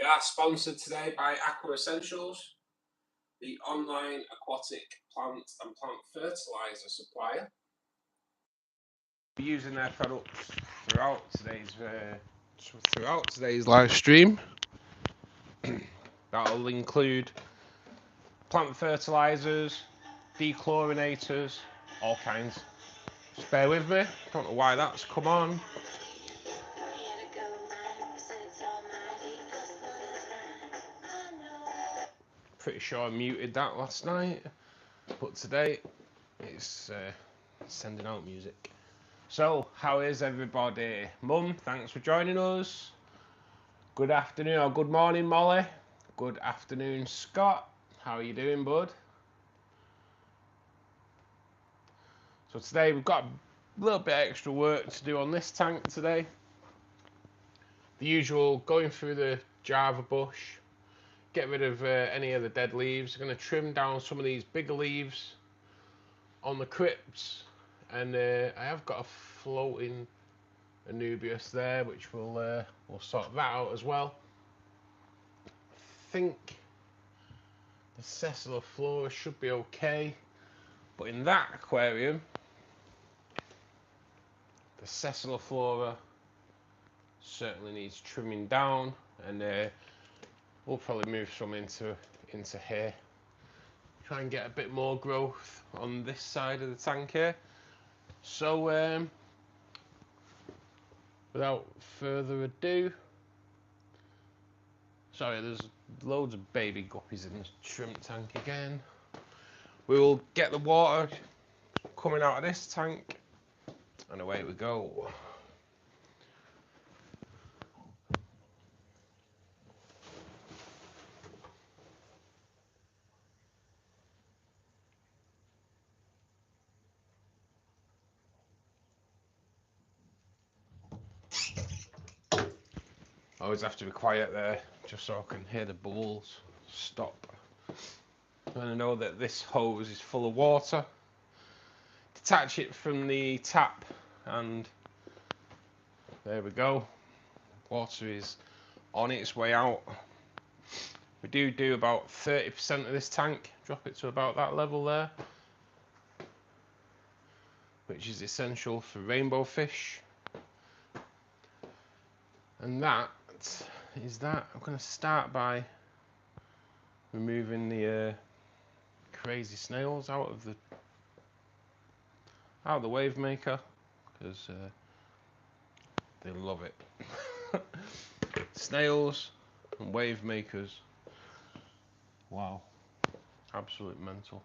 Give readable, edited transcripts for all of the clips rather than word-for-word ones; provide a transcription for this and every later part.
We are sponsored today by Aqua Essentials, the online aquatic plant and plant fertilizer supplier. We're using their products throughout today's live stream. That'll include plant fertilizers, Dechlorinator, all kinds. Just bear with me. Don't know why that's come on. Pretty sure I muted that last night, but today it's sending out music. So, how is everybody? Mum, thanks for joining us. Good afternoon, or good morning, Molly. Good afternoon, Scott. How are you doing, bud? So today we've got a little bit extra work to do on this tank today. The usual, going through the Java bush, get rid of any of the dead leaves. I'm going to trim down some of these bigger leaves on the crypts, and I have got a floating Anubias there, which we'll sort that out as well. I think the sessile flora should be okay, but in that aquarium, the sessile flora certainly needs trimming down, and we'll probably move some into here. Try and get a bit more growth on this side of the tank here. So without further ado, sorry, there's loads of baby guppies in this shrimp tank again. We will get the water coming out of this tank, and away we go. I always have to be quiet there, just so I can hear the bubbles stop. And I know that this hose is full of water. Detach it from the tap, and there we go. Water is on its way out. We do about 30% of this tank, drop it to about that level there, which is essential for rainbow fish. And that is that. I'm going to start by removing the crazy snails out of the wave maker, because they love it. Snails and wave makers, wow, absolute mental.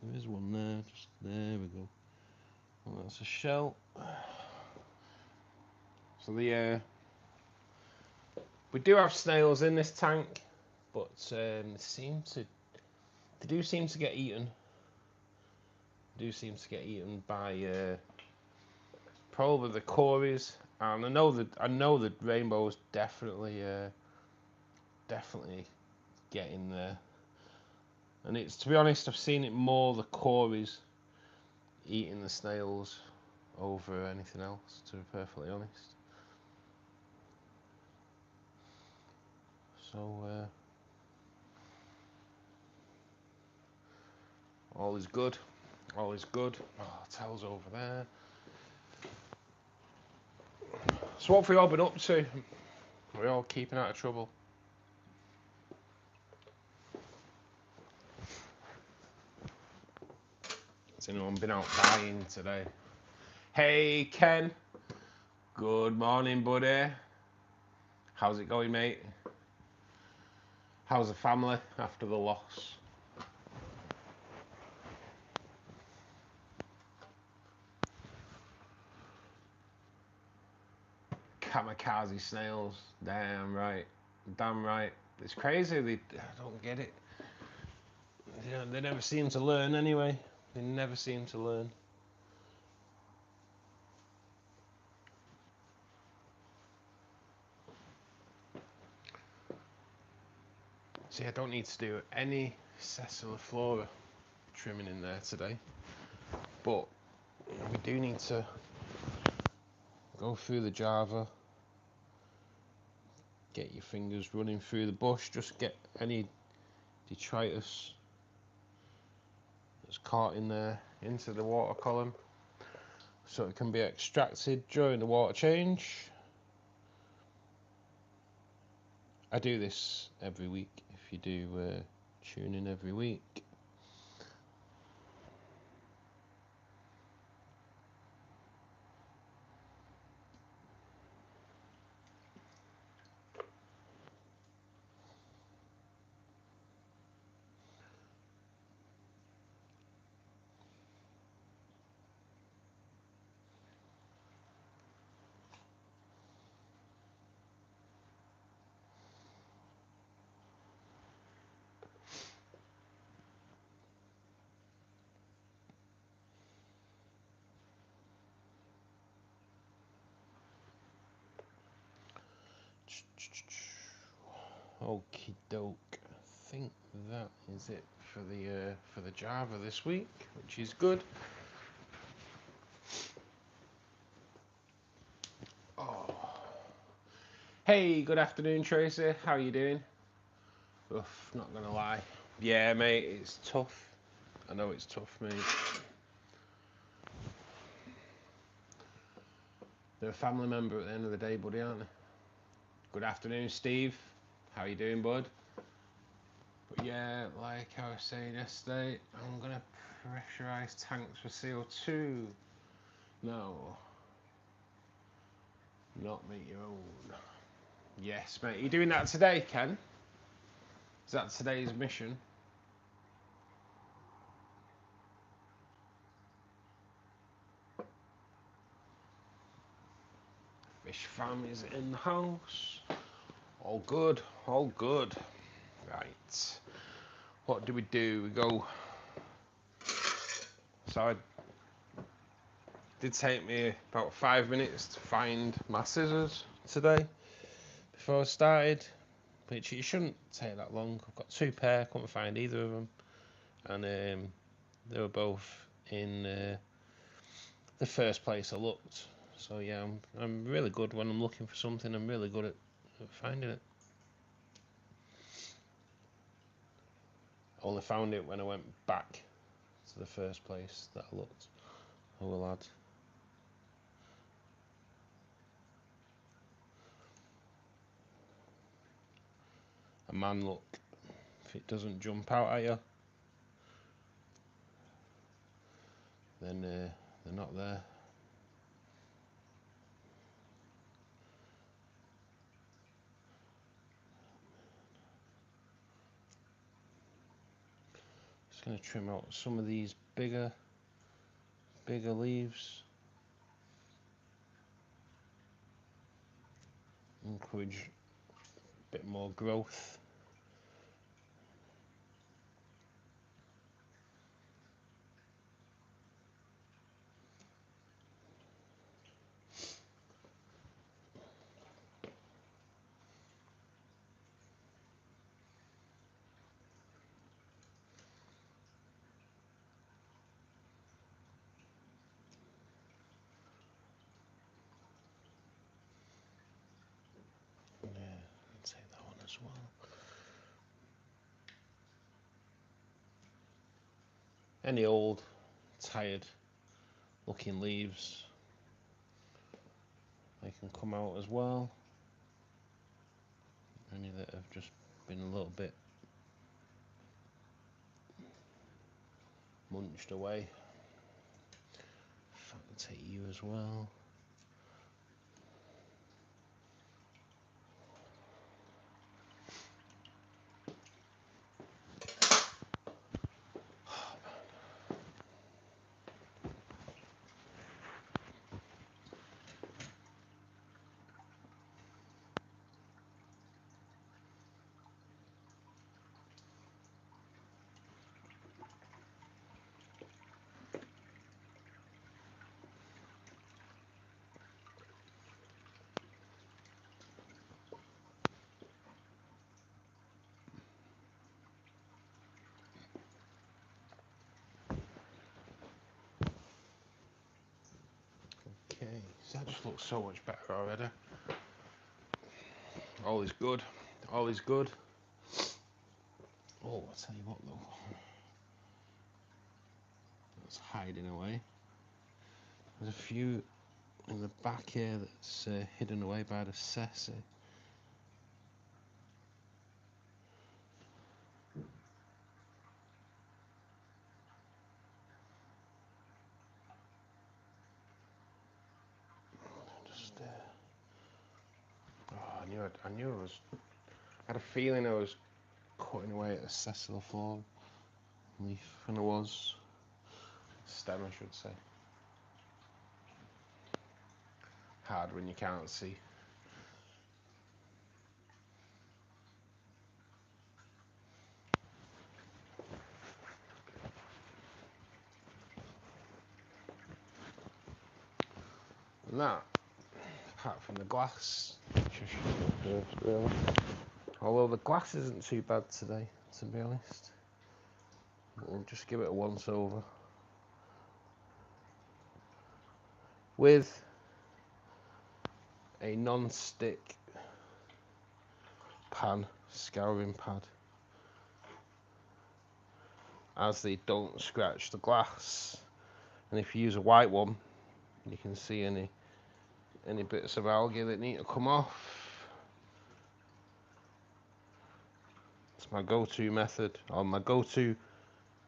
There is one there, just there we go. Well, that's a shell. So we do have snails in this tank, but they do seem to get eaten. They do seem to get eaten by probably the cories, and I know the rainbows definitely getting there. And it's, to be honest, I've seen it more the cories eating the snails over anything else, to be perfectly honest. So all is good, all is good. Oh, tail's over there. So what have we all been up to? We're all keeping out of trouble. Has anyone been out buying today? Hey Ken, good morning buddy. How's it going, mate? How's the family after the loss? Kamikaze snails, damn right, damn right. It's crazy, I don't get it. They never seem to learn anyway. They never seem to learn. See, I don't need to do any sessile flora trimming in there today, but we do need to go through the Java, get your fingers running through the bush, just get any detritus that's caught in there into the water column so it can be extracted during the water change. I do this every week if you do tune in every week. Okie doke. I think that is it for the Java this week, which is good. Oh. Hey, good afternoon, Tracy. How are you doing? Oof, not gonna lie. Yeah, mate, it's tough. I know it's tough, mate. They're a family member at the end of the day, buddy, aren't they? Good afternoon, Steve. How you doing, bud? But yeah, like I was saying yesterday, I'm gonna pressurize tanks for CO2. No, not make your own. Yes, mate. You doing that today, Ken? Is that today's mission? Fish farm is in the house. All good, all good. Right. What do? We go. So it did take me about 5 minutes to find my scissors today before I started, which it shouldn't take that long. I've got 2 pair, couldn't find either of them, and they were both in the first place I looked. So yeah, I'm really good when I'm looking for something. I'm really good at finding it. Only found it when I went back to the first place that I looked. Oh lad. A man, look, if it doesn't jump out at you, then they're not there. Just going to trim out some of these bigger leaves. Encourage a bit more growth. Yeah, I'll take that one as well. Any old, tired looking leaves, they can come out as well. Any that have just been a little bit munched away, I'll take you as well. Okay, so that just looks so much better already. All is good. All is good. Oh, I'll tell you what though. That's hiding away. There's a few in the back here that's hidden away by the cessy. Just oh, I had a feeling I was cutting away at a sessile leaf, and I was. Stem, I should say. Hard when you can't see. And that, apart from the glass, really. Although the glass isn't too bad today, to be honest. We'll just give it a once over. With a non-stick pan, scouring pad, as they don't scratch the glass. And if you use a white one, you can see any bits of algae that need to come off. It's my go-to method, or my go-to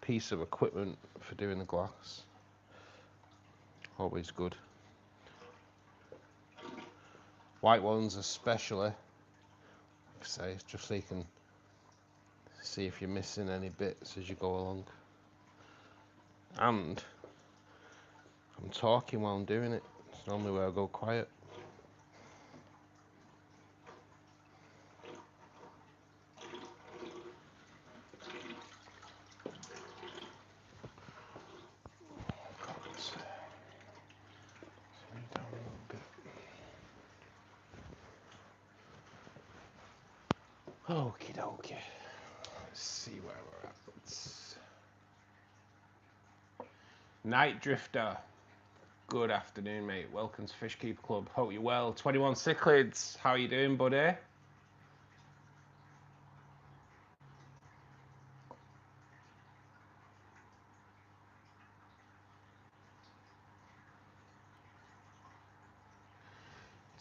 piece of equipment for doing the glass. Always good. White ones especially, like I say, just so you can see if you're missing any bits as you go along. And I'm talking while I'm doing it. It's normally where I go quiet. Okie dokie. Let's see where we're at. Night Drifter. Good afternoon, mate. Welcome to Fishkeeper Club. Hope you're well. 21 Cichlids. How you doing, buddy?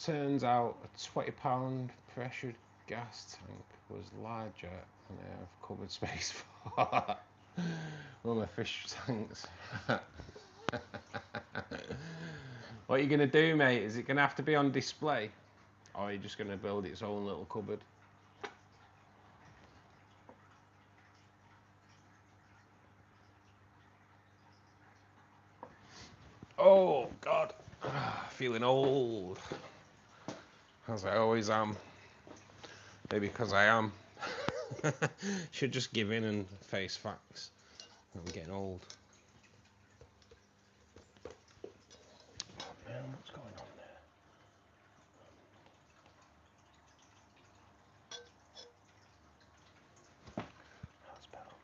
Turns out a 20-pound pressured gas tank was larger than I have cupboard space for. One of my fish tanks. What are you going to do, mate? Is it going to have to be on display? Or are you just going to build its own little cupboard? Oh, God. Feeling old. As I always am. Maybe because I am. Should just give in and face facts. I'm getting old. Oh man, what's going on there? That's better.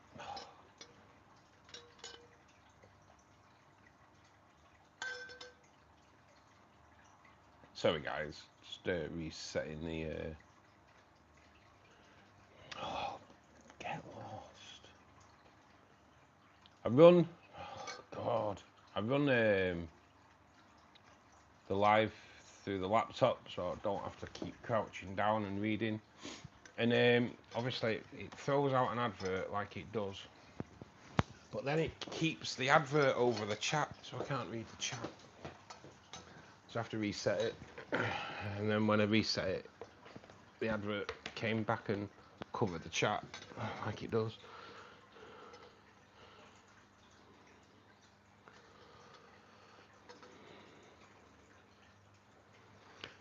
Sorry guys, just resetting the oh, get lost. I run, oh God, I run the live through the laptop, so I don't have to keep crouching down and reading. And obviously it throws out an advert like it does, but then it keeps the advert over the chat, so I can't read the chat. So I have to reset it, and then when I reset it, the advert came back and covered the chat like it does.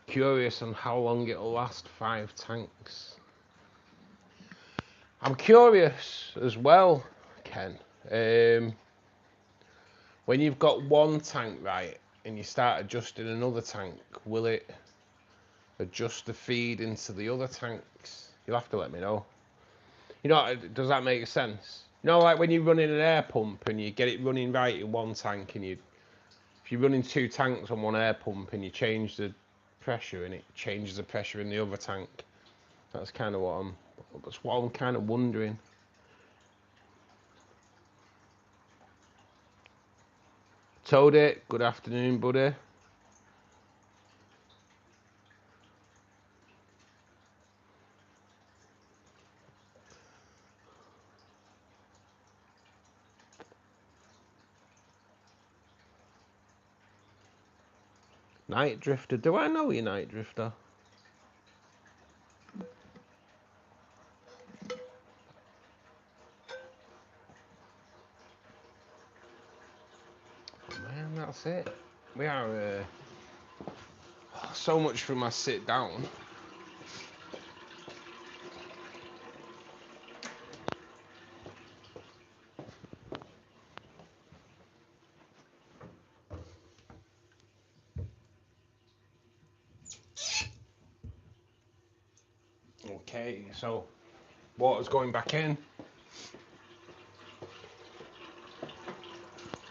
Curious on how long it'll last 5 tanks. I'm curious as well, Ken. When you've got one tank right and you start adjusting another tank, will it adjust the feed into the other tanks? You'll have to let me know. You know, does that make sense? You know, like when you're running an air pump and you get it running right in one tank, and if you're running 2 tanks on one air pump and you change the pressure and it changes the pressure in the other tank, That's kind of what I'm kind of wondering. Toadie, good afternoon, buddy. Night Drifter, do I know you, Night Drifter? Man, that's it. We are so much for my sit down. Okay, so water's going back in.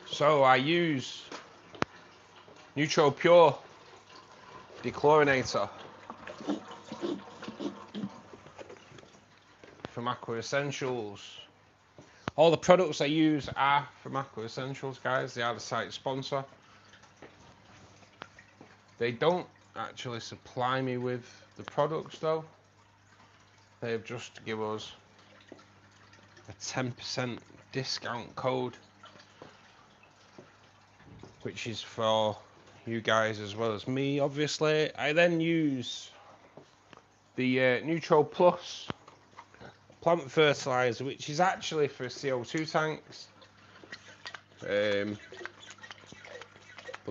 So I use Neutro Pure Dechlorinator from Aqua Essentials. All the products I use are from Aqua Essentials, guys. They are the site sponsor. They don't actually supply me with the products though. They've just give us a 10% discount code, which is for you guys as well as me, obviously. I then use the Neutro Plus plant fertilizer, which is actually for CO2 tanks. But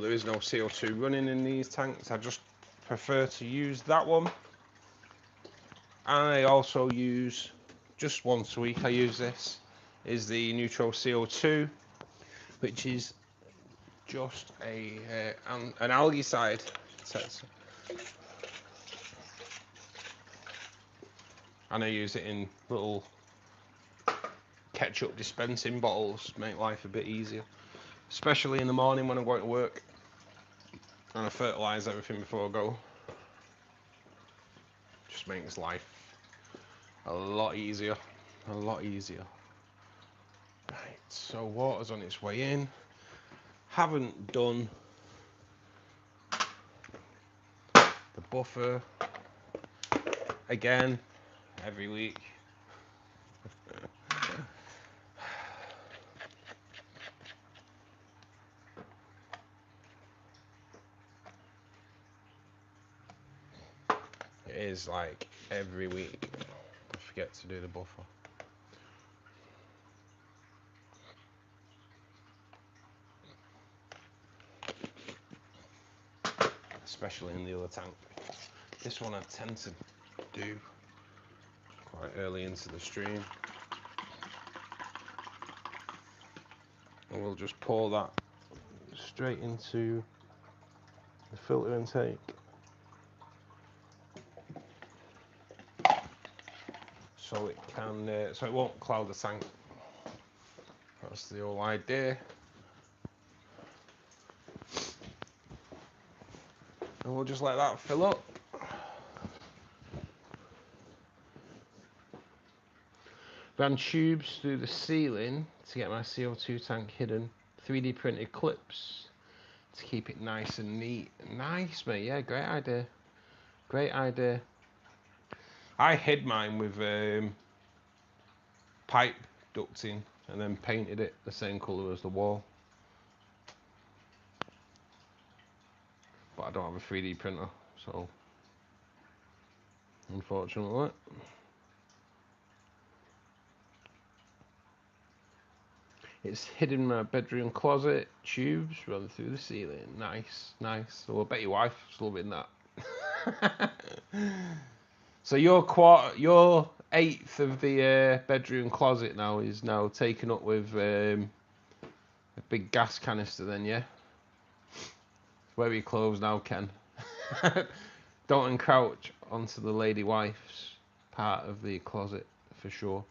there is no CO2 running in these tanks. I just prefer to use that one. I also use, just once a week I use this, is the Neutro CO2, which is just an algaecide. And I use it in little ketchup dispensing bottles, make life a bit easier, especially in the morning when I'm going to work, and I fertilise everything before I go. Just makes life a lot easier, a lot easier. Right, so water's on its way in. Haven't done the buffer again every week. It is like every week I forget to do the buffer. Especially in the other tank. This one I tend to do quite early into the stream. And we'll just pour that straight into the filter intake. So it can, so it won't cloud the tank. That's the whole idea. And we'll just let that fill up. Ran tubes through the ceiling to get my CO2 tank hidden. 3D printed clips to keep it nice and neat. Nice, mate. Yeah, great idea. Great idea. I hid mine with pipe ducting and then painted it the same colour as the wall. But I don't have a 3D printer, so unfortunately. It's hidden in my bedroom closet. Tubes run through the ceiling. Nice, nice. So I bet your wife's loving that. So your eighth of the bedroom closet now is now taken up with a big gas canister then, yeah? Where are your clothes now, Ken? Don't encroach onto the lady wife's part of the closet, for sure.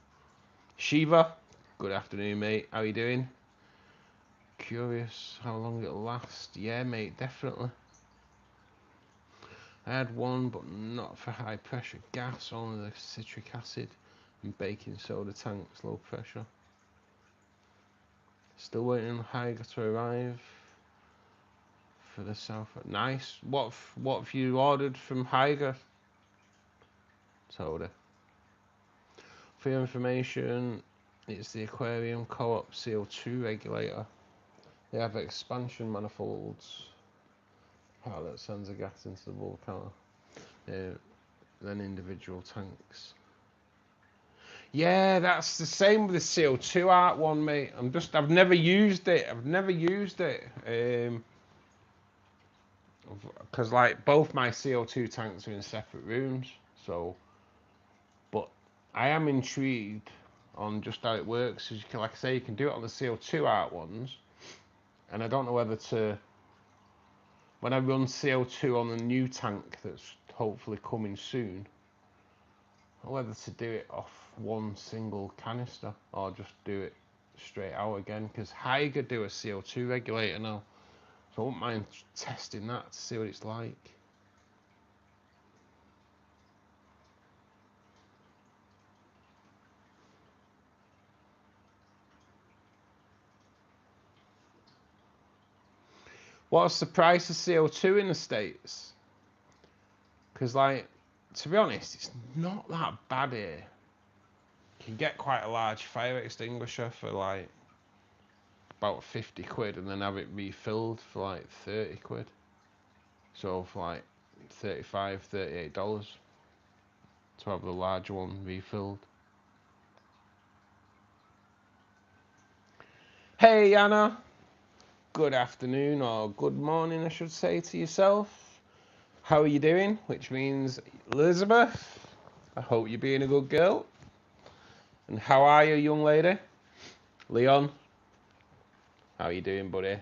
Shiva, good afternoon, mate. How you doing? Curious how long it'll last. Yeah, mate, definitely. I had one, but not for high pressure gas, only the citric acid and baking soda tanks, low pressure. Still waiting on Haiger to arrive for the south. Nice. What have you ordered from Haiger? Soda. For your information, it's the Aquarium Co-op CO2 regulator. They have expansion manifolds. That sends a gas into the bulk counter. Then individual tanks. Yeah, that's the same with the CO2 art one, mate. I've never used it. Because like both my CO2 tanks are in separate rooms. So, but I am intrigued on just how it works. As you can, like I say, you can do it on the CO2 art ones, and I don't know whether to. When I run CO2 on the new tank that's hopefully coming soon, or whether to do it off one single canister or just do it straight out again, because Haiger do a CO2 regulator now, so I wouldn't mind testing that to see what it's like. What's the price of CO2 in the States? Because, like, to be honest, it's not that bad here. You can get quite a large fire extinguisher for like about 50 quid and then have it refilled for like 30 quid. So for like $35, $38 to have the larger one refilled. Hey Anna, good afternoon or good morning I should say to yourself. How are you doing? Which means Elizabeth, I hope you're being a good girl. And how are you, young lady? Leon, how are you doing, buddy?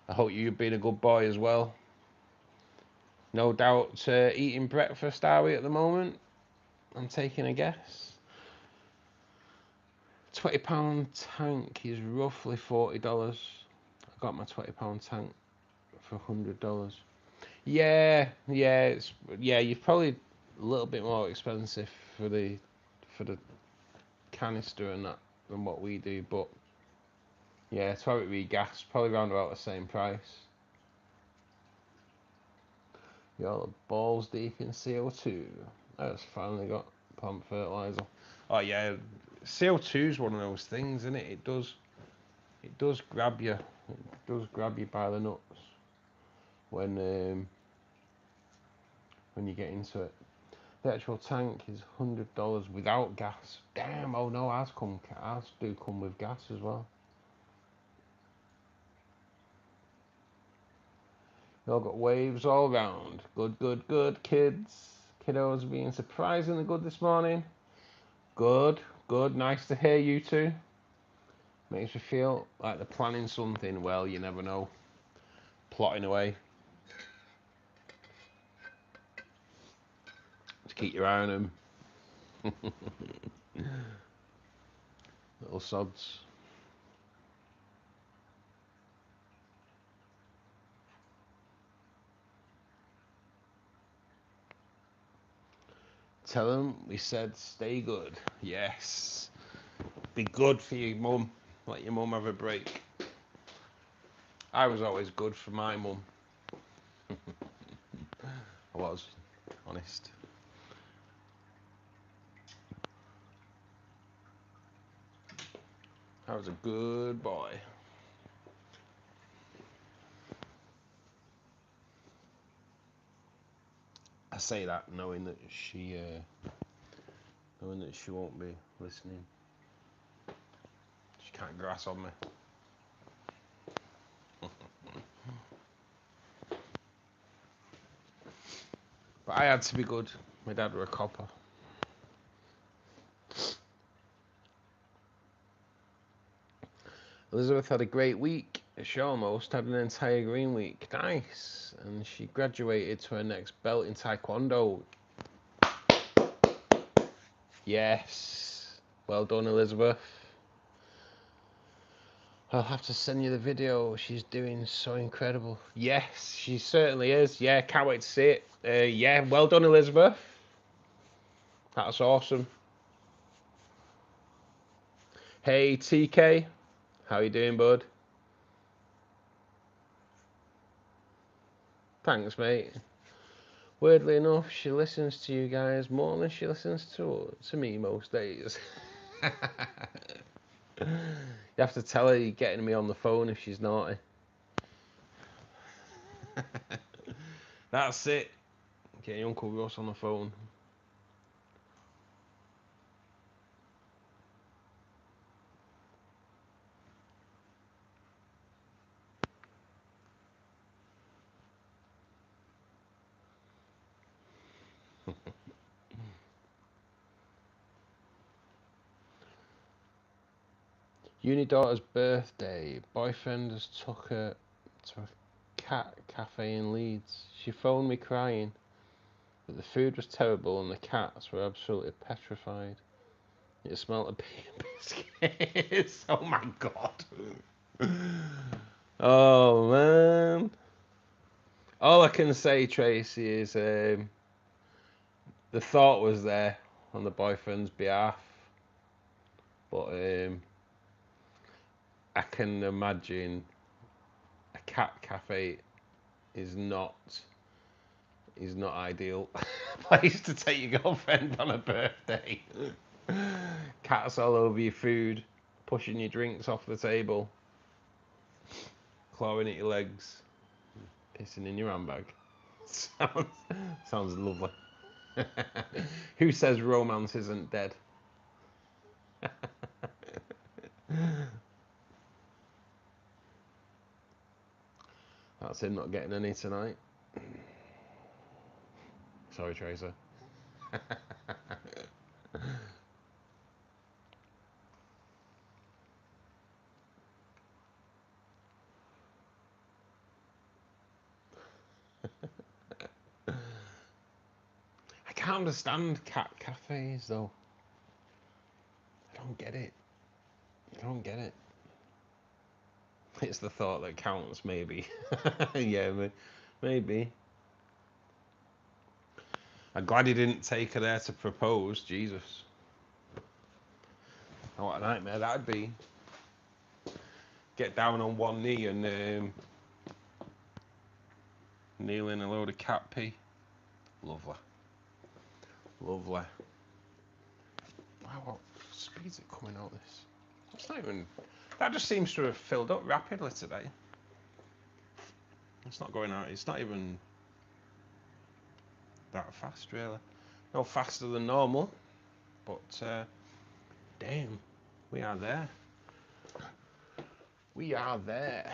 I hope you've been a good boy as well. No doubt eating breakfast, are we, at the moment? I'm taking a guess. £20 tank is roughly $40. I got my £20 tank for $100. Yeah, you're probably a little bit more expensive for the canister and that than what we do, but yeah, to have it regassed, probably around about the same price. You're balls deep in CO2. I just finally got pump fertilizer. Oh yeah, CO2 is one of those things, isn't it? It does grab you. It does grab you by the nuts when you get into it. The actual tank is $100 without gas. Damn! Oh no, ours do come with gas as well. You all got waves all round. Good, kids. Kiddos being surprisingly good this morning. Good. Nice to hear you two. Makes me feel like they're planning something. Well, you never know. Plotting away. Just keep your eye on them. Little sods. Tell them we said stay good. Yes. Be good for your mum. Let your mum have a break. I was always good for my mum. I was, honest. I was a good boy. I say that knowing that she won't be listening. She can't grass on me. But I had to be good. My dad were a copper. Elizabeth had a great week. She almost had an entire green week. Nice. And she graduated to her next belt in Taekwondo. Yes. Well done, Elizabeth. I'll have to send you the video. She's doing so incredible. Yes, she certainly is. Yeah, can't wait to see it. Yeah, well done, Elizabeth. That's awesome. Hey, TK. How you doing, bud? Thanks, mate. Weirdly enough, she listens to you guys more than she listens to me most days. You have to tell her you're getting me on the phone if she's naughty. That's it. Get your Uncle Russ on the phone. Uni daughter's birthday. Boyfriend has took her to a cat cafe in Leeds. She phoned me crying that the food was terrible and the cats were absolutely petrified. It smelled of biscuits. Oh my god. Oh man. All I can say, Tracy, is the thought was there on the boyfriend's behalf, but I can imagine a cat cafe is not ideal place to take your girlfriend on a birthday. Cats all over your food, pushing your drinks off the table, clawing at your legs, pissing in your handbag. Sounds lovely. Who says romance isn't dead? That's him not getting any tonight. Sorry, Tracer. I can't understand cat cafes though. I don't get it. I don't get it. It's the thought that counts, maybe. Yeah, maybe. I'm glad he didn't take her there to propose. Jesus. Oh, what a nightmare that'd be. Get down on one knee and kneel in a load of cat pee. Lovely. Lovely. Wow, what speed's it coming out this? It's not even... That just seems to have filled up rapidly today. It's not going out. It's not even that fast, really. No faster than normal. But, damn, we are there. We are there.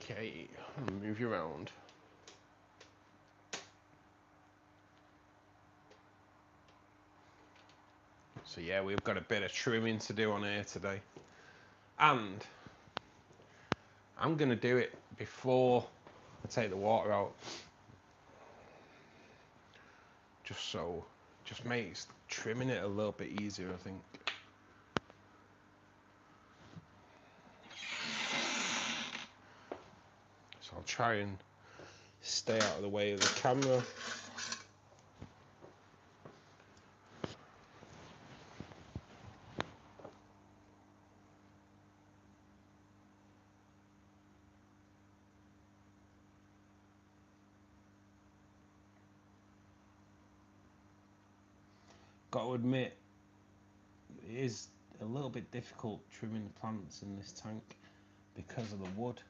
Okay, I'll move you around. So yeah, we've got a bit of trimming to do on here today. And I'm going to do it before I take the water out. Just makes trimming it a little bit easier, I think. So I'll try and stay out of the way of the camera. Got to admit, it is a little bit difficult trimming the plants in this tank because of the wood.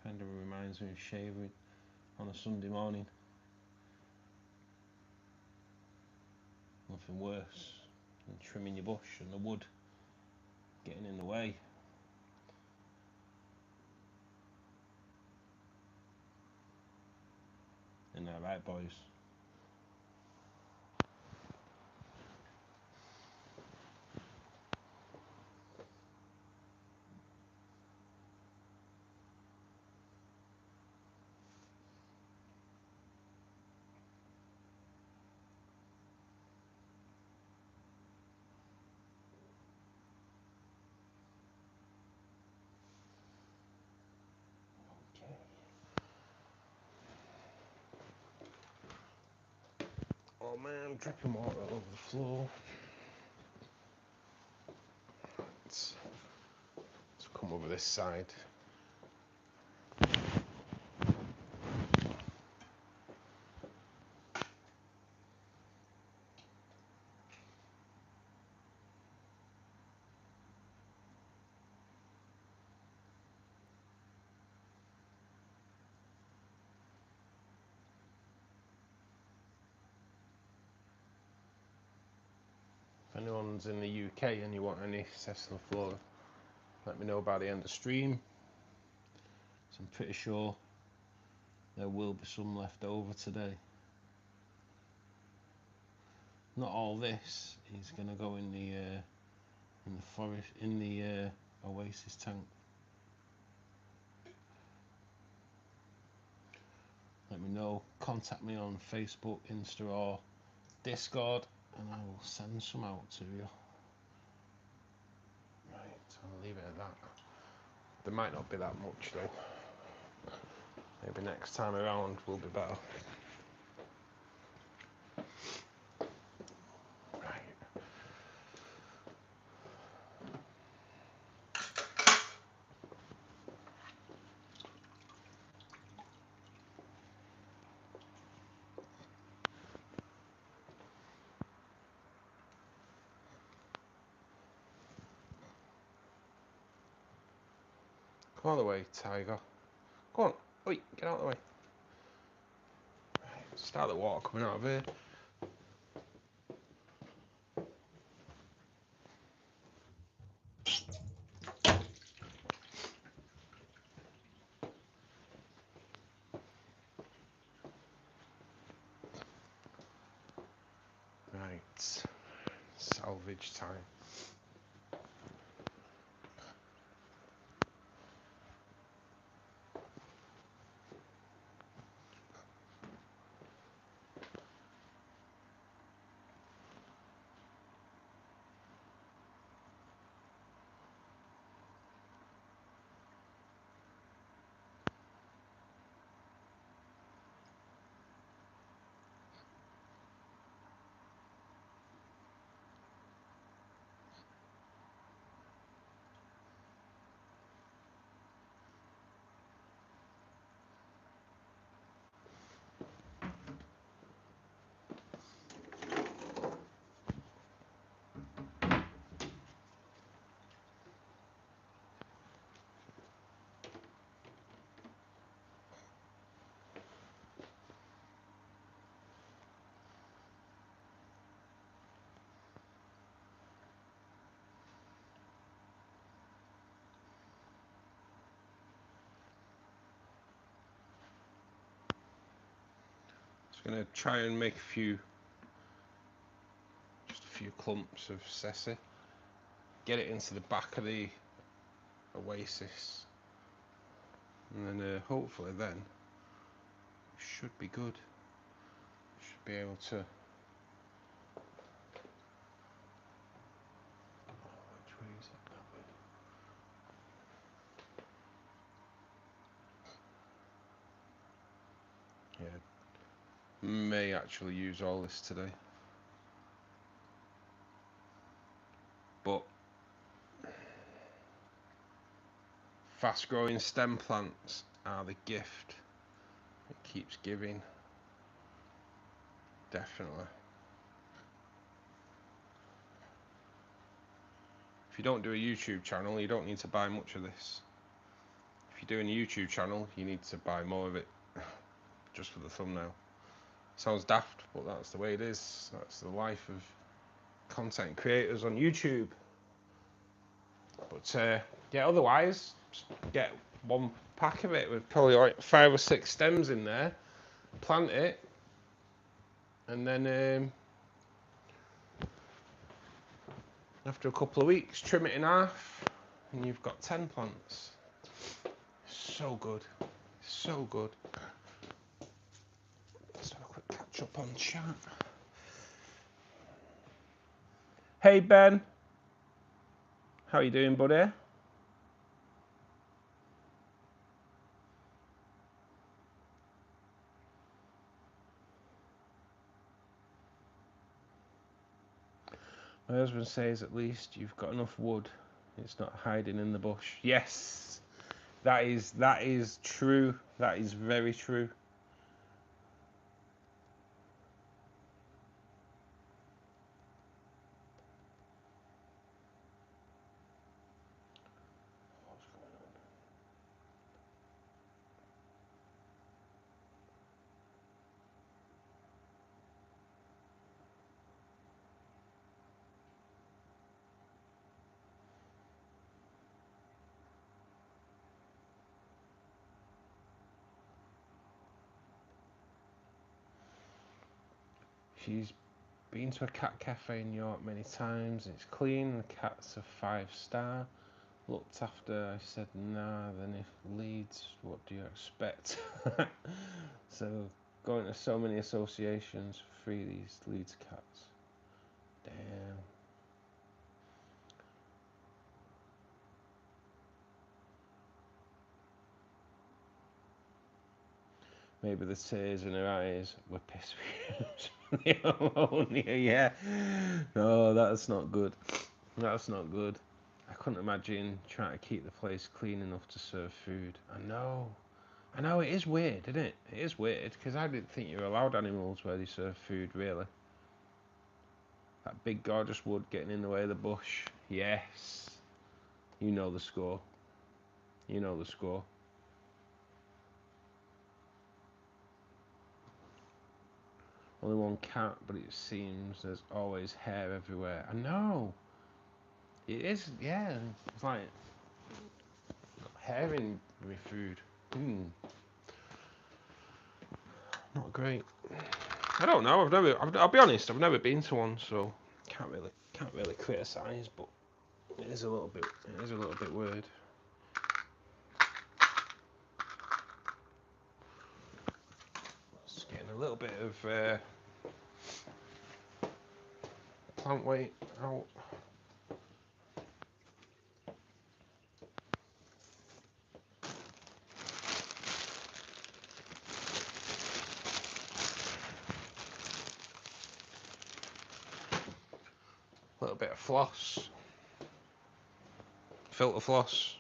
Kind of reminds me of shaving on a Sunday morning. Nothing worse than trimming your bush and the wood getting in the way. Isn't that right, boys? Oh man, dripping water all over the floor. Let's come over this side. If anyone's in the UK and you want any sessile flora, let me know by the end of stream. So I'm pretty sure there will be some left over today. Not all this is going to go in the forest, in the Oasis tank. Let me know. Contact me on Facebook, Insta, or Discord, and I will send some out to you. Right, I'll leave it at that. There might not be that much though. Maybe next time around will be better. Come out of the way, tiger. Go on. Oi, get out of the way. Right, start the water coming out of here. Right, salvage time. Just gonna try and make just a few clumps of sessile. Get it into the back of the Oasis, and then hopefully then it should be good. Should be able to. Which way is it? That way. Yeah, may actually use all this today, but fast growing stem plants are the gift it keeps giving. Definitely. If you don't do a YouTube channel, you don't need to buy much of this. If you're doing a YouTube channel, you need to buy more of it just for the thumbnail. Sounds daft, but that's the way it is. That's the life of content creators on YouTube. But yeah, otherwise, just get one pack of it with probably like 5 or 6 stems in there, plant it, and then after a couple of weeks, trim it in half, and you've got 10 plants. So good, so good. Let's have a quick catch up on chat. Hey Ben, how you doing, buddy? My husband says at least you've got enough wood. It's not hiding in the bush. Yes, that is true. That is very true. What's going on? She's been to a cat cafe in York many times. It's clean. The cat's a 5-star. Looked after. I said, nah. Then if Leeds, what do you expect? So going to so many associations for free these Leeds cats. Damn. Maybe the tears in her eyes were piss from the ammonia. Yeah. No, that's not good. That's not good. I couldn't imagine trying to keep the place clean enough to serve food. I know, it is weird, isn't it? It is weird, because I didn't think you were allowed animals where they serve food, really. That big gorgeous wood getting in the way of the bush. Yes. You know the score. You know the score. Only one cat, but it seems there's always hair everywhere. I know. It is, yeah. It's like hair in my food. Not great. I don't know. I'll be honest. I've never been to one, so can't really criticise. But it is a little bit weird. Just getting a little bit of plant weight out. A little bit of floss, filter floss,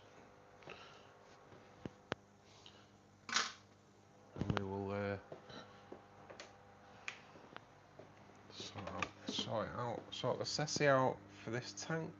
and we will sort the sassy out for this tank.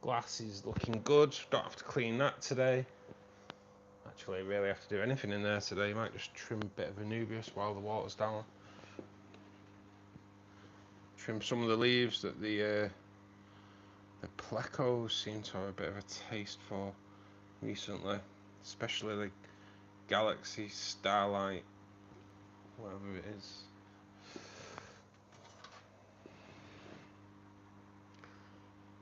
Glass is looking good. Don't have to clean that today. Actually, really have to do anything in there today. You might just trim a bit of Anubias while the water's down. Trim some of the leaves that the plecos seem to have a bit of a taste for recently, especially the Galaxy Starlight, whatever it is.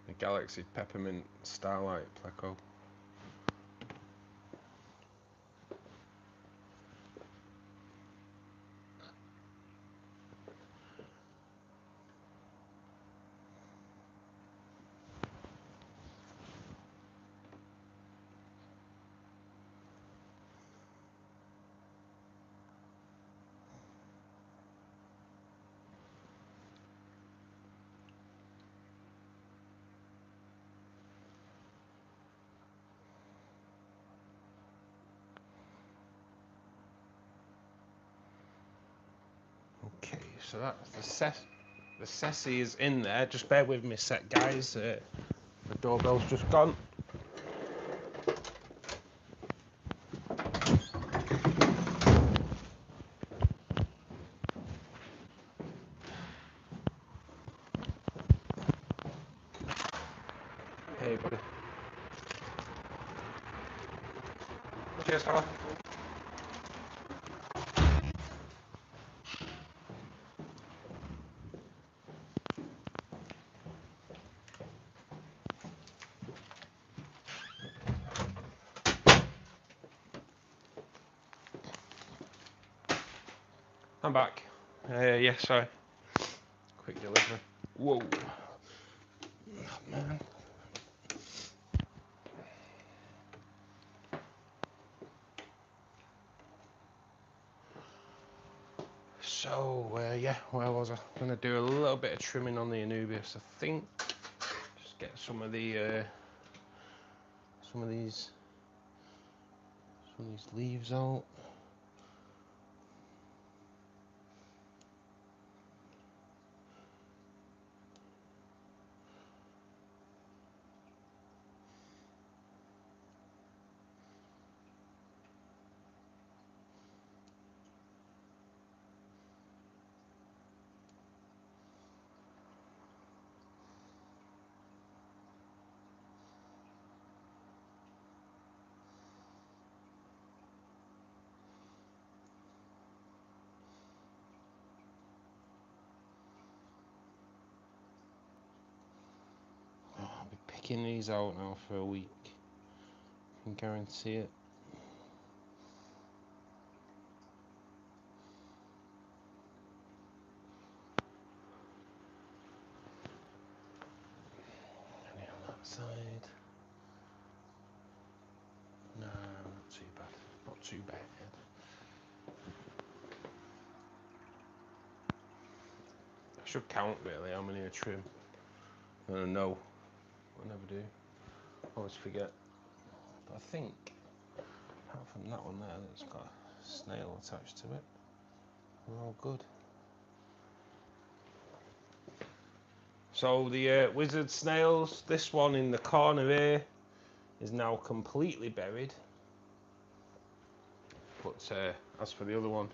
The Galaxy Peppermint Starlight pleco. Okay, so that's the sassy is in there. Just bear with me a sec, guys. The doorbell's just gone. Maybe. Cheers, fella. I'm back. Yeah, sorry. Quick delivery. Whoa. Oh, man. So, yeah, where was I? I'm going to do a little bit of trimming on the Anubias, I think. Just get some of these leaves out. I'll be picking these out now for a week. I can guarantee it. Any on that side? No, not too bad. Not too bad. I should count really how many I trim. I don't know. I never do. I always forget. But I think, apart from that one there that's got a snail attached to it, we're all good. So the wizard snails, this one in the corner here is now completely buried. But as for the other one,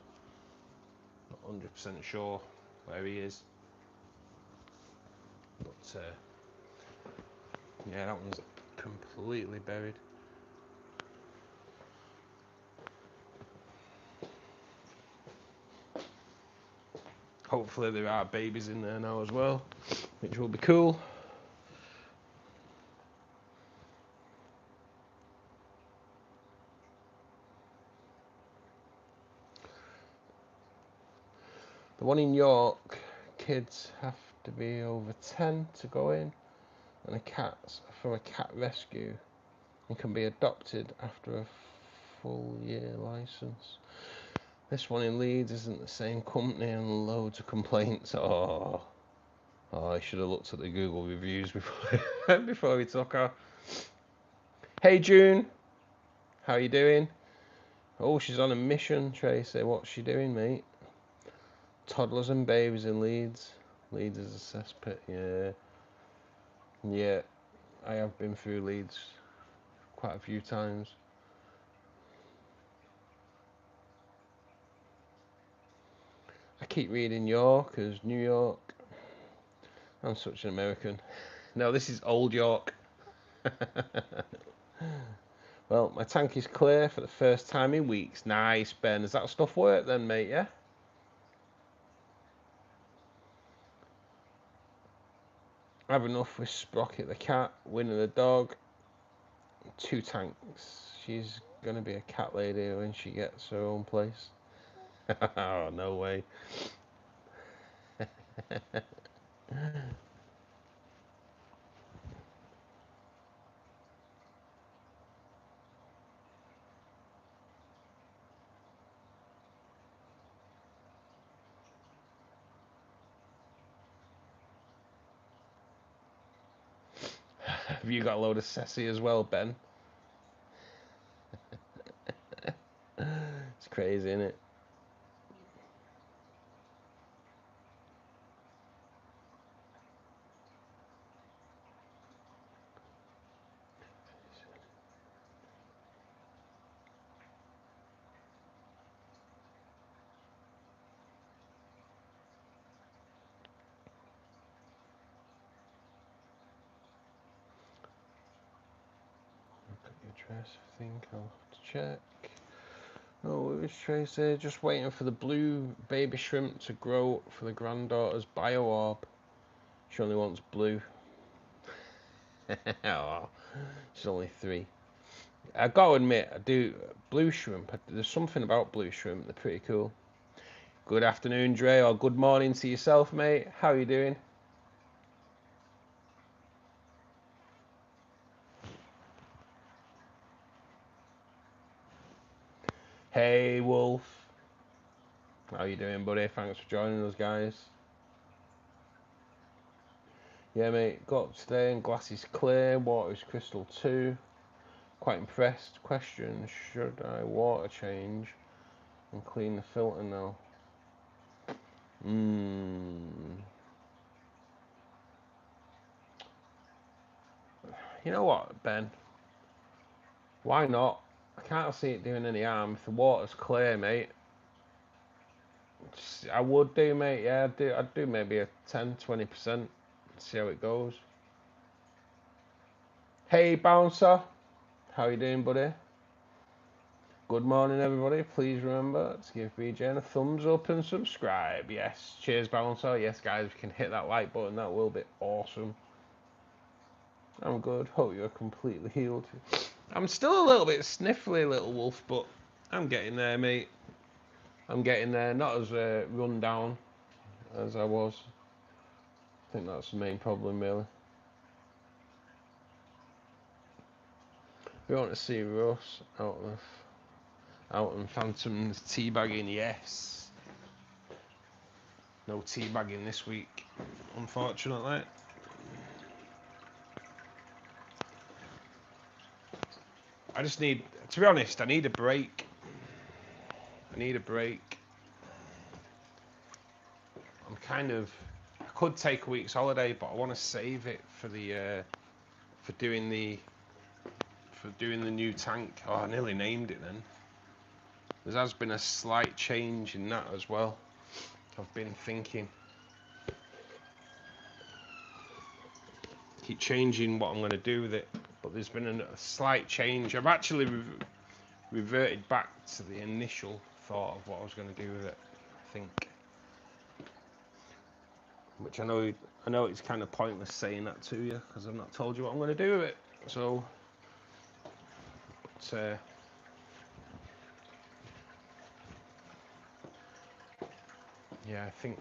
not 100% sure where he is. But yeah, that one's completely buried. Hopefully there are babies in there now as well, which will be cool. The one in York, kids have to be over 10 to go in, and the cat's from a cat rescue and can be adopted after a full year license. This one in Leeds isn't the same company and loads of complaints. Oh, I should have looked at the Google reviews before before we took her. Hey June, how you doing? Oh, she's on a mission, Tracy. What's she doing, mate? Toddlers and babies in Leeds. Leeds is a cesspit, yeah. Yeah, I have been through Leeds quite a few times. I keep reading York as New York. I'm such an American. No, this is Old York. Well, my tank is clear for the first time in weeks. Nice, Ben. Does that stuff work then, mate, yeah? I have enough with Sprocket the cat, Winnie the dog, 2 tanks. She's gonna be a cat lady when she gets her own place. Oh, no way. Have you got a load of sassy as well, Ben? It's crazy, isn't it? Trace, I think I'll have to check. Oh, it was Tracy. Just waiting for the blue baby shrimp to grow for the granddaughter's bio orb. She only wants blue. Oh, she's only 3. I gotta admit, I do blue shrimp. There's something about blue shrimp. They're pretty cool. Good afternoon, Dre, or good morning to yourself, mate. How are you doing? Hey, Wolf. How you doing, buddy? Thanks for joining us, guys. Yeah, mate. Got up today and glass is clear. Water is crystal too. Quite impressed. Question: should I water change and clean the filter now? You know what, Ben? Why not? I can't see it doing any harm. If the water's clear, mate, I would do, mate. Yeah, I'd do maybe a 10-20%. See how it goes. Hey, Bouncer. How you doing, buddy? Good morning, everybody. Please remember to give BGN a thumbs up and subscribe. Yes. Cheers, Bouncer. Yes, guys, if you can hit that like button, that will be awesome. I'm good. Hope you're completely healed. I'm still a little bit sniffly, little wolf, but I'm getting there, mate. I'm getting there. Not as run down as I was. I think that's the main problem, really. We want to see Russ out and Phantom's teabagging. Yes. No teabagging this week, unfortunately. I just need, to be honest, I need a break. I could take a week's holiday, but I want to save it for the for doing the new tank. Oh, I nearly named it then. There has been a slight change in that as well. I've been thinking. Keep changing what I'm going to do with it, but there's been a slight change. I've actually reverted back to the initial thought of what I was going to do with it, I think. Which I know it's kind of pointless saying that to you because I've not told you what I'm going to do with it. So, yeah, I think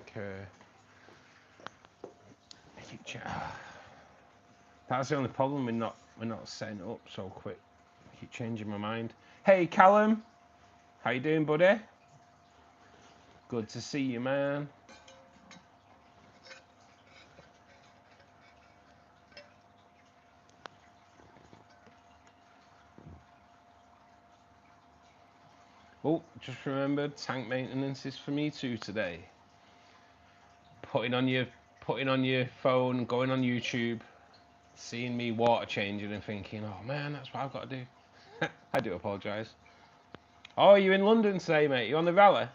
that's the only problem. We're not setting it up so quick. I keep changing my mind. Hey, Callum, how you doing, buddy? Good to see you, man. Oh, just remembered, tank maintenance is for me too today. Putting on your phone, going on YouTube, seeing me water changing and thinking, oh man, that's what I've got to do. I do apologise. Oh, you're in London today, mate? You on the rally?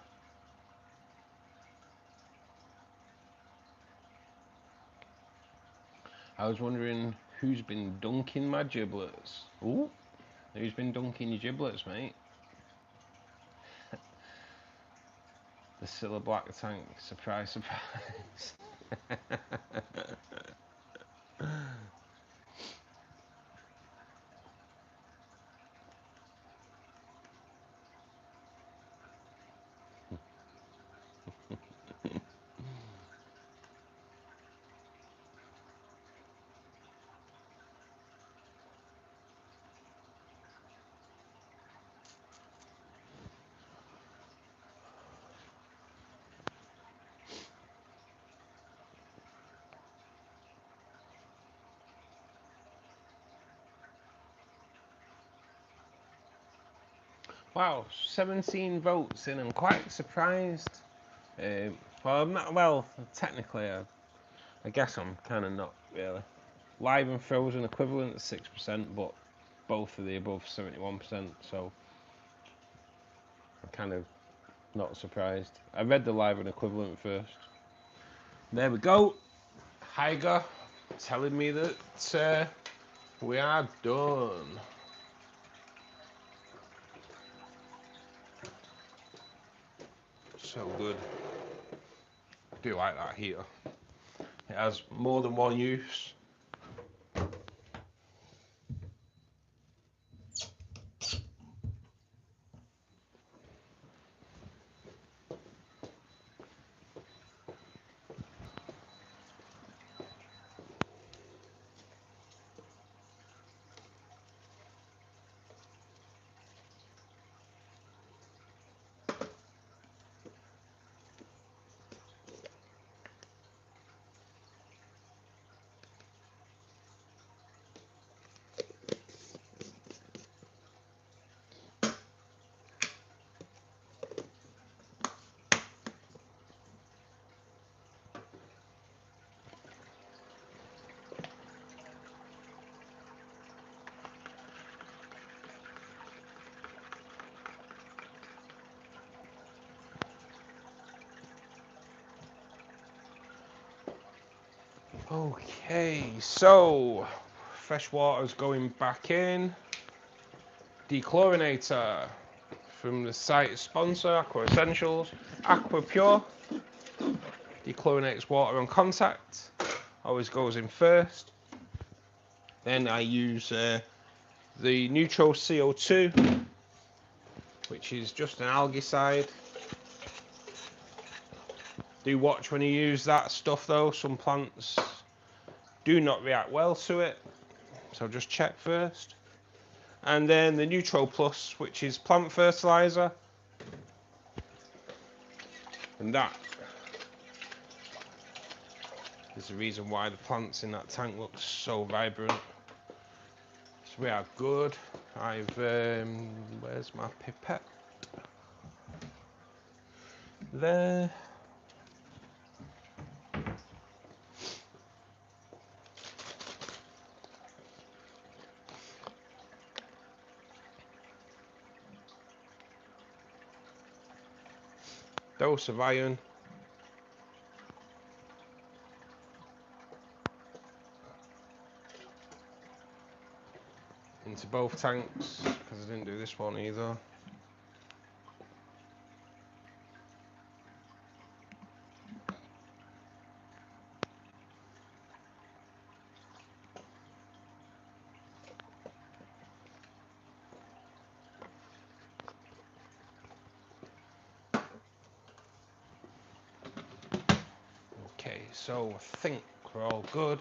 I was wondering who's been dunking my giblets. Ooh, who's been dunking your giblets, mate? The Scylla Black Tank, surprise, surprise. Wow, 17 votes in. I'm quite surprised. Well, I'm not. Well, technically, I guess I'm kind of not really. Live and frozen equivalent at 6%, but both of the above 71%. So I'm kind of not surprised. I read the live and equivalent first. There we go. Higer telling me that we are done. So good. I do like that heater. It has more than one use. Okay, so fresh water's going back in. Dechlorinator from the site sponsor, Aqua Essentials. Aqua Pure. Dechlorinates water on contact. Always goes in first. Then I use the Neutro CO2, which is just an algaecide. Do watch when you use that stuff though. Some plants do not react well to it, so just check first. And then the Neutro Plus, which is plant fertilizer, and that is the reason why the plants in that tank look so vibrant. So we are good. I've where's my pipette? There. Dose of iron. Into both tanks, because I didn't do this one either. Okay, so I think we're all good.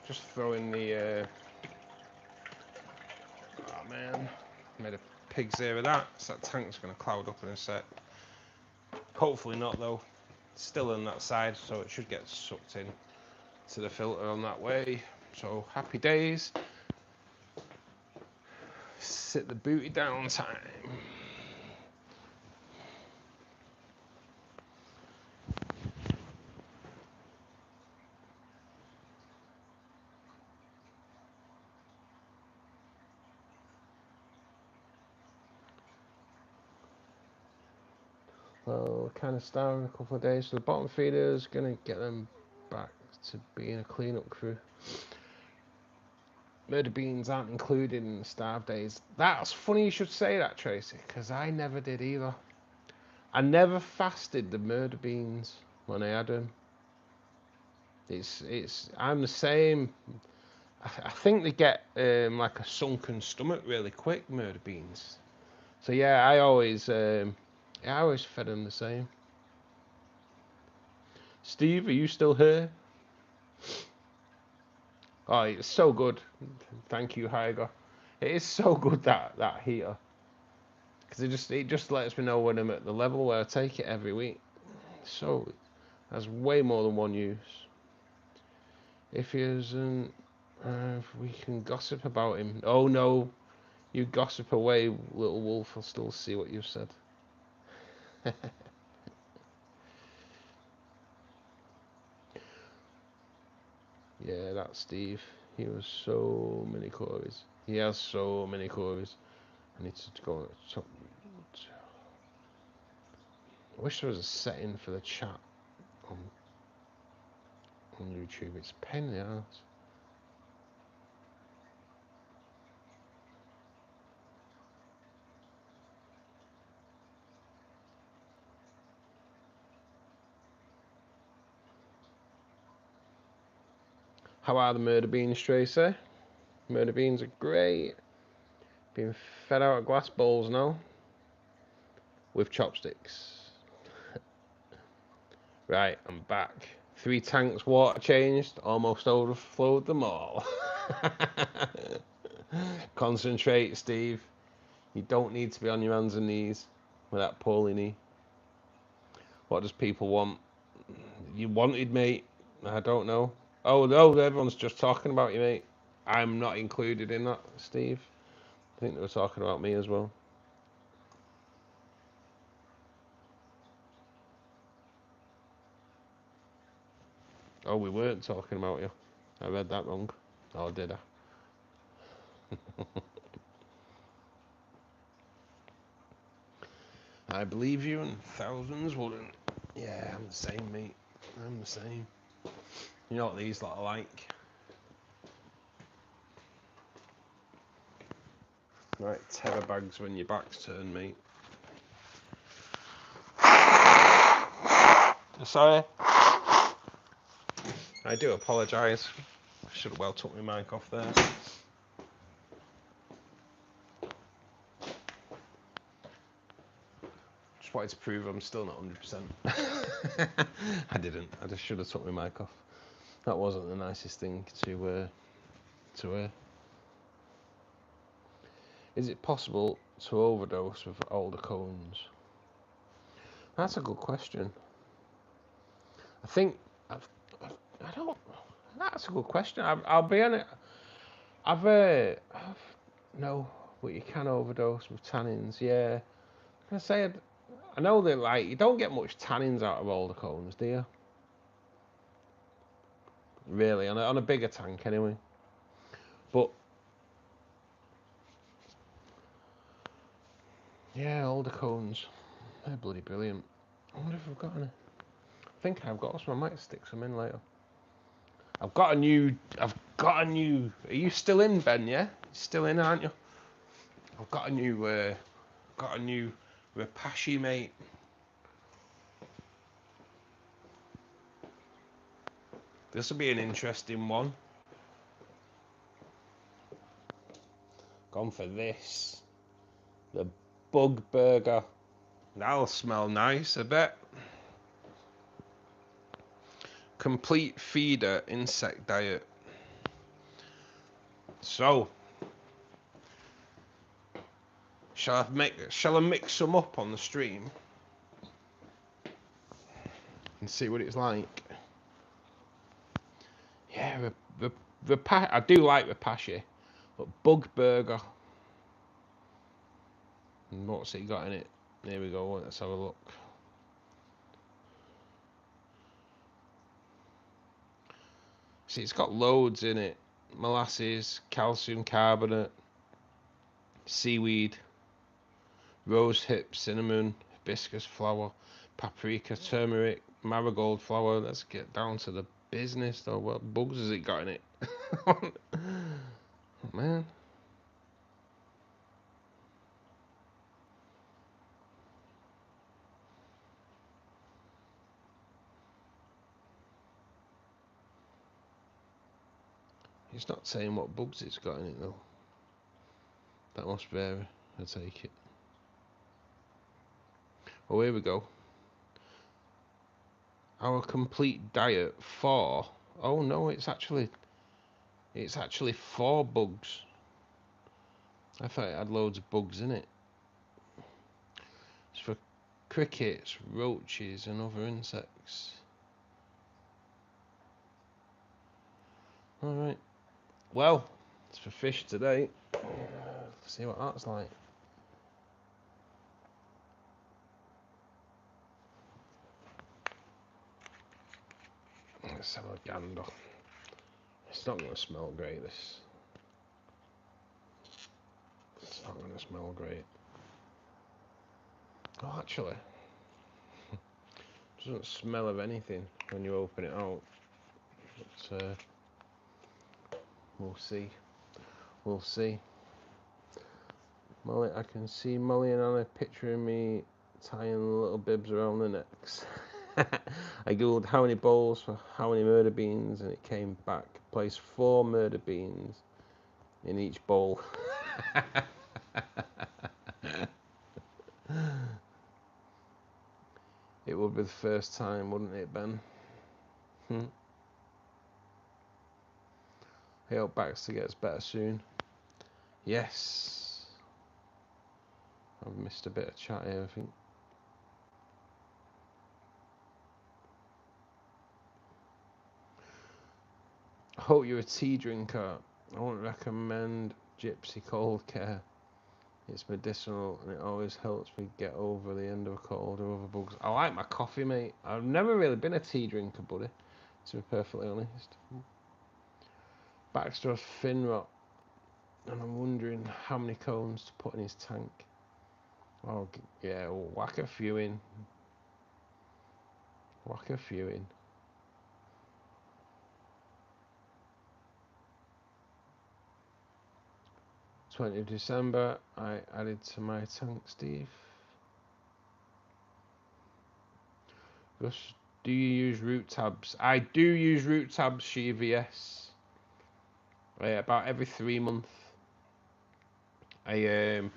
Just throw in the oh man, made a pig's ear of that, so that tank's going to cloud up in a sec. Hopefully not though, it's still on that side, so it should get sucked in to the filter on that way. So happy days. Sit the booty down time. Well, kind of starving in a couple of days, so the bottom feeder is going to get them back to being a cleanup crew. Murder beans aren't included in the starve days. That's funny you should say that, Tracy, because I never did either. I never fasted the murder beans when I had them. I'm the same. I think they get like a sunken stomach really quick, murder beans. So yeah, I always fed them the same. Steve, are you still here? Oh, it's so good. Thank you, Hyger. It is so good that heater, because it just lets me know when I'm at the level where I take it every week. So it has way more than one use. If he isn't, we can gossip about him. Oh no, you gossip away, little wolf. I'll still see what you've said. Yeah, that's Steve. He was so many queries. He has so many queries. I need to go. I wish there was a setting for the chat on YouTube. It's a pain in the ass. How are the murder beans, Tracy? Murder beans are great. Being fed out of glass bowls now. With chopsticks. Right, I'm back. 3 tanks water changed, almost overflowed them all. Concentrate, Steve. You don't need to be on your hands and knees with that poorly knee. What does people want? You wanted, mate. I don't know. Oh, no, everyone's just talking about you, mate. I'm not included in that, Steve. I think they were talking about me as well. Oh, we weren't talking about you. I read that wrong. Oh, did I? I believe you and thousands wouldn't. Yeah, I'm the same, mate. I'm the same. You know what these lot are like? Right, terror bags when your back's turned, mate. Sorry. I do apologise. I should have well took my mic off there. Just wanted to prove I'm still not 100%. I didn't. I just should have took my mic off. That wasn't the nicest thing to Is it possible to overdose with older cones? That's a good question. I think I don't. That's a good question. I'll be honest. No, but you can overdose with tannins. Yeah, I say I know that like you don't get much tannins out of older cones, do you? Really, on a bigger tank anyway. But yeah, older cones, they're bloody brilliant. I wonder if I've got any. I think I've got some. I might stick some in later. I've got a new. Are you still in, Ben? Yeah, still in, aren't you? I've got a new. Rapashi, mate. This will be an interesting one. Gone for this. The bug burger. That'll smell nice, I bet. Complete feeder insect diet. So, shall I mix some up on the stream and see what it's like? Yeah, I do like Rapashi, but bug burger. And what's it got in it? There we go. Let's have a look. See, it's got loads in it. Molasses, calcium carbonate, seaweed, rose hip, cinnamon, hibiscus flower, paprika, turmeric, marigold flower. Let's get down to the business though. What bugs has it got in it? Oh, man. It's not saying what bugs it's got in it though. That must vary. I take it. Oh, here we go. Our complete diet for. Oh no, it's actually 4 bugs. I thought it had loads of bugs in it. It's for crickets, roaches, and other insects. All right. Well, it's for fish today. Let's see what that's like. Let's have a gander. It's not going to smell great, this. It's not going to smell great. Oh, actually, it doesn't smell of anything when you open it out. But, we'll see. We'll see. Molly, I can see Molly and Anna picturing me tying little bibs around their necks. I googled how many bowls for how many murder beans, and it came back. Place 4 murder beans in each bowl. It would be the first time, wouldn't it, Ben? I hope Baxter gets better soon. Yes. I've missed a bit of chat here, I think. I hope you're a tea drinker. I won't recommend Gypsy Cold Care. It's medicinal and it always helps me get over the end of a cold or other bugs. I like my coffee, mate. I've never really been a tea drinker, buddy, to be perfectly honest. Baxter has fin rot, and I'm wondering how many cones to put in his tank. Oh, yeah, we'll whack a few in. Whack a few in. 20th of December, I added to my tank, Steve. Gus, do you use root tabs? I do use root tabs, Shiva, yes. About every 3 months. I use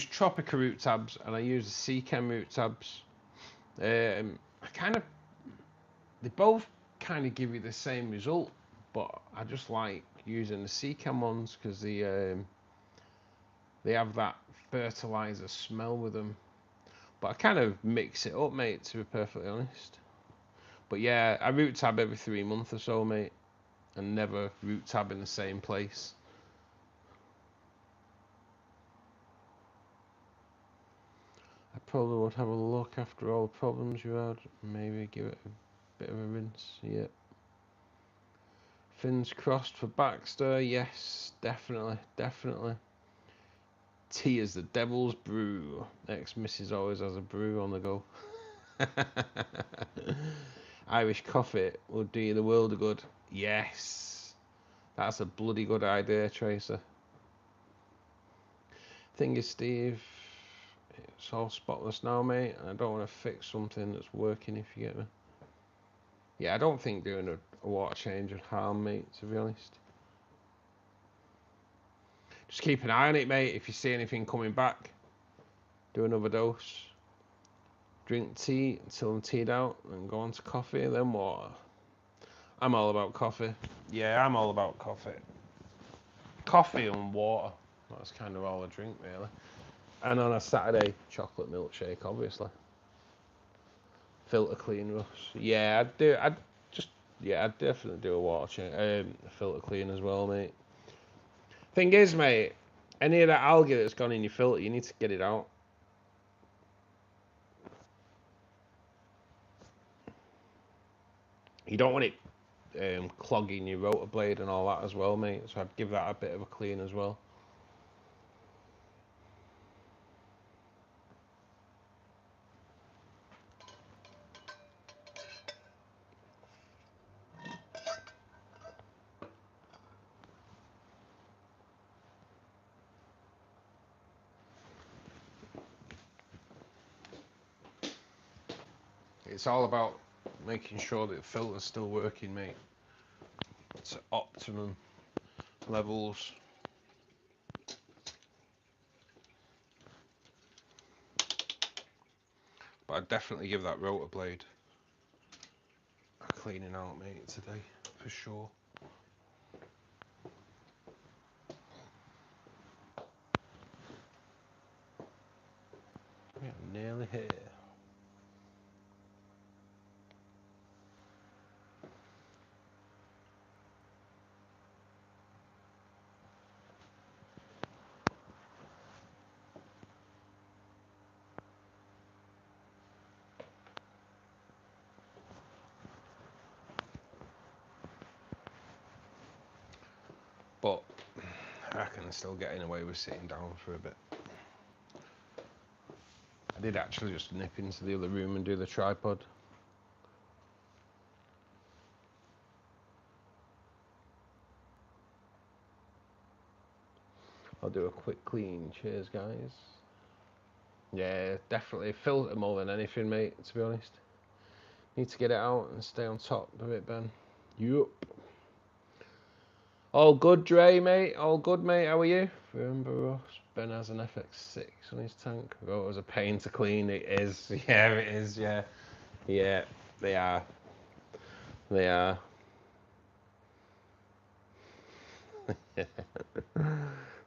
Tropica root tabs and I use the Seachem root tabs. They both kind of give you the same result, but I just like using the Seachem ones because they have that fertilizer smell with them. But I kind of mix it up, mate, to be perfectly honest. But yeah, I root tab every 3 months or so, mate, and never root tab in the same place. I probably would have a look after all the problems you had. Maybe give it a bit of a rinse. Yeah. Fins crossed for Baxter. Yes, definitely, definitely. Tea is the devil's brew. Ex-missus always has a brew on the go. Irish coffee will do you the world of good. Yes. That's a bloody good idea, Tracer. Thing is, Steve, it's all spotless now, mate, and I don't want to fix something that's working, if you get me. Yeah, I don't think doing a water change would harm, mate, to be honest. Just keep an eye on it, mate. If you see anything coming back, do another dose. Drink tea until I'm teed out, and go on to coffee, then water. I'm all about coffee. Yeah, I'm all about coffee. Coffee and water. That's kind of all I drink, really. And on a Saturday, chocolate milkshake, obviously. Filter clean, Russ. Yeah, I'd do. I'd definitely do a water change, a filter clean as well, mate. Thing is, mate, any of that algae that's gone in your filter, you need to get it out. You don't want it clogging your rotor blade and all that as well, mate. So I'd give that a bit of a clean as well. It's all about making sure that the filter's still working, mate. It's at optimum levels. But I'd definitely give that rotor blade a cleaning out, mate, today, for sure. We are nearly here. But I reckon I'm still getting away with sitting down for a bit. I did actually just nip into the other room and do the tripod. I'll do a quick clean. Cheers, guys. Yeah, definitely filter more than anything, mate, to be honest. Need to get it out and stay on top of it, Ben. Yup. All good, Dre, mate. All good, mate. How are you? Remember us? Ben has an FX6 on his tank. Oh, it was a pain to clean. It is. Yeah, it is. Yeah. Yeah, they are. They are.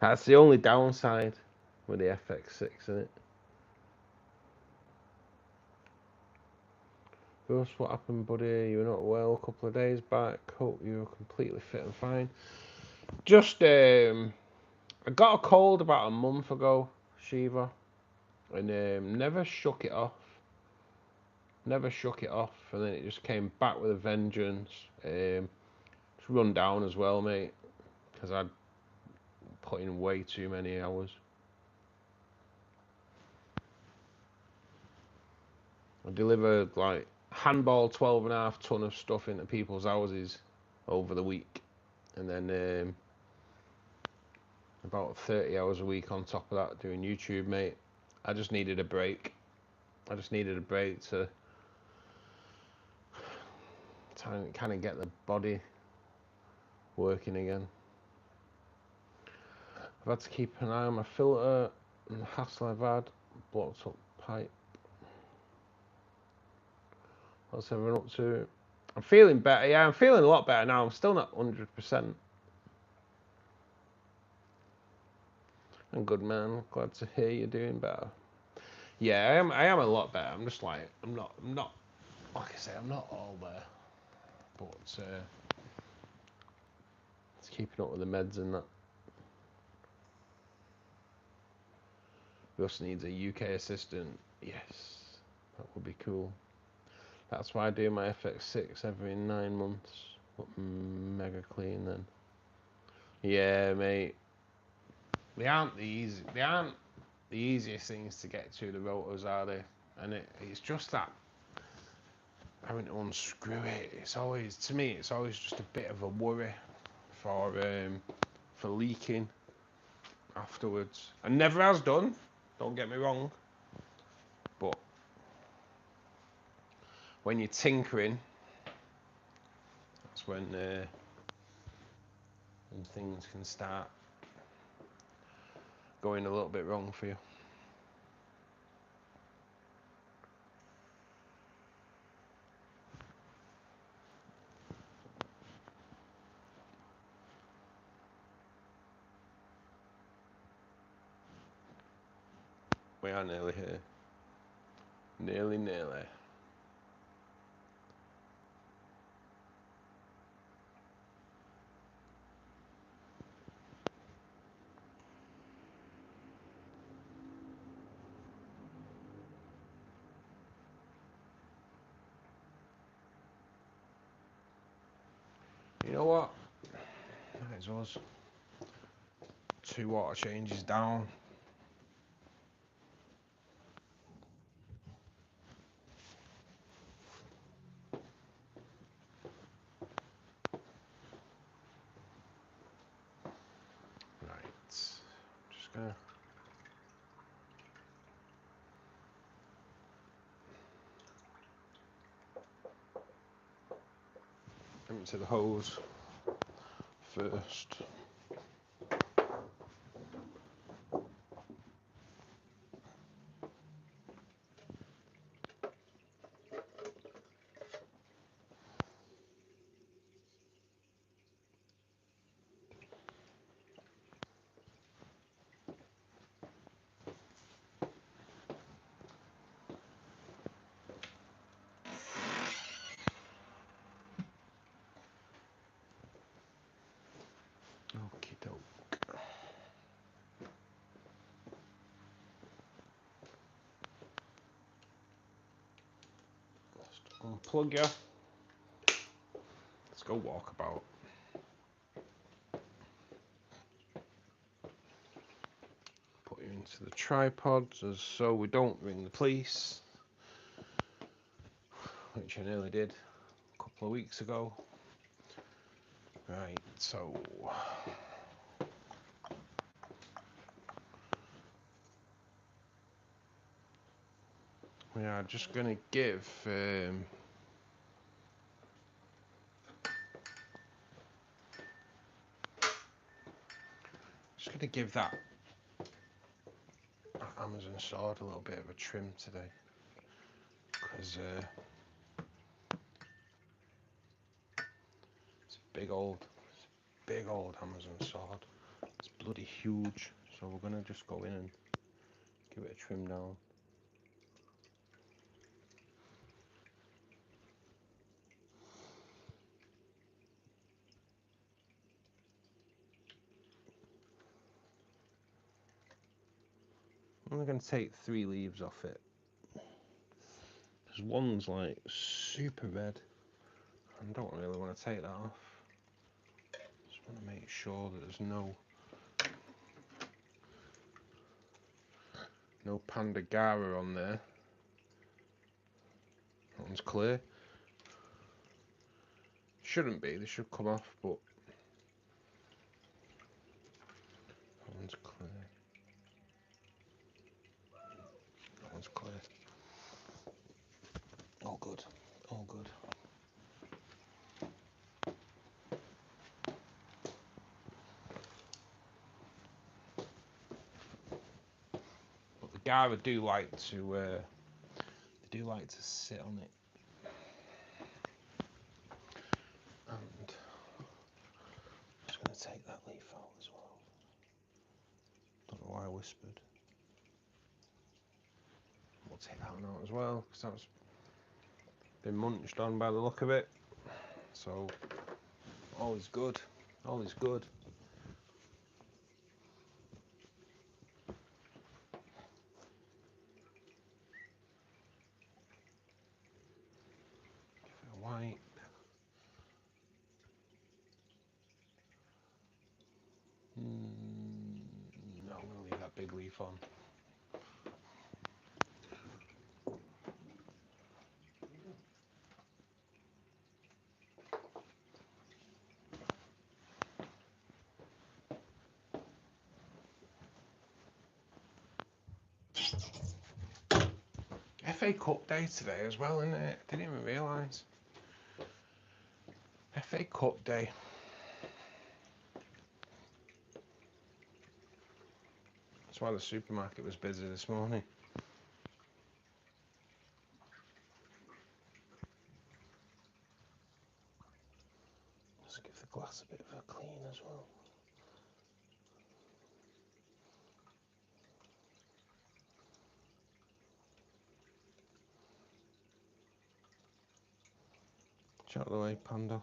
That's the only downside with the FX6, isn't it? Gus, what happened, buddy? You were not well a couple of days back. Hope you're completely fit and fine. Just, I got a cold about a month ago, Shiva, and never shook it off. Never shook it off, and then it just came back with a vengeance. It's run down as well, mate, because I'd put in way too many hours. I delivered like handball 12.5 ton of stuff into people's houses over the week, and then about 30 hours a week on top of that doing YouTube, mate. I just needed a break. I just needed a break to kind of get the body working again. I've had to keep an eye on my filter and the hassle I've had. Blocked up pipe. What's everyone up to? I'm feeling better. Yeah, I'm feeling a lot better now. I'm still not 100%. I'm good, man. Glad to hear you're doing better. Yeah, I am a lot better. I'm just like, I'm not, like I say, I'm not all there. But it's keeping up with the meds and that. Gus needs a UK assistant. Yes, that would be cool. That's why I do my FX6 every 9 months. Mega clean then. Yeah, mate. They aren't the easiest things to get to, the rotors, are they? And it's just that having to unscrew it. It's always, to me, it's always just a bit of a worry for leaking afterwards. And never has done. Don't get me wrong. But when you're tinkering, that's when things can start going a little bit wrong for you. We are nearly here. Nearly. You know what? That is us. 2 water changes down. Right. Just gonna empty the hose first. Okie doke. Just unplug you. Let's go walk about. Put you into the tripod so we don't ring the police, which I nearly did a couple of weeks ago. Right, so Yeah, just gonna give that Amazon sword a little bit of a trim today, because it's a big old Amazon sword. It's bloody huge, so we're gonna just go in and give it a trim down. I'm going to take 3 leaves off it, because one's like super red. I don't really want to take that off. Just want to make sure that there's no Pandagara on there. That one's clear. Shouldn't be, they should come off, but that one's clear. That one's clear. All good, all good. But the Gara do like to sit on it. And I'm just going to take that leaf out as well. Don't know why I whispered. We'll take that one out as well, because that's been munched on by the look of it. So all is good. All is good. Give it a wipe. No, I'm going to leave that big leaf on. FA Cup day today as well, isn't it? Didn't even realise. FA Cup day. That's why the supermarket was busy this morning. Just give the glass a bit of a clean as well. Out of the way, Panda.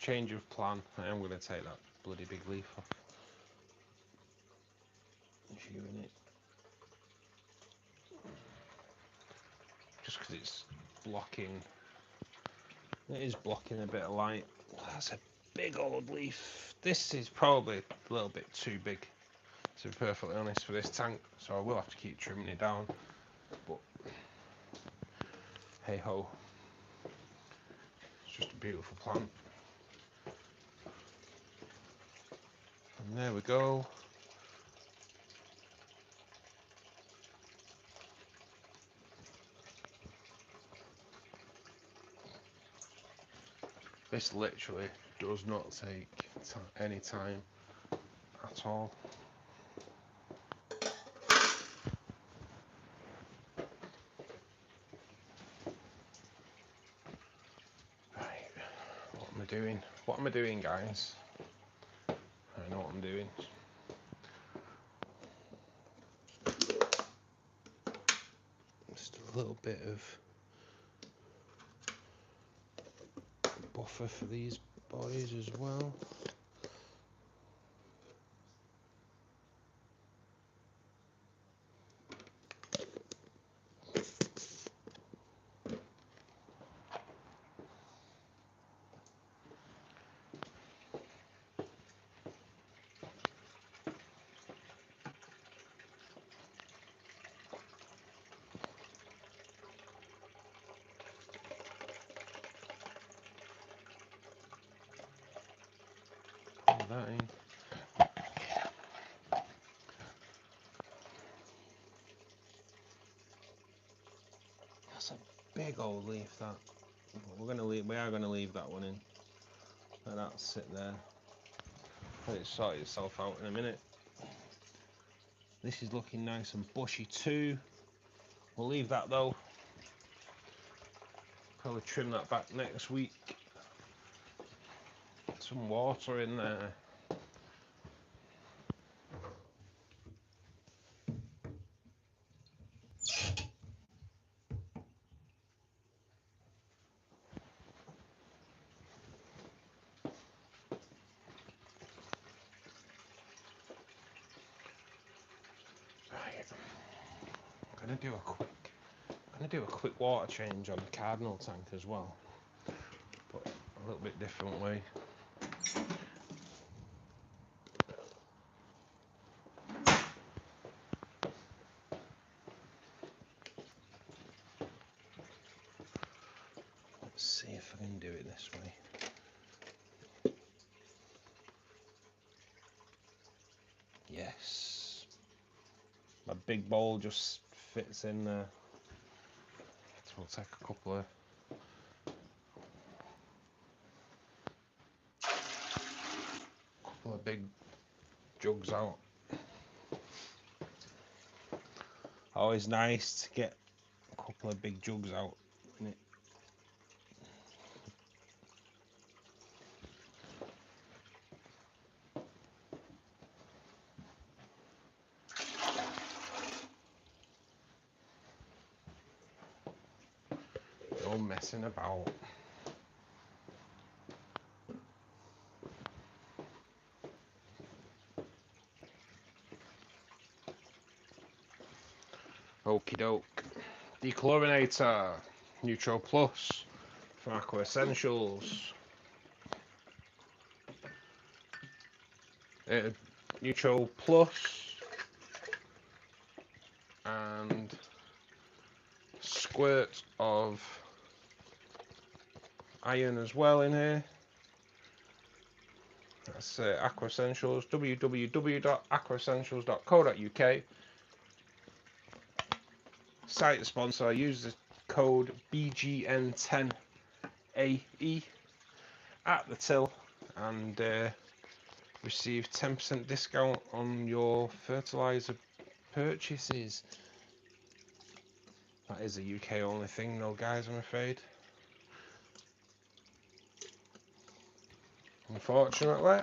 Change of plan. I am going to take that bloody big leaf off. There's you in it. Just because it's blocking. It is blocking a bit of light. That's a big old leaf. This is probably a little bit too big, to be perfectly honest, for this tank. So I will have to keep trimming it down. But hey ho. It's just a beautiful plant. And there we go. This literally does not take any time at all. Right, what am I doing? What am I doing, guys? I know what I'm doing. little bit of buffer for these boys as well. That in. That's a big old leaf, that. We are gonna leave that one in. Let that sit there. Let it sort itself out in a minute. This is looking nice and bushy too. We'll leave that though. Probably trim that back next week. Some water in there. Right. I'm gonna do a quick water change on the cardinal tank as well, but a little bit different way. Let's see if I can do it this way. Yes, my big bowl just fits in there. So we'll take a couple of big jugs out. Always nice to get a couple of big jugs out, isn't it? No messing about. Okie doke. Dechlorinator, Neutro Plus from Aqua Essentials. Neutro Plus and squirt of iron as well in here. That's Aqua Essentials, www.aquaessentials.co.uk. Site sponsor. Use the code BGN10AE at the till and receive 10% discount on your fertilizer purchases. That is a UK only thing though, guys, I'm afraid. Unfortunately.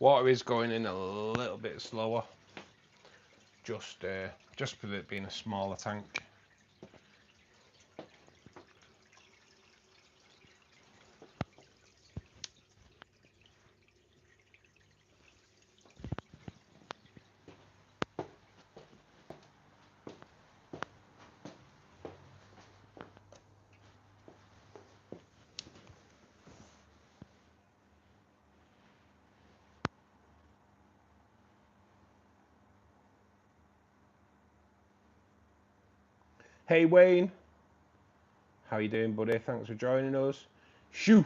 Water is going in a little bit slower, just with it being a smaller tank. Hey Wayne, how you doing, buddy? Thanks for joining us. Shoo!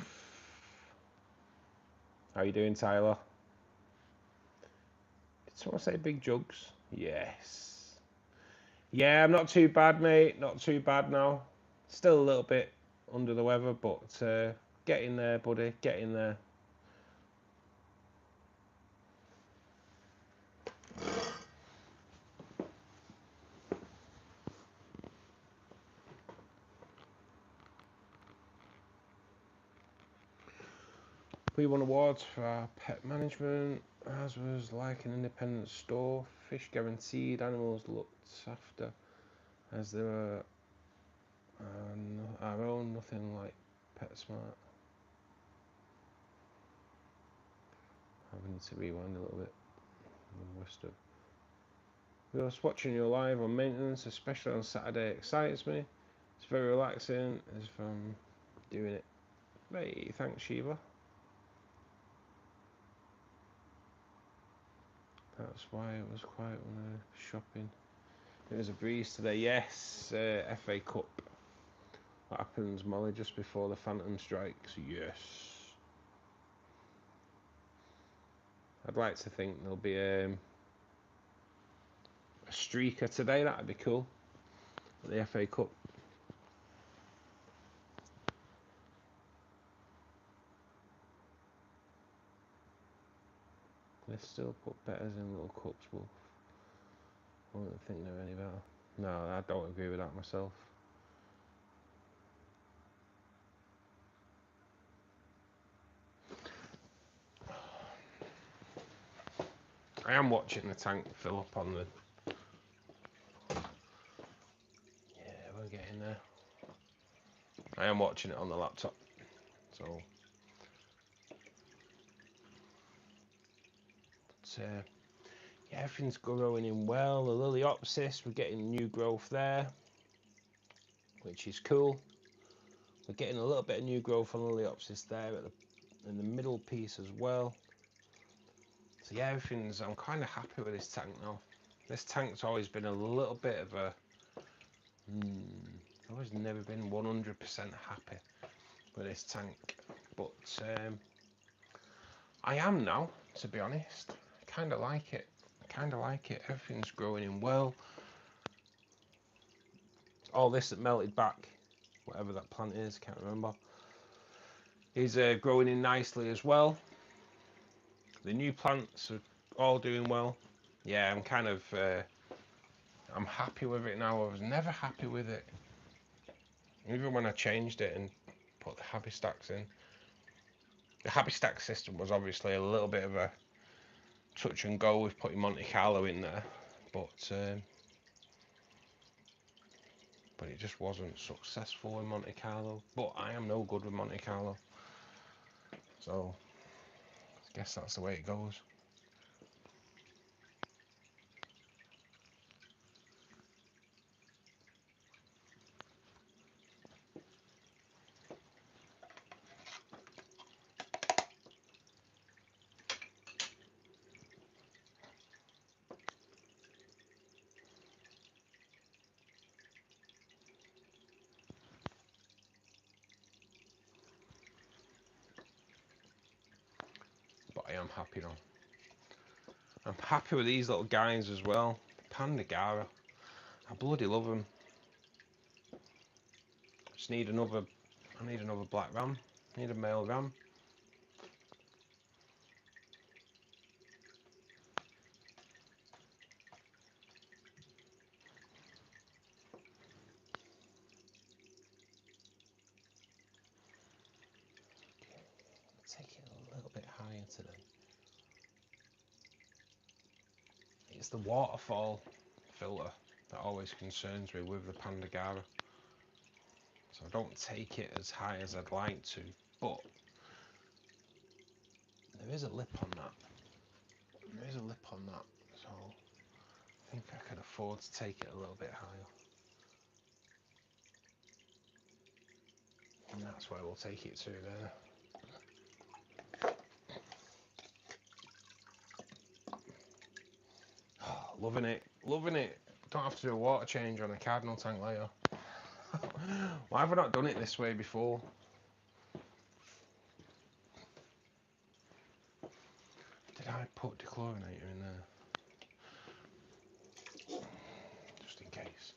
How you doing, Tyler? Did someone say big jugs? Yes. Yeah, I'm not too bad, mate. Not too bad now. Still a little bit under the weather, but get in there, buddy, get in there. We won awards for our pet management. Ours was like an independent store. Fish guaranteed, animals looked after as they were our own, nothing like PetSmart. I need to rewind a little bit. Just watching you live on maintenance, especially on Saturday, excites me. It's very relaxing as if I'm doing it. Hey, thanks Shiva. That's why it was quiet when I was shopping. It was a breeze today, yes. FA Cup. What happens, Molly, just before the Phantom strikes? Yes. I'd like to think there'll be a streaker today, that'd be cool. At the FA Cup. They still put bettas in little cups, Wolf. I don't think they're any better. No, I don't agree with that myself. I am watching the tank fill up on the... Yeah, we're getting there. I am watching it on the laptop, so... But, yeah, everything's growing in well. The Liliopsis, we're getting new growth there, which is cool. We're getting a little bit of new growth on Liliopsis there in the middle piece as well. So yeah, I'm kind of happy with this tank now. This tank's always been a little bit of a... I've always never been 100% happy with this tank. But I am now, to be honest. I kind of like it. Everything's growing in well. All this that melted back, whatever that plant is, can't remember, is growing in nicely as well. The new plants are all doing well. Yeah, I'm kind of... I'm happy with it now. I was never happy with it. Even when I changed it and put the Happy Stacks in. The Happy Stack system was obviously a little bit of a touch and go with putting Monte Carlo in there, but it just wasn't successful in Monte Carlo. But I am no good with Monte Carlo, so I guess that's the way it goes. But I am happy now. I'm happy with these little guys as well. Pandagara. I bloody love them. Just need another... I need another black ram. I need a male ram. Take it a little bit higher today. It's the waterfall filter that always concerns me with the Pandagara. So I don't take it as high as I'd like to, but there is a lip on that. So I think I can afford to take it a little bit higher. And that's where we'll take it to there. Oh, loving it. Don't have to do a water change on a cardinal tank later. Why have I not done it this way before? Did I put Dechlorinator in there? Just in case.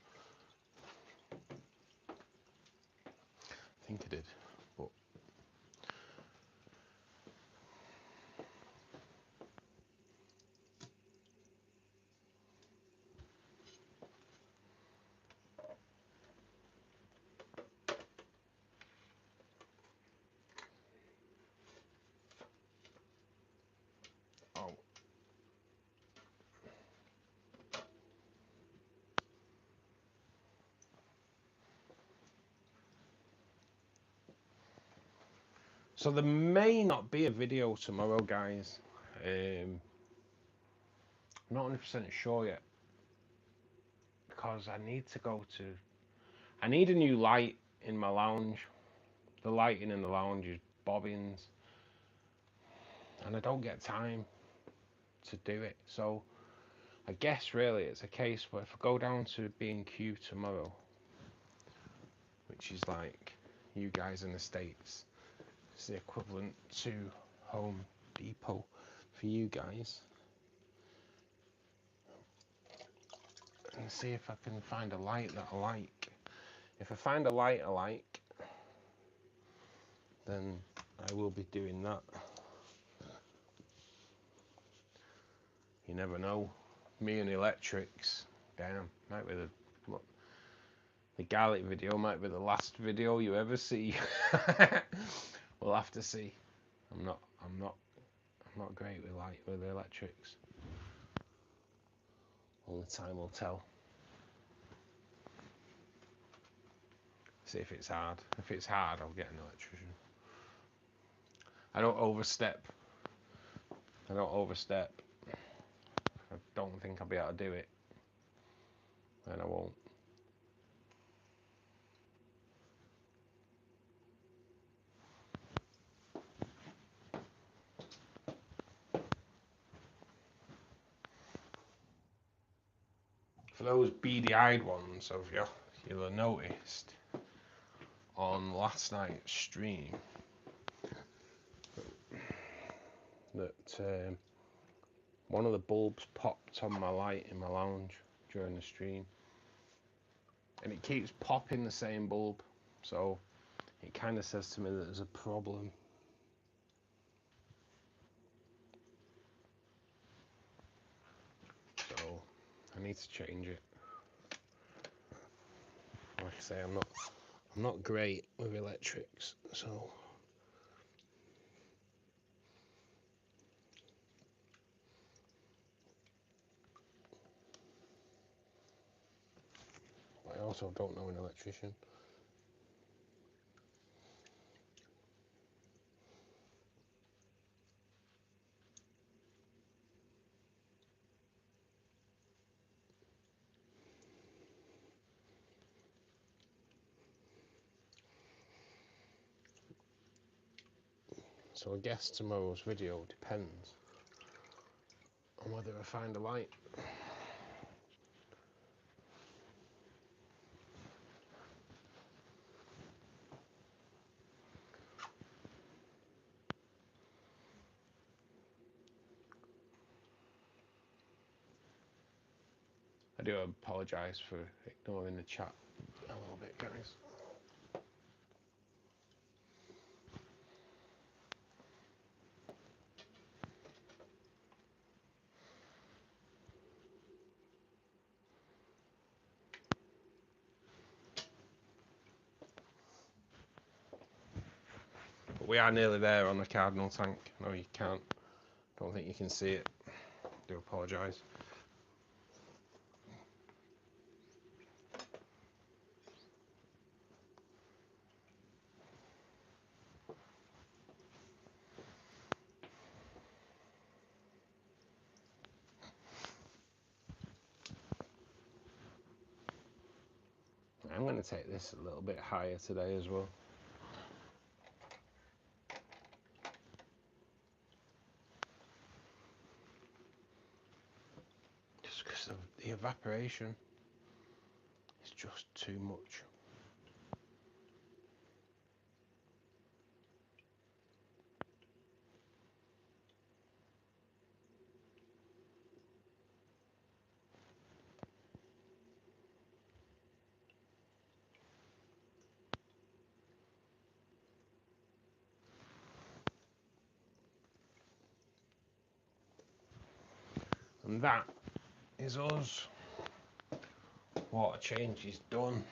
So there may not be a video tomorrow, guys. I'm not 100% sure yet, because I need a new light in my lounge. The lighting in the lounge is bobbins, and I don't get time to do it. So I guess really it's a case where if I go down to B&Q tomorrow, which is like you guys in the States, it's the equivalent to Home Depot for you guys, and see if I can find a light that I like. If I find a light I like, then I will be doing that. You never know. Me and electrics, damn, might be the garlic video might be the last video you ever see. We'll have to see. I'm not great with electrics. Only time will tell. See if it's hard. If it's hard, I'll get an electrician. I don't overstep. I don't think I'll be able to do it, then I won't. For those beady-eyed ones of you, you'll have noticed on last night's stream that one of the bulbs popped on my light in my lounge during the stream, and it keeps popping the same bulb, so it kind of says to me that there's a problem. So I need to change it. Like I say, I'm not great with electrics, so I also don't know an electrician. So I guess tomorrow's video depends on whether I find a light. I do apologise for ignoring the chat a little bit, guys. But we are nearly there on the cardinal tank. No, you can't. Don't think you can see it. I do apologise. I'm going to take this a little bit higher today as well. Just because of the evaporation is just too much. And that is us. Water change is done.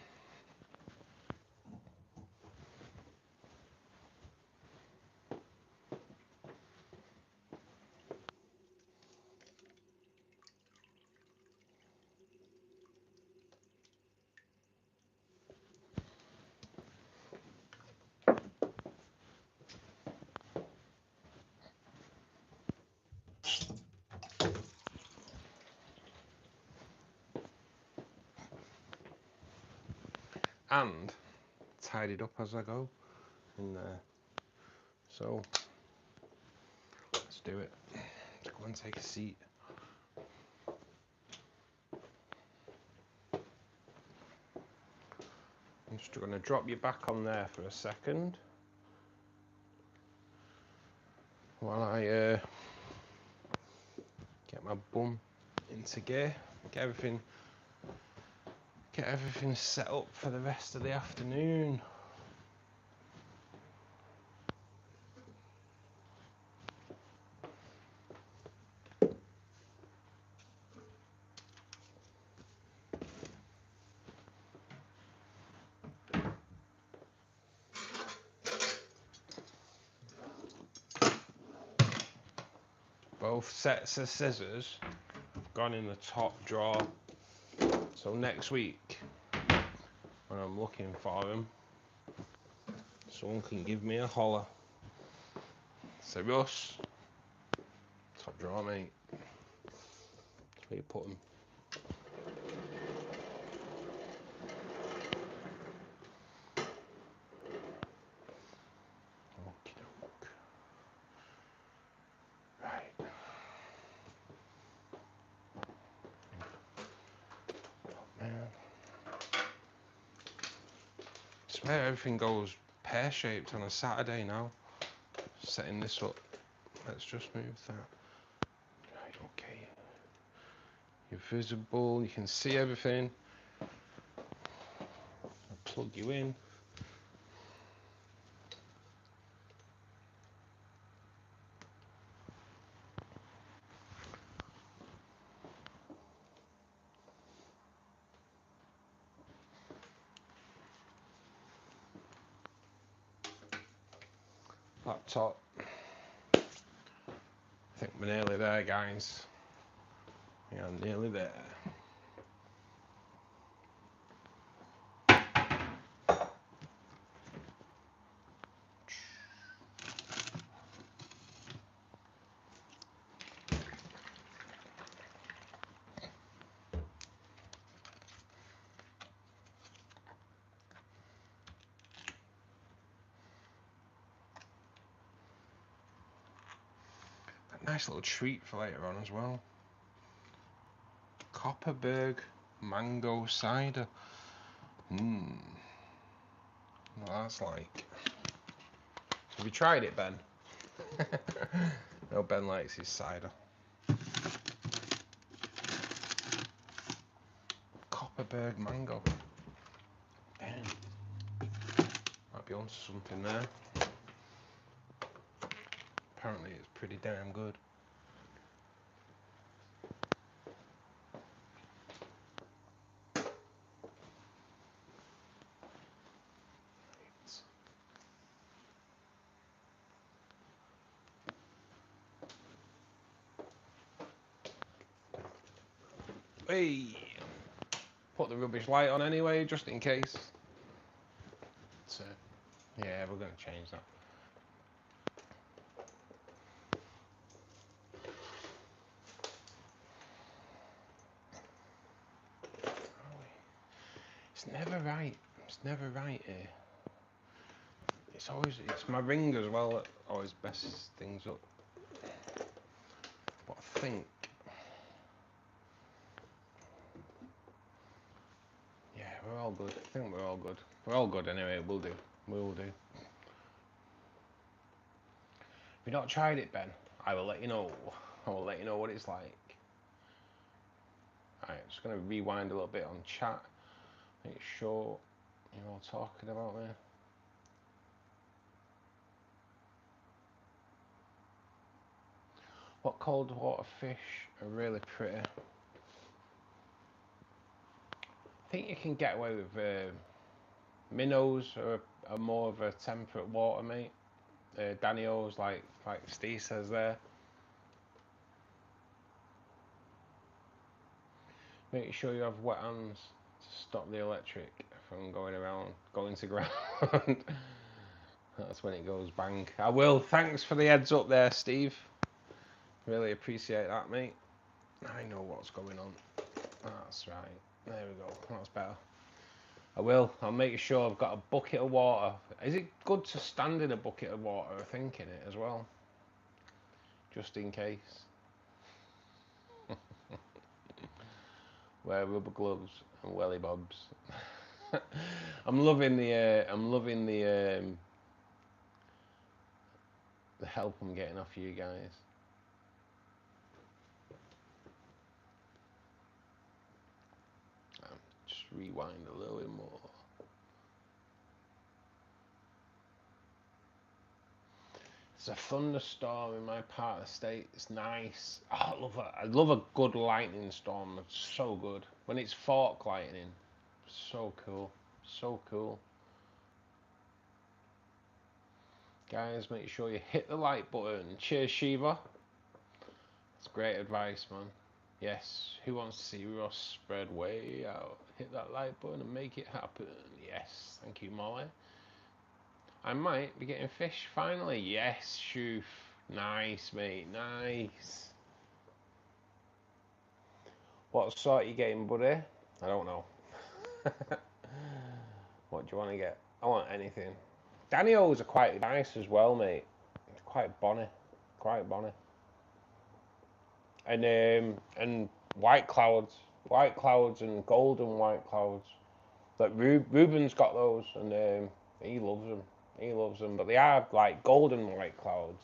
and tidied up as I go in there. So let's do it. Let's go and take a seat. I'm just going to drop you back on there for a second while I get my bum into gear, get everything set up for the rest of the afternoon. Both sets of scissors have gone in the top drawer, so next week when I'm looking for them, someone can give me a holler. Say, Russ, top drawer, mate. That's where you put them. Okey-doke. Right. Oh, man. I swear everything goes pear-shaped on a Saturday now. Setting this up. Let's just move that. Right, okay. You're visible, you can see everything. I'll plug you in. Laptop. I think we're nearly there, guys. We are nearly there. A nice little treat for later on as well. Copperberg mango cider. What that's like. Have you tried it, Ben? No, Ben likes his cider. Copperberg mango. Ben. Might be onto something there. Apparently it's pretty damn good. Hey, put the rubbish light on anyway, just in case. So, yeah, we're going to change that. It's never right. It's never right here. It's my ring as well that always messes things up. But I think, yeah, we're all good. I think we're all good. We're all good anyway. We'll do. We'll do. If you've not tried it, Ben, I will let you know. I will let you know what it's like. Alright, I'm just going to rewind a little bit on chat. Make sure you're all talking about me. What cold water fish are really pretty? I think you can get away with minnows are more of a temperate water, mate. Danios, like Steve says there. Make sure you have wet hands to stop the electric from going to ground. That's when it goes bang. I will. Thanks for the heads up there, Steve. Really appreciate that, mate. I know what's going on. That's right. There we go. That's better. I will. I'll make sure I've got a bucket of water. Is it good to stand in a bucket of water, I think, in it as well? Just in case. Wear rubber gloves and welly bobs. I'm loving the help I'm getting off you guys. Just rewind a little bit more. It's a thunderstorm in my part of the state. It's nice. Oh, I love a good lightning storm. It's so good. When it's fork lightning, so cool. So cool. Guys, make sure you hit the like button. Cheers, Shiva. That's great advice, man. Yes, who wants to see Ross spread way out? Hit that like button and make it happen. Yes, thank you, Molly. I might be getting fish finally. Yes, Shoof. Nice, mate. Nice. What sort are you getting, buddy? I don't know. What do you want to get? I want anything. Daniels are quite nice as well, mate. It's quite bonny. Quite bonny. And white clouds. White clouds and golden white clouds. Like Ruben's got those, and he loves them. He loves them, but they are like golden white clouds.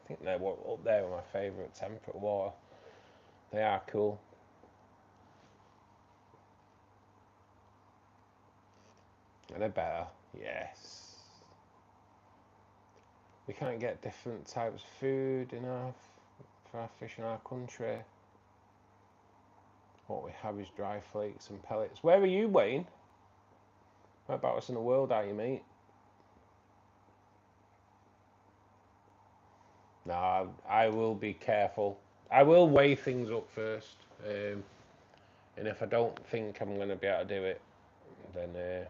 I think they're up there with my favourite temperate water. They are cool. And a betta, yes. We can't get different types of food enough for our fish in our country. What we have is dry flakes and pellets. Where are you, Wayne? Whereabouts in the world are you, mate? No, I will be careful. I will weigh things up first. And if I don't think I'm going to be able to do it, then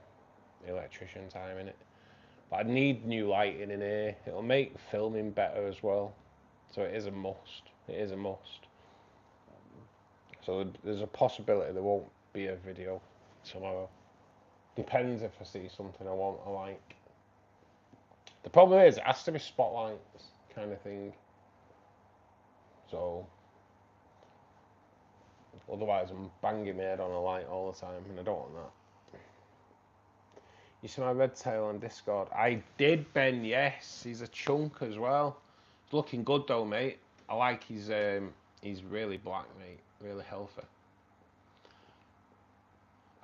electrician time in it. But I need new lighting in here. It'll make filming better as well. So it is a must. It is a must. So there's a possibility there won't be a video tomorrow. Depends if I see something I like. The problem is it has to be spotlights kind of thing. So otherwise I'm banging my head on a light all the time and I don't want that. You see my red tail on Discord? I did, Ben, yes. He's a chunk as well. He's looking good though, mate. I like he's really black, mate. Really healthy.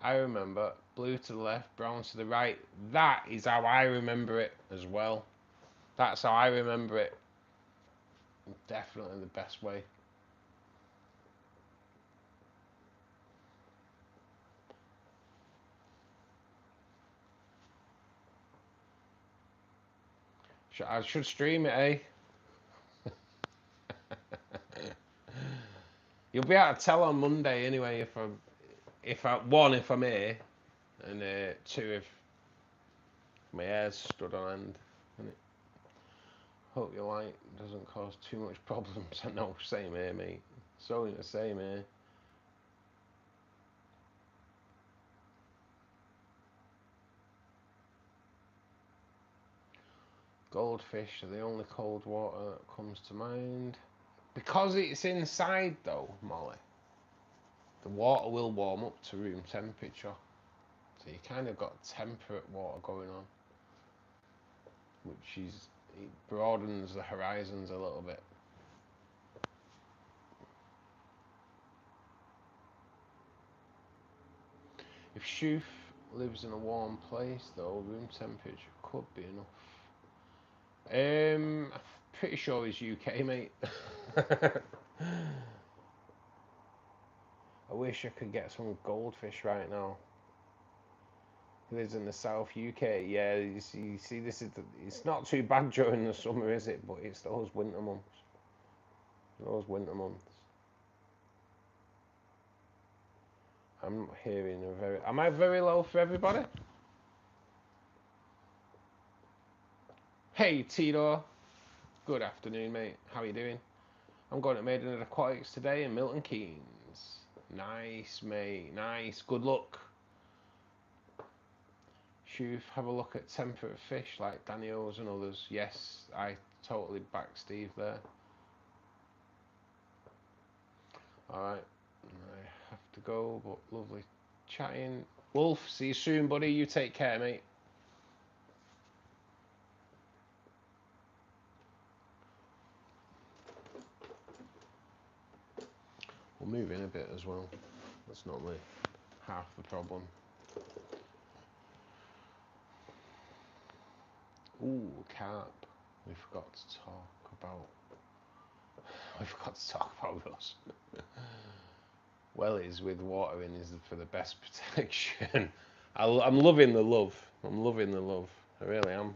I remember blue to the left, brown to the right. That is how I remember it as well. That's how I remember it. Definitely the best way. I should stream it, eh? You'll be able to tell on Monday anyway if I'm here, and two, if my hair's stood on end. Hope your light doesn't cause too much problems. I know, same here, mate. So the same here. Goldfish are the only cold water that comes to mind. Because it's inside though, Molly, the water will warm up to room temperature. So you kind of got temperate water going on, which is, it broadens the horizons a little bit. If Shoof lives in a warm place though, room temperature could be enough. I'm pretty sure he's UK, mate. I wish I could get some goldfish right now. He lives in the South UK. Yeah, you see this is it's not too bad during the summer, is it? But it's those winter months. Those winter months. I'm hearing a very... Am I very low for everybody? Hey, Tito. Good afternoon, mate. How are you doing? I'm going to Maiden at Aquatics today in Milton Keynes. Nice, mate. Nice. Good luck. Shoof, have a look at temperate fish like Daniels and others. Yes, I totally back Steve there. Alright, I have to go, but lovely chatting. Wolf, see you soon, buddy. You take care, mate. We'll move in a bit as well. That's normally half the problem. Ooh, carp. We forgot to talk about. We forgot to talk about those. Wellies with water in is for the best protection. I'm loving the love. I'm loving the love. I really am.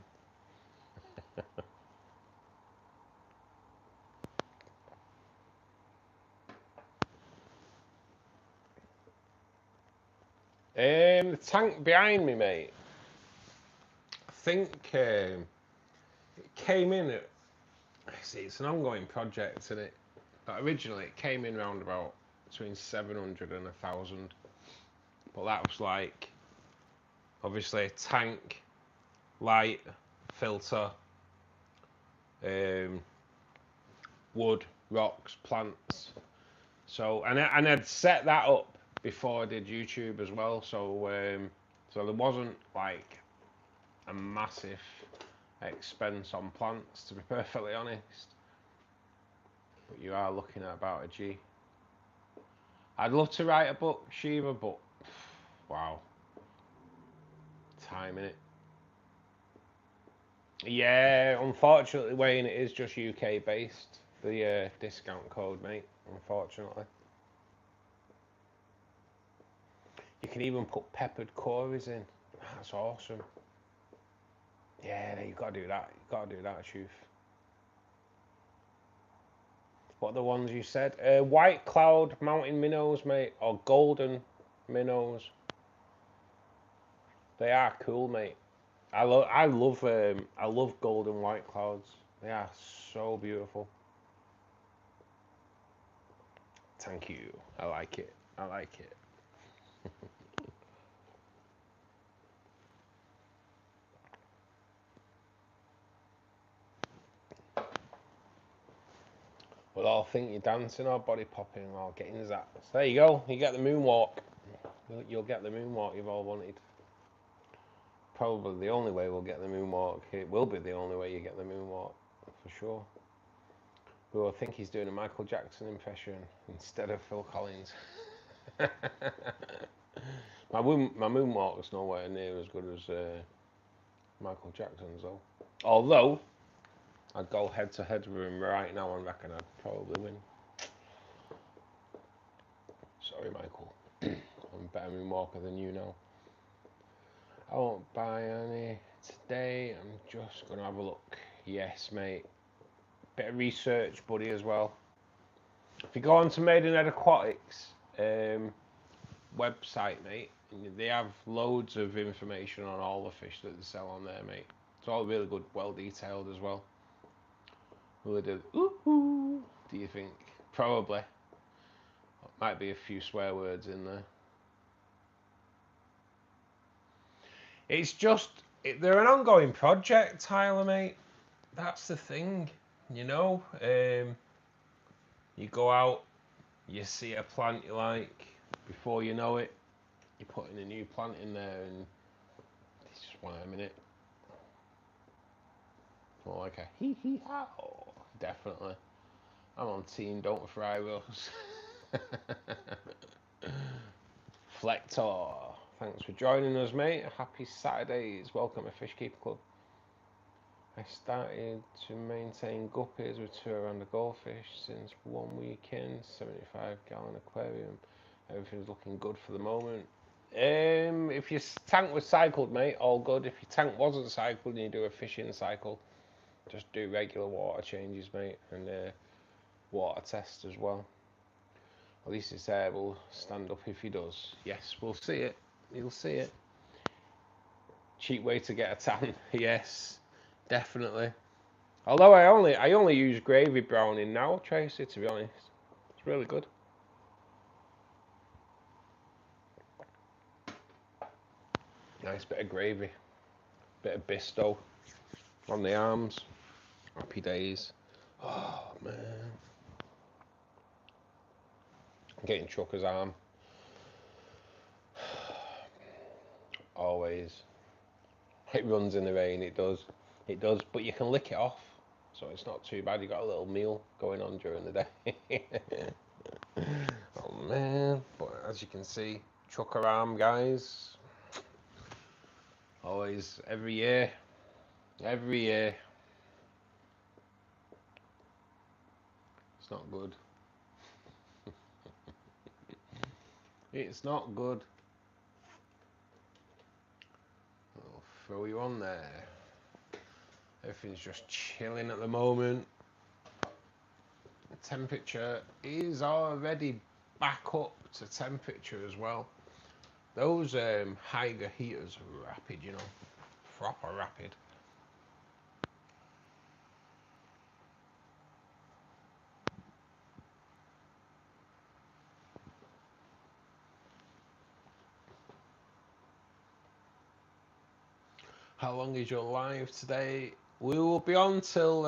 The tank behind me, mate. I think it came in at. See, it's an ongoing project, isn't it? But originally, it came in round about between 700 and 1,000. But that was like, obviously, tank, light, filter, wood, rocks, plants. So, and I'd set that up before I did YouTube as well. So, so there wasn't like a massive expense on plants, to be perfectly honest. But you are looking at about a G. I'd love to write a book, Shiva, but wow, time in it. Yeah, unfortunately, Wayne, it is just UK based. The discount code, mate. Unfortunately, you can even put peppered cories in. That's awesome. Yeah, you gotta do that. You gotta do that, Shoof. What are the ones you said? White cloud mountain minnows, mate, or golden minnows. They are cool, mate. I love golden white clouds. They are so beautiful. Thank you. I like it. I like it. We'll all think you're dancing or body popping or getting zapped. There you go. You get the moonwalk. You'll get the moonwalk you've all wanted. Probably the only way we'll get the moonwalk. It will be the only way you get the moonwalk, for sure. Who I think he's doing a Michael Jackson impression instead of Phil Collins. my moonwalk's nowhere near as good as Michael Jackson's though. Although I'd go head to head with him right now and reckon I'd probably win. Sorry, Michael. I'm a better moonwalker than you now. I won't buy any today. I'm just gonna have a look. Yes, mate. Bit of research, buddy, as well. If you go on to Maidenhead Aquatics website, mate, they have loads of information on all the fish that they sell on there, mate. It's all really good, well detailed as well. Will they do ooh, do you think? Probably. Might be a few swear words in there. It's just, they're an ongoing project, Tyler, mate. That's the thing, you know. You go out, you see a plant you like, before you know it, you're putting a new plant in there, and it's just 1 minute. More like a hee hee how. Definitely. I'm on team don't fry us. Flector. Thanks for joining us, mate. Happy Saturdays. Welcome to Fishkeeper Club. I started to maintain guppies with 2 around the goldfish since 1 weekend, 75-gallon aquarium. Everything's looking good for the moment. If your tank was cycled, mate, all good. If your tank wasn't cycled and you do a fishing cycle, just do regular water changes, mate, and water test as well. At least it's there, will stand up if he does. Yes, we'll see it. You'll see it. Cheap way to get a tan. Yes, definitely. Although I only use gravy browning now, Tracy, to be honest. It's really good. Nice bit of gravy. Bit of Bisto on the arms. Happy days. Oh man. Getting Trucker's arm. Always. It runs in the rain, it does. It does, but you can lick it off. So it's not too bad. You got a little meal going on during the day. Oh man. But as you can see, Trucker arm, guys. Always, every year. Every year. It's not good. It's not good. I'll throw you on there. Everything's just chilling at the moment. The temperature is already back up to temperature as well. Those Haiger heaters are rapid, you know. Proper rapid. How long is your live today? We will be on till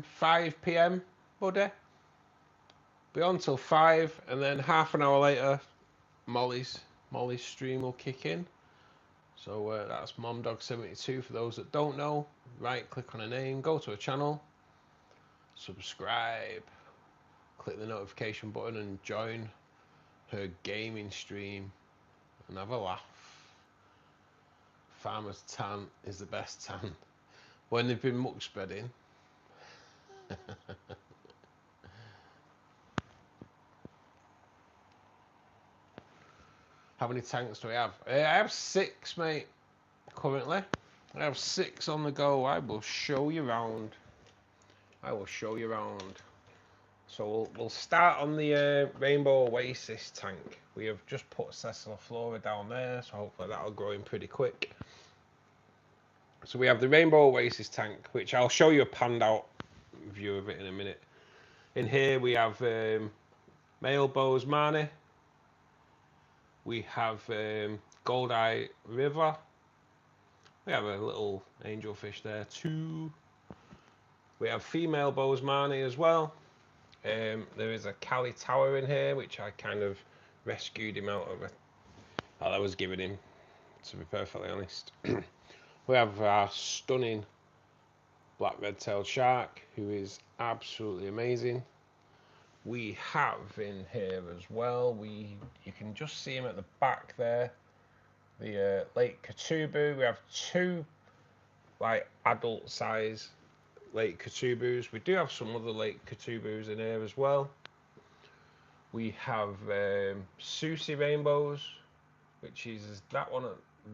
5 PM, buddy. Be on till 5, and then half an hour later, Molly's stream will kick in. So that's MomDog72 for those that don't know. Right click on her name, go to her channel, subscribe, click the notification button and join her gaming stream and have a laugh. Farmer's tan is the best tan when they've been muck spreading. How many tanks do I have? I have 6, mate, currently. I have 6 on the go. I will show you around. I will show you around. So we'll start on the Rainbow Oasis tank. We have just put Sessiliflora down there, so hopefully that'll grow in pretty quick. So we have the Rainbow Oasis tank, which I'll show you a panned out view of it in a minute. In here we have male Bozeman. We have Goldeye River. We have a little angelfish there too. We have female Bozeman as well. There is a Cali Tower in here, which I kind of rescued him out of that I was giving him, to be perfectly honest. We have our stunning black red-tailed shark, who is absolutely amazing. We have in here as well, you can just see him at the back there, the Lake Katubu. We have 2 like adult size Lake Katubus. We do have some other Lake Katubus in here as well. We have Susie Rainbows, which is that one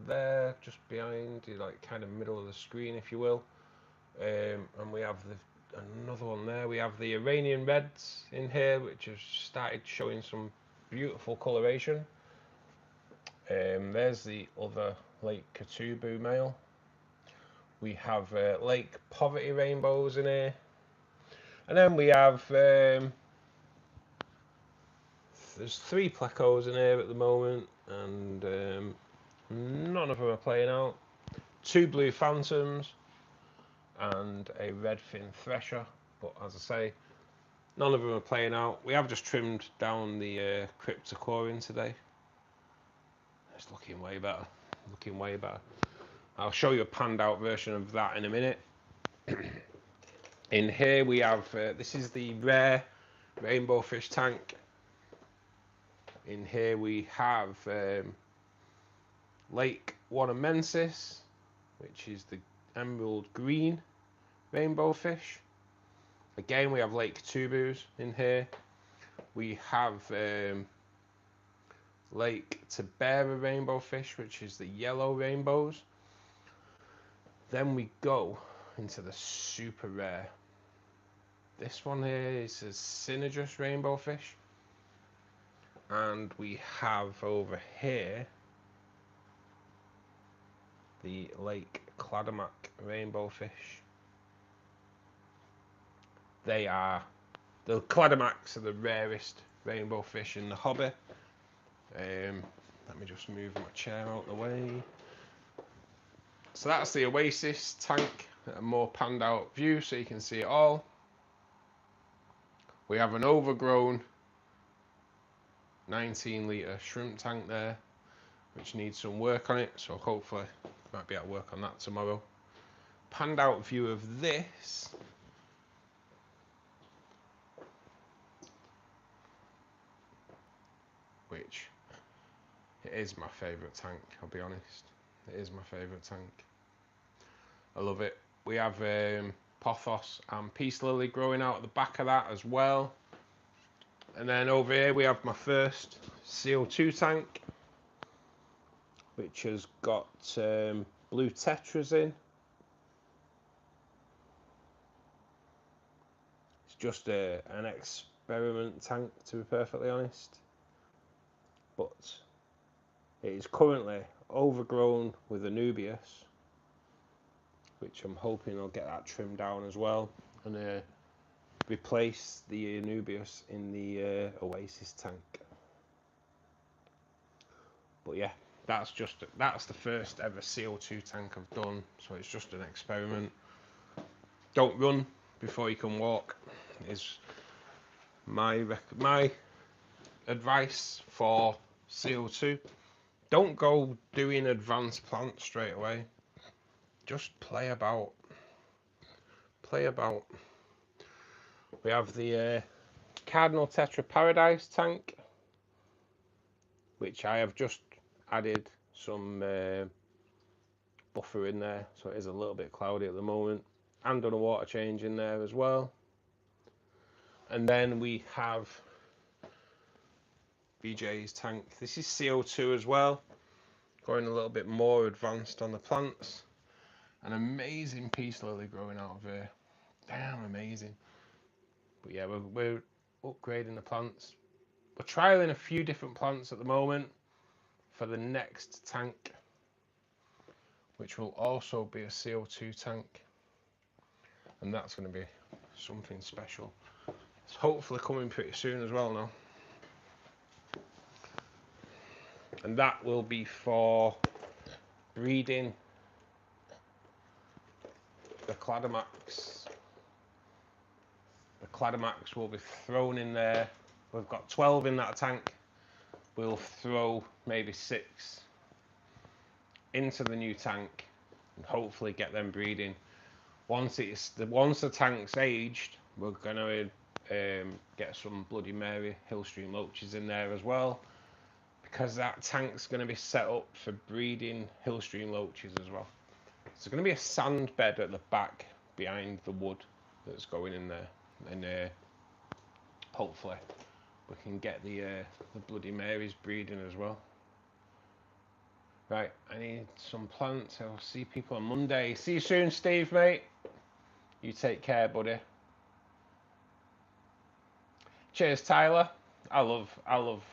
there, just behind, like kind of middle of the screen, if you will. And we have another one there. We have the Iranian Reds in here, which have started showing some beautiful coloration. There's the other Lake Katubu male. We have Lake Poverty Rainbows in here. And then we have, there's 3 plecos in here at the moment, and none of them are playing out. 2 blue phantoms and a redfin thresher, but as I say, none of them are playing out. We have just trimmed down the cryptocorin today. It's looking way better, looking way better. I'll show you a panned out version of that in a minute. In here we have, this is the rare rainbow fish tank. In here we have Lake Wanamensis, which is the emerald green rainbow fish. Again, we have Lake Tubus in here. We have Lake Tabera rainbow fish, which is the yellow rainbows. Then we go into the super rare. This one here is a Synergist rainbow fish. And we have over here the Lake Cladomac rainbow fish. The Cladomacs are the rarest rainbow fish in the hobby. Let me just move my chair out of the way. So that's the Oasis tank, a more panned out view so you can see it all. We have an overgrown 19 litre shrimp tank there, which needs some work on it, so hopefully might be able to work on that tomorrow. Panned out view of this. Which, it is my favourite tank, I'll be honest. It is my favourite tank. I love it. We have pothos and peace lily growing out at the back of that as well. And then over here we have my first CO2 tank, which has got blue tetras in. It's just an experiment tank, to be perfectly honest. But it is currently overgrown with Anubias, which I'm hoping I'll get that trimmed down as well, and replace the Anubias in the Oasis tank. But yeah, that's the first ever CO2 tank I've done, so it's just an experiment. Don't run before you can walk is my advice for CO2. Don't go doing advanced plants straight away. Just play about. Play about. We have the Cardinal Tetra Paradise tank, which I have just added some buffer in there, so it is a little bit cloudy at the moment, and done a water change in there as well. And then we have BJ's tank. This is CO2 as well, going a little bit more advanced on the plants. An amazing peace lily growing out of here. Damn amazing. But yeah, we're upgrading the plants. We're trialing a few different plants at the moment for the next tank, which will also be a CO2 tank. And that's going to be something special. It's hopefully coming pretty soon as well now. And that will be for breeding the Cladomax. The Cladomax will be thrown in there. We've got 12 in that tank. We'll throw maybe 6 into the new tank and hopefully get them breeding. Once the tank's aged, we're gonna get some Bloody Mary Hillstream loaches in there as well, because that tank's going to be set up for breeding Hillstream loaches as well. There's going to be a sand bed at the back behind the wood that's going in there, and hopefully we can get the Bloody Marys breeding as well. Right, I need some plants. I'll see people on Monday. See you soon, Steve, mate. You take care, buddy. Cheers, Tyler. I love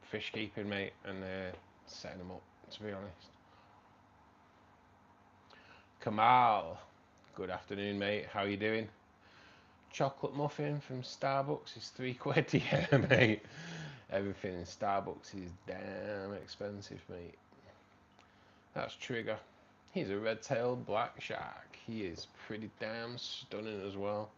fish keeping, mate, and setting them up, to be honest. Kamal, good afternoon, mate. How you doing? Chocolate muffin from Starbucks is £3. Yeah, mate. Everything in Starbucks is damn expensive, mate. That's Trigger. He's a red-tailed black shark. He is pretty damn stunning as well.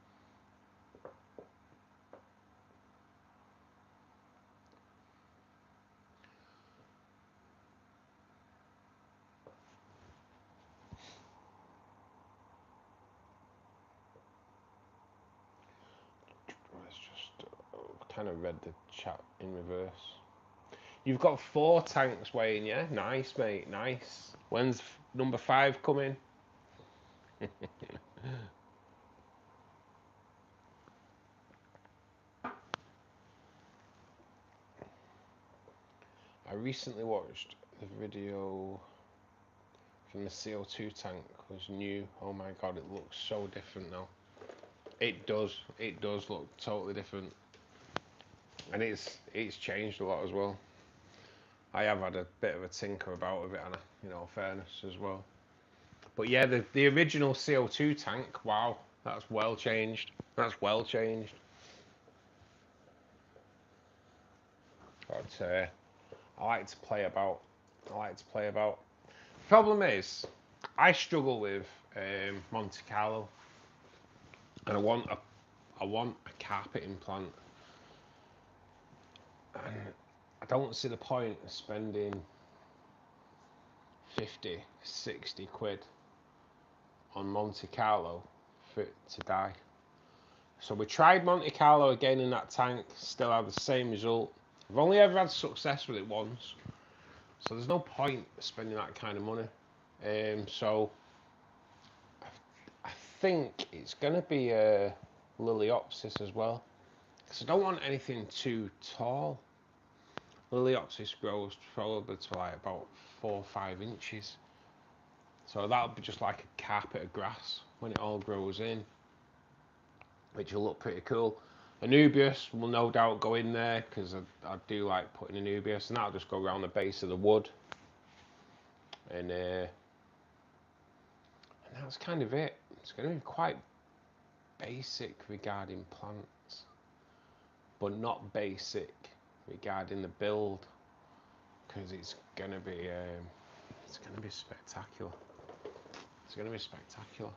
Kind of read the chat in reverse. You've got 4 tanks, Wayne, yeah? Nice, mate, nice. When's number 5 coming? I recently watched the video from the CO2 tank. It was new. Oh my god, it looks so different now. It does look totally different. And it's changed a lot as well. I have had a bit of a tinker about with it, and you know, fairness as well. But yeah, the original CO2 tank, wow, that's well changed. That's well changed. But I like to play about. I like to play about. Problem is, I struggle with Monte Carlo, and I want a carpeting plant, and I don't see the point of spending 50, 60 quid on Monte Carlo for it to die. So we tried Monte Carlo again in that tank, still had the same result. I've only ever had success with it once, so there's no point spending that kind of money. So I think it's going to be a Liliopsis as well, because I don't want anything too tall. Liliopsis grows probably to like about 4 or 5 inches, so that'll be just like a carpet of grass when it all grows in, which will look pretty cool. Anubias will no doubt go in there, because I do like putting Anubias, and that'll just go around the base of the wood, and that's kind of it. It's going to be quite basic regarding plants, but not basic regarding the build, because it's going to be spectacular. It's going to be spectacular.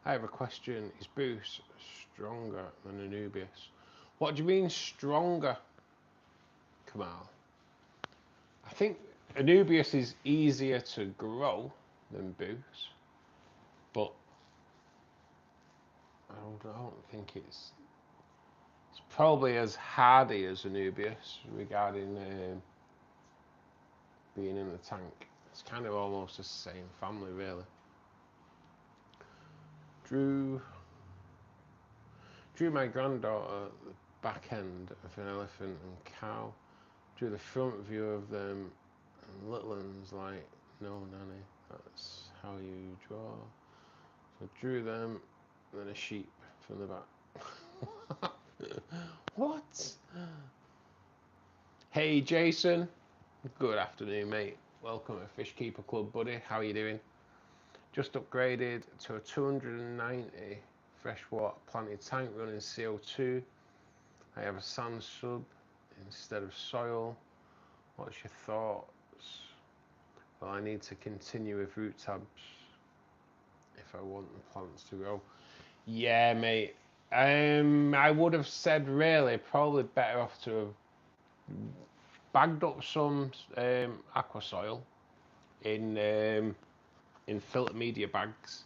I have a question. Is Boost stronger than Anubias? What do you mean stronger, Kamal? I think Anubias is easier to grow than Boost, but I don't think it's probably as hardy as Anubias regarding being in the tank. It's kind of almost the same family, really. Drew my granddaughter the back end of an elephant and cow. Drew the front view of them, and little ones like, no nanny, that's how you draw. So drew them, then a sheep from the back. What? Hey Jason, good afternoon mate. Welcome to Fishkeeper Club, buddy. How are you doing? Just upgraded to a 290 freshwater planted tank running CO2. I have a sand sub instead of soil. What's your thoughts? Well, I need to continue with root tabs if I want the plants to grow. Yeah, mate. I would have said really probably better off to have bagged up some aqua soil in filter media bags,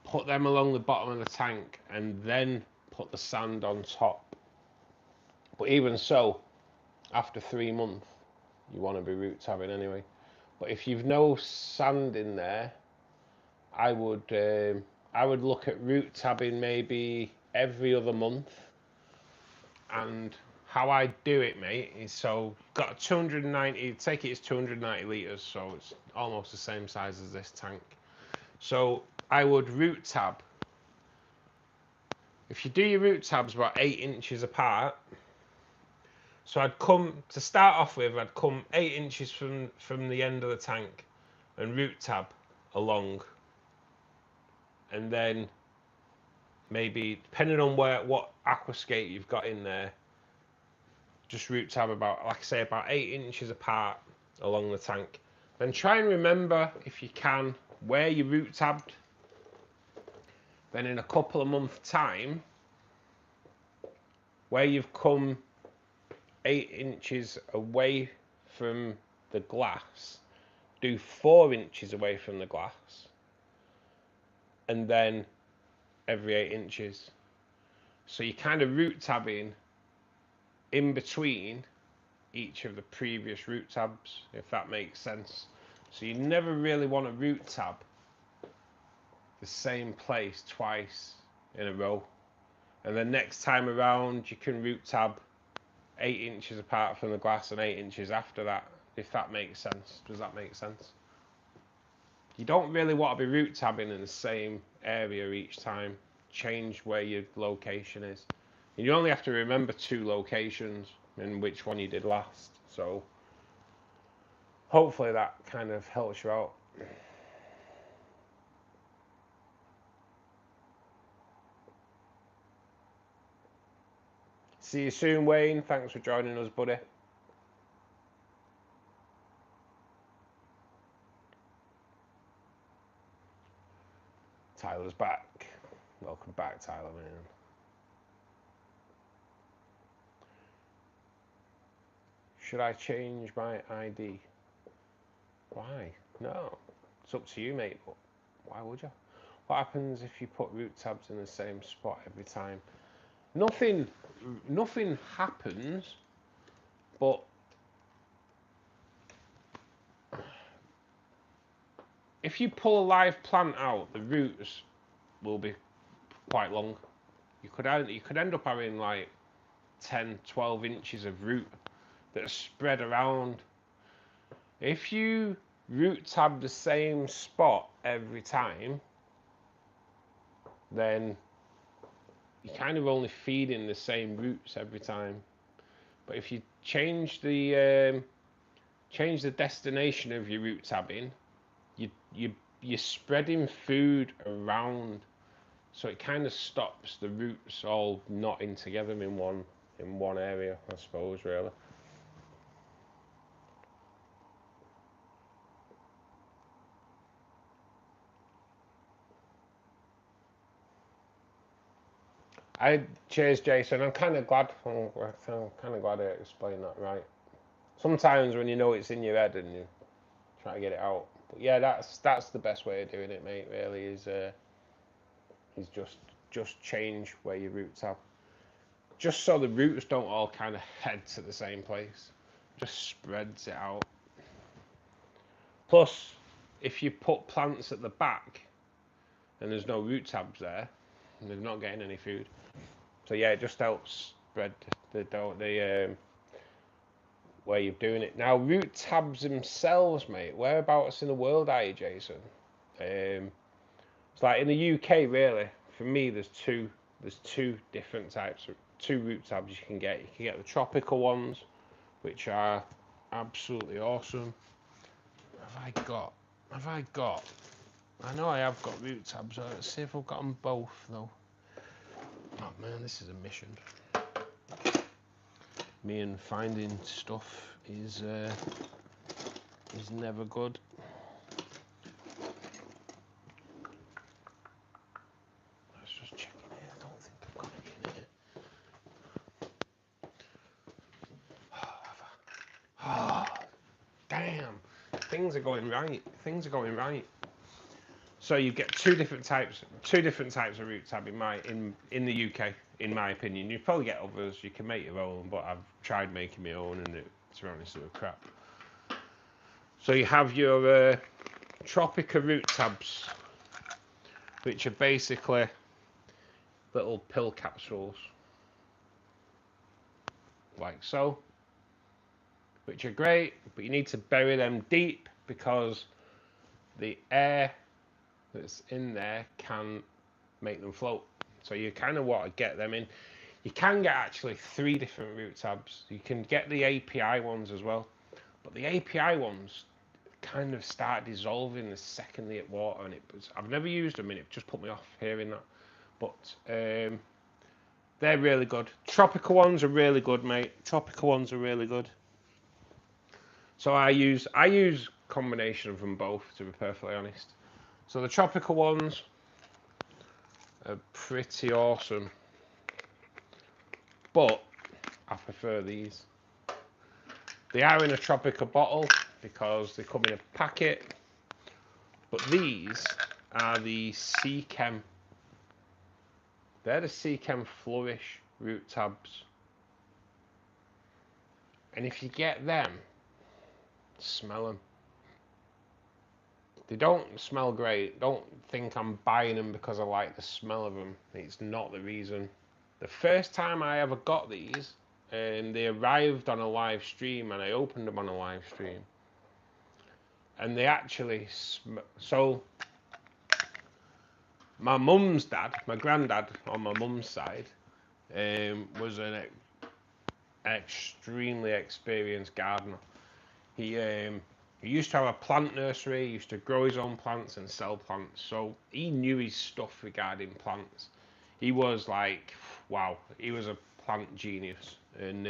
put them along the bottom of the tank, and then put the sand on top. But even so, after 3 months, you want to be root tabbing anyway. But if you've no sand in there, I would look at root tabbing maybe every other month. And how I do it, mate, is so got 290. Take it as 290 litres, so it's almost the same size as this tank. So I would root tab. If you do your root tabs about 8 inches apart, so I'd come to start off with. I'd come 8 inches from the end of the tank, and root tab along, and then maybe depending on what aquascape you've got in there, just root tab about, like I say, about 8 inches apart along the tank. Then try and remember, if you can, where you root tabbed. Then in a couple of months' time, where you've come 8 inches away from the glass, do 4 inches away from the glass, and then every 8 inches. So you're kind of root tabbing in between each of the previous root tabs, if that makes sense. So you never really want to root tab the same place twice in a row, and then next time around you can root tab 8 inches apart from the glass and 8 inches after that, if that makes sense. Does that make sense? You don't really want to be root tabbing in the same area each time. Change where your location is. You only have to remember 2 locations and which one you did last. So hopefully that kind of helps you out. See you soon, Wayne. Thanks for joining us, buddy. Tyler's back. Welcome back, Tyler, man. Should I change my ID? Why? No. It's up to you, mate, but why would you? What happens if you put root tabs in the same spot every time? Nothing happens, but if you pull a live plant out, the roots will be quite long. You could end up having like 10, 12 inches of root that are spread around. If you root tab the same spot every time, then you're kind of only feeding the same roots every time. But if you change the destination of your root tabbing, you're spreading food around, so it kind of stops the roots all knotting together in one area, I suppose, really. Cheers, Jason. I'm kind of glad. I'm kind of glad I explained that right. Sometimes when you know it's in your head and you try to get it out, but yeah, that's the best way of doing it, mate. Really, is just change where your roots are, just so the roots don't all kind of head to the same place. Just spreads it out. Plus, if you put plants at the back and there's no root tabs there, and they're not getting any food. So yeah, it just helps spread the where you're doing it. Now, root tabs themselves, mate, whereabouts in the world are you, Jason? It's like in the UK, really. For me, there's two different types of root tabs you can get. You can get the tropical ones, which are absolutely awesome. Have I got? I know I have got root tabs. Let's see if I've got them both, though. Oh man, this is a mission. Me and finding stuff is never good. Let's just check in here. I don't think I've got it in here. Oh, damn! Things are going right. So you get two different types of root tab in the UK, in my opinion. You probably get others. You can make your own, but I've tried making my own, and it's honestly crap. So you have your Tropica root tabs, which are basically little pill capsules, like so, which are great, but you need to bury them deep because the air that's in there can make them float. So you kind of want to get them in. You can get actually 3 different root tabs. You can get the API ones as well, but the API ones kind of start dissolving the second they hit water, and I've never used them, and it just put me off hearing that. But they're really good. Tropical ones are really good, mate. Tropical ones are really good. So I use combination of them both, to be perfectly honest. So the tropical ones are pretty awesome, but I prefer these. They are in a tropical bottle because they come in a packet, but these are the Sea Chem. They're the Sea Chem Flourish root tabs. And if you get them, smell them. They don't smell great. Don't think I'm buying them because I like the smell of them. It's not the reason. The first time I ever got these, they arrived on a live stream, and I opened them on a live stream. And they actually so my mum's dad, my granddad on my mum's side, was an extremely experienced gardener. He used to have a plant nursery. He used to grow his own plants and sell plants, so he knew his stuff regarding plants. He was like, wow, he was a plant genius. And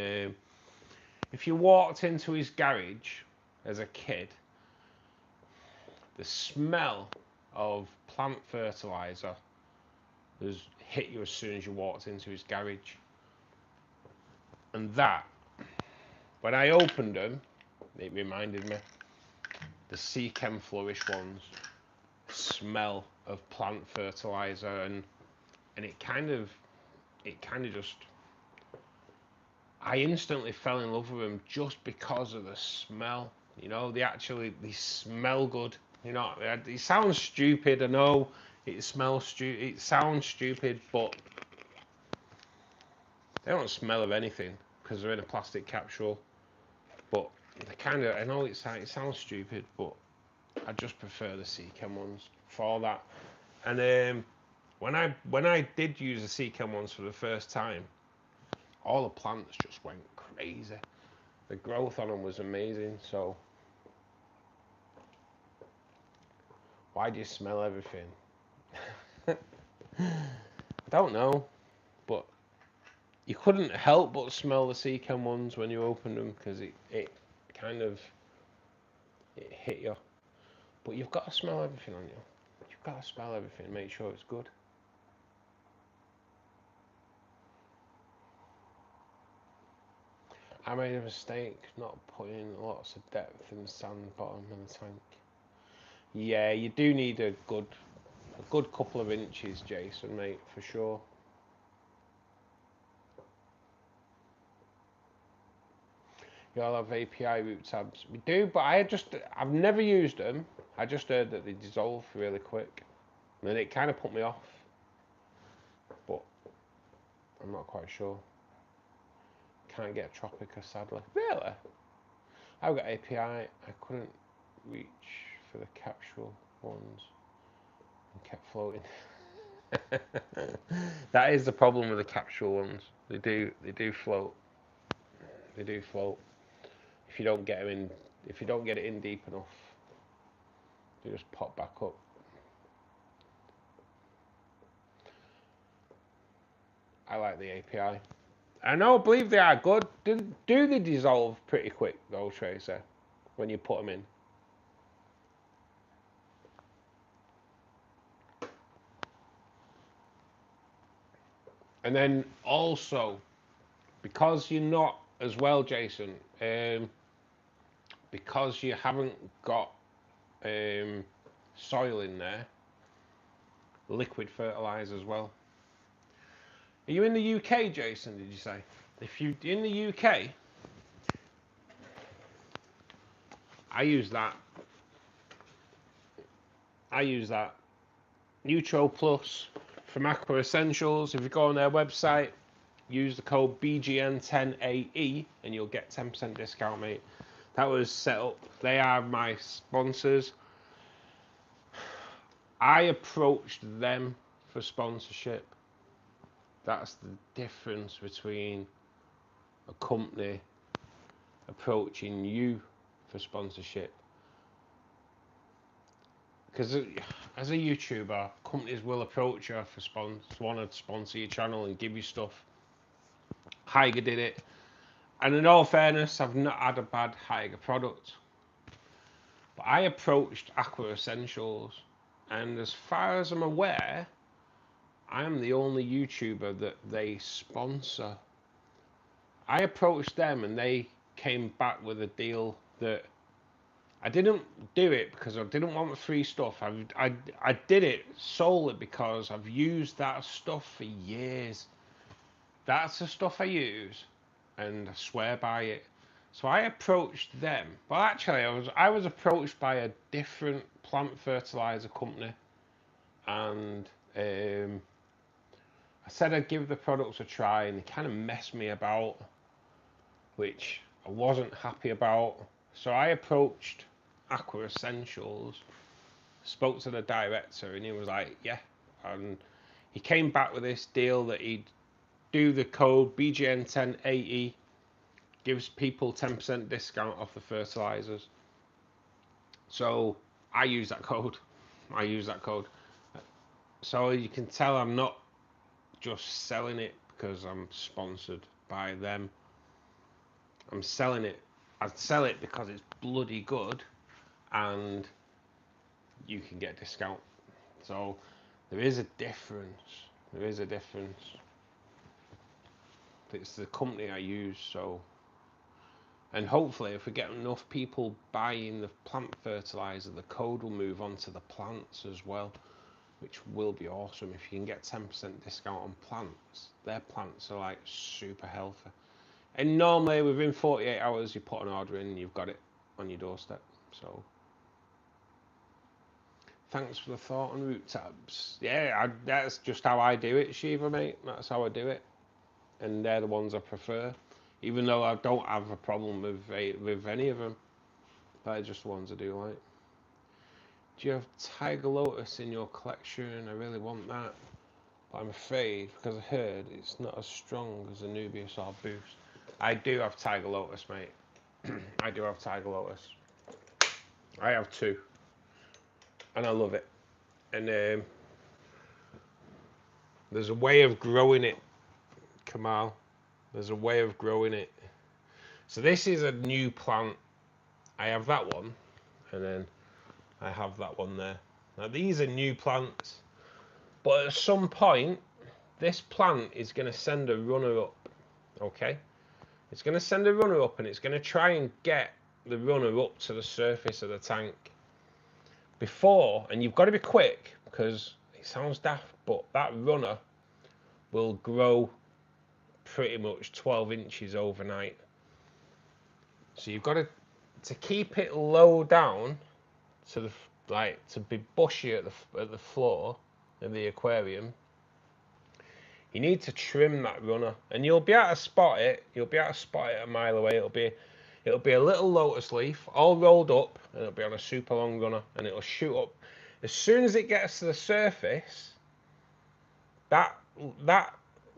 if you walked into his garage as a kid, the smell of plant fertilizer has hit you as soon as you walked into his garage. And that, when I opened them, it reminded me, the Sea Chem Flourish ones smell of plant fertilizer, and it kind of just, I instantly fell in love with them just because of the smell. You know, they smell good. You know, it sounds stupid. I know it smells stupid. It sounds stupid, but they don't smell of anything because they're in a plastic capsule. But they kind of, I know it sounds stupid, but I just prefer the Sea Chem ones for that. And when I did use the Sea Chem ones for the first time, all the plants just went crazy. The growth on them was amazing. So why do you smell everything? Don't know, but you couldn't help but smell the Sea Chem ones when you opened them, because it kind of, it hit you. But you've got to smell everything on you. You've got to smell everything, make sure it's good. I made a mistake not putting lots of depth in the sand bottom of the tank. Yeah, you do need a good couple of inches, Jason, mate, for sure. You all have API root tabs. We do, but I've never used them. I just heard that they dissolve really quick, and then it kind of put me off. But I'm not quite sure. Can't get a Tropica, sadly. Really? I've got API. I couldn't reach for the capsule ones and kept floating. That is the problem with the capsule ones. They do float. They do float. If you don't get them in, if you don't get it in deep enough, they just pop back up. I like the API. I believe they are good. Do they dissolve pretty quick though, Tracer, when you put them in? And then also, because you're not as well, Jason, because you haven't got soil in there, liquid fertilizer as well. Are you in the UK, Jason, did you say? If you're in the UK, I use that. Neutro Plus from Aqua Essentials. If you go on their website, use the code BGN10AE and you'll get 10% discount, mate. That was set up. They are my sponsors. I approached them for sponsorship. That's the difference between a company approaching you for sponsorship. Because as a YouTuber, companies will approach you for want to sponsor your channel and give you stuff. Haiger did it. And in all fairness, I've not had a bad Haiger product. But I approached Aqua Essentials, and as far as I'm aware, I am the only YouTuber that they sponsor. I approached them and they came back with a deal that I didn't do it because I didn't want the free stuff. I did it solely because I've used that stuff for years. That's the stuff I use, and I swear by it. So I approached them. Well, actually, I was approached by a different plant fertilizer company, and I said I'd give the products a try, and they kind of messed me about, which I wasn't happy about. So I approached Aqua Essentials, spoke to the director, and he was like, yeah. And he came back with this deal that he'd do the code BGN10AE, gives people 10% discount off the fertilizers. So I use that code. So you can tell I'm not just selling it because I'm sponsored by them. I'm selling it. I'd sell it because it's bloody good and you can get a discount. So there is a difference. There is a difference. It's the company I use, so. And hopefully if we get enough people buying the plant fertilizer, the code will move on to the plants as well, which will be awesome. If you can get 10% discount on plants, their plants are like super healthy. And normally within 48 hours you put an order in and you've got it on your doorstep. So thanks for the thought on root tabs. Yeah, that's just how I do it, Shiva, mate. That's how I do it. And they're the ones I prefer. Even though I don't have a problem with any of them. They're just the ones I do like. Do you have Tiger Lotus in your collection? I really want that. But I'm afraid, because I heard it's not as strong as Anubias or Boost. I do have Tiger Lotus, mate. I do have Tiger Lotus. I have 2. And I love it. And there's a way of growing it, Kamal. There's a way of growing it. So this is a new plant. I have that one. And then I have that one there. Now these are new plants. But at some point, this plant is going to send a runner up. Okay? It's going to send a runner up and it's going to try and get the runner up to the surface of the tank. Before, and you've got to be quick because it sounds daft, but that runner will grow pretty much 12 inches overnight. So you've got to keep it low down to the to be bushy at the floor of the aquarium. You need to trim that runner, and you'll be able to spot it. You'll be able to spot it a mile away. It'll be a little lotus leaf, all rolled up, and it'll be on a super long runner, and it'll shoot up. As soon as it gets to the surface, that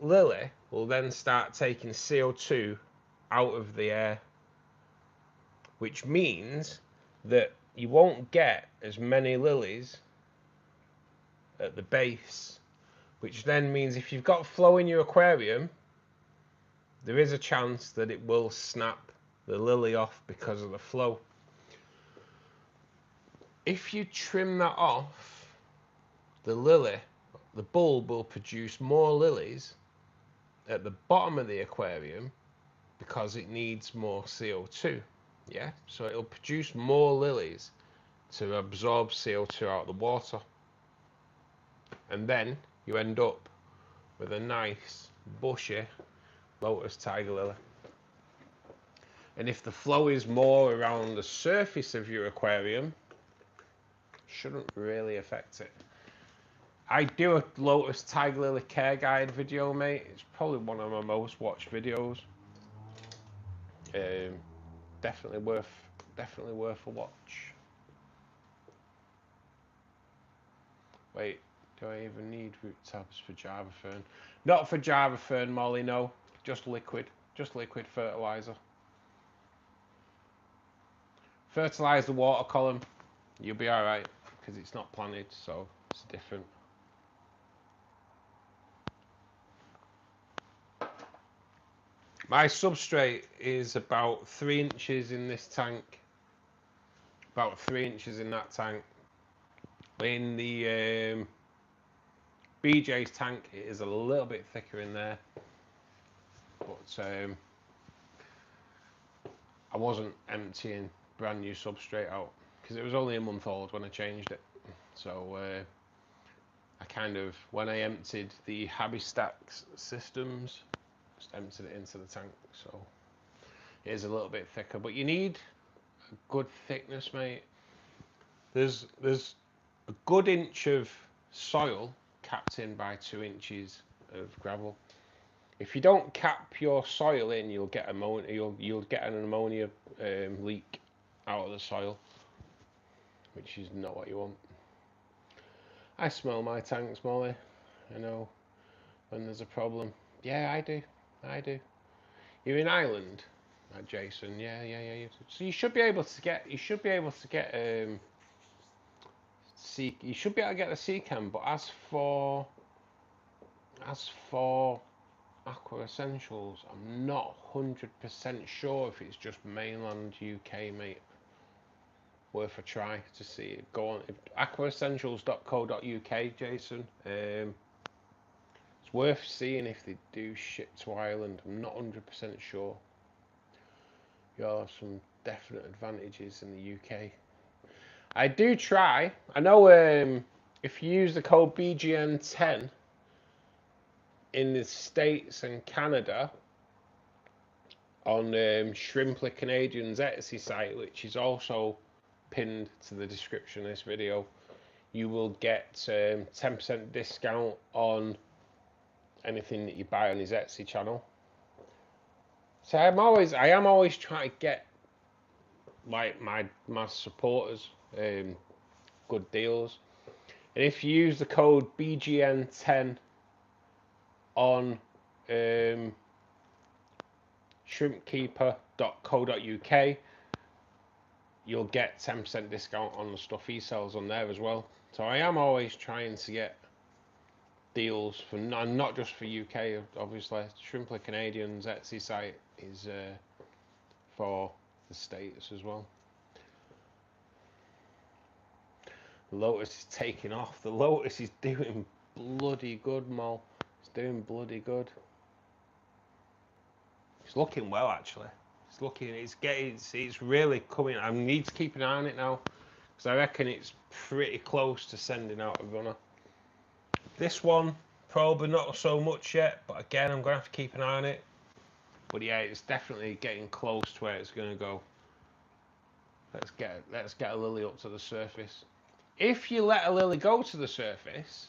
lily will then start taking CO2 out of the air, which means that you won't get as many lilies at the base, which then means if you've got flow in your aquarium, there is a chance that it will snap the lily off because of the flow. If you trim that off, the bulb will produce more lilies at the bottom of the aquarium because it needs more CO2. Yeah, so it'll produce more lilies to absorb CO2 out of the water. And then you end up with a nice, bushy lotus tiger lily. And if the flow is more around the surface of your aquarium, shouldn't really affect it. I do a lotus tiger lily care guide video, mate. It's probably one of my most watched videos. Definitely worth a watch. Wait, do I even need root tabs for Java Fern? Not for Java Fern, Molly, no. Just liquid fertilizer. Fertilize the water column. You'll be alright, because it's not planted, so it's different. My substrate is about 3 inches in this tank. About 3 inches in that tank. In the BJ's tank, it is a little bit thicker in there. But I wasn't emptying brand new substrate out because it was only a month old when I changed it. So I kind of, when I emptied the Habistax systems, just emptied it into the tank. So it is a little bit thicker, but you need a good thickness, mate. There's a good inch of soil capped in by 2 inches of gravel. If you don't cap your soil in, you'll get ammonia. You'll get an ammonia leak out of the soil, which is not what you want. I smell my tanks, Molly. I know when there's a problem. Yeah, I do. You're in Ireland, Jason. Yeah. So you should be able to get. You should be able to get the sea cam. But as for Aqua Essentials. I'm not 100% sure if it's just mainland UK, mate. Worth a try to see it. Go on, aquaessentials.co.uk, Jason. It's worth seeing if they do ship to Ireland. I'm not 100% sure. There are some definite advantages in the UK. I do try. I know if you use the code BGN10 in the States and Canada on Shrimply Canadian's Etsy site, which is also pinned to the description of this video, you will get 10% discount on anything that you buy on his Etsy channel. So I am always trying to get like my supporters good deals. And if you use the code BGN10 on shrimpkeeper.co.uk, you'll get 10% discount on the stuff he sells on there as well. So I am always trying to get deals for not just for UK, obviously. Shrimply Canadian's Etsy site is for the States as well. The Lotus is taking off. The Lotus is doing bloody good, Mal. It's doing bloody good. It's looking well, actually. It's really coming. I need to keep an eye on it now, because I reckon it's pretty close to sending out a runner. This one, probably not so much yet, but again, I'm going to have to keep an eye on it. But yeah, it's definitely getting close to where it's going to go. Let's get a lily up to the surface. If you let a lily go to the surface,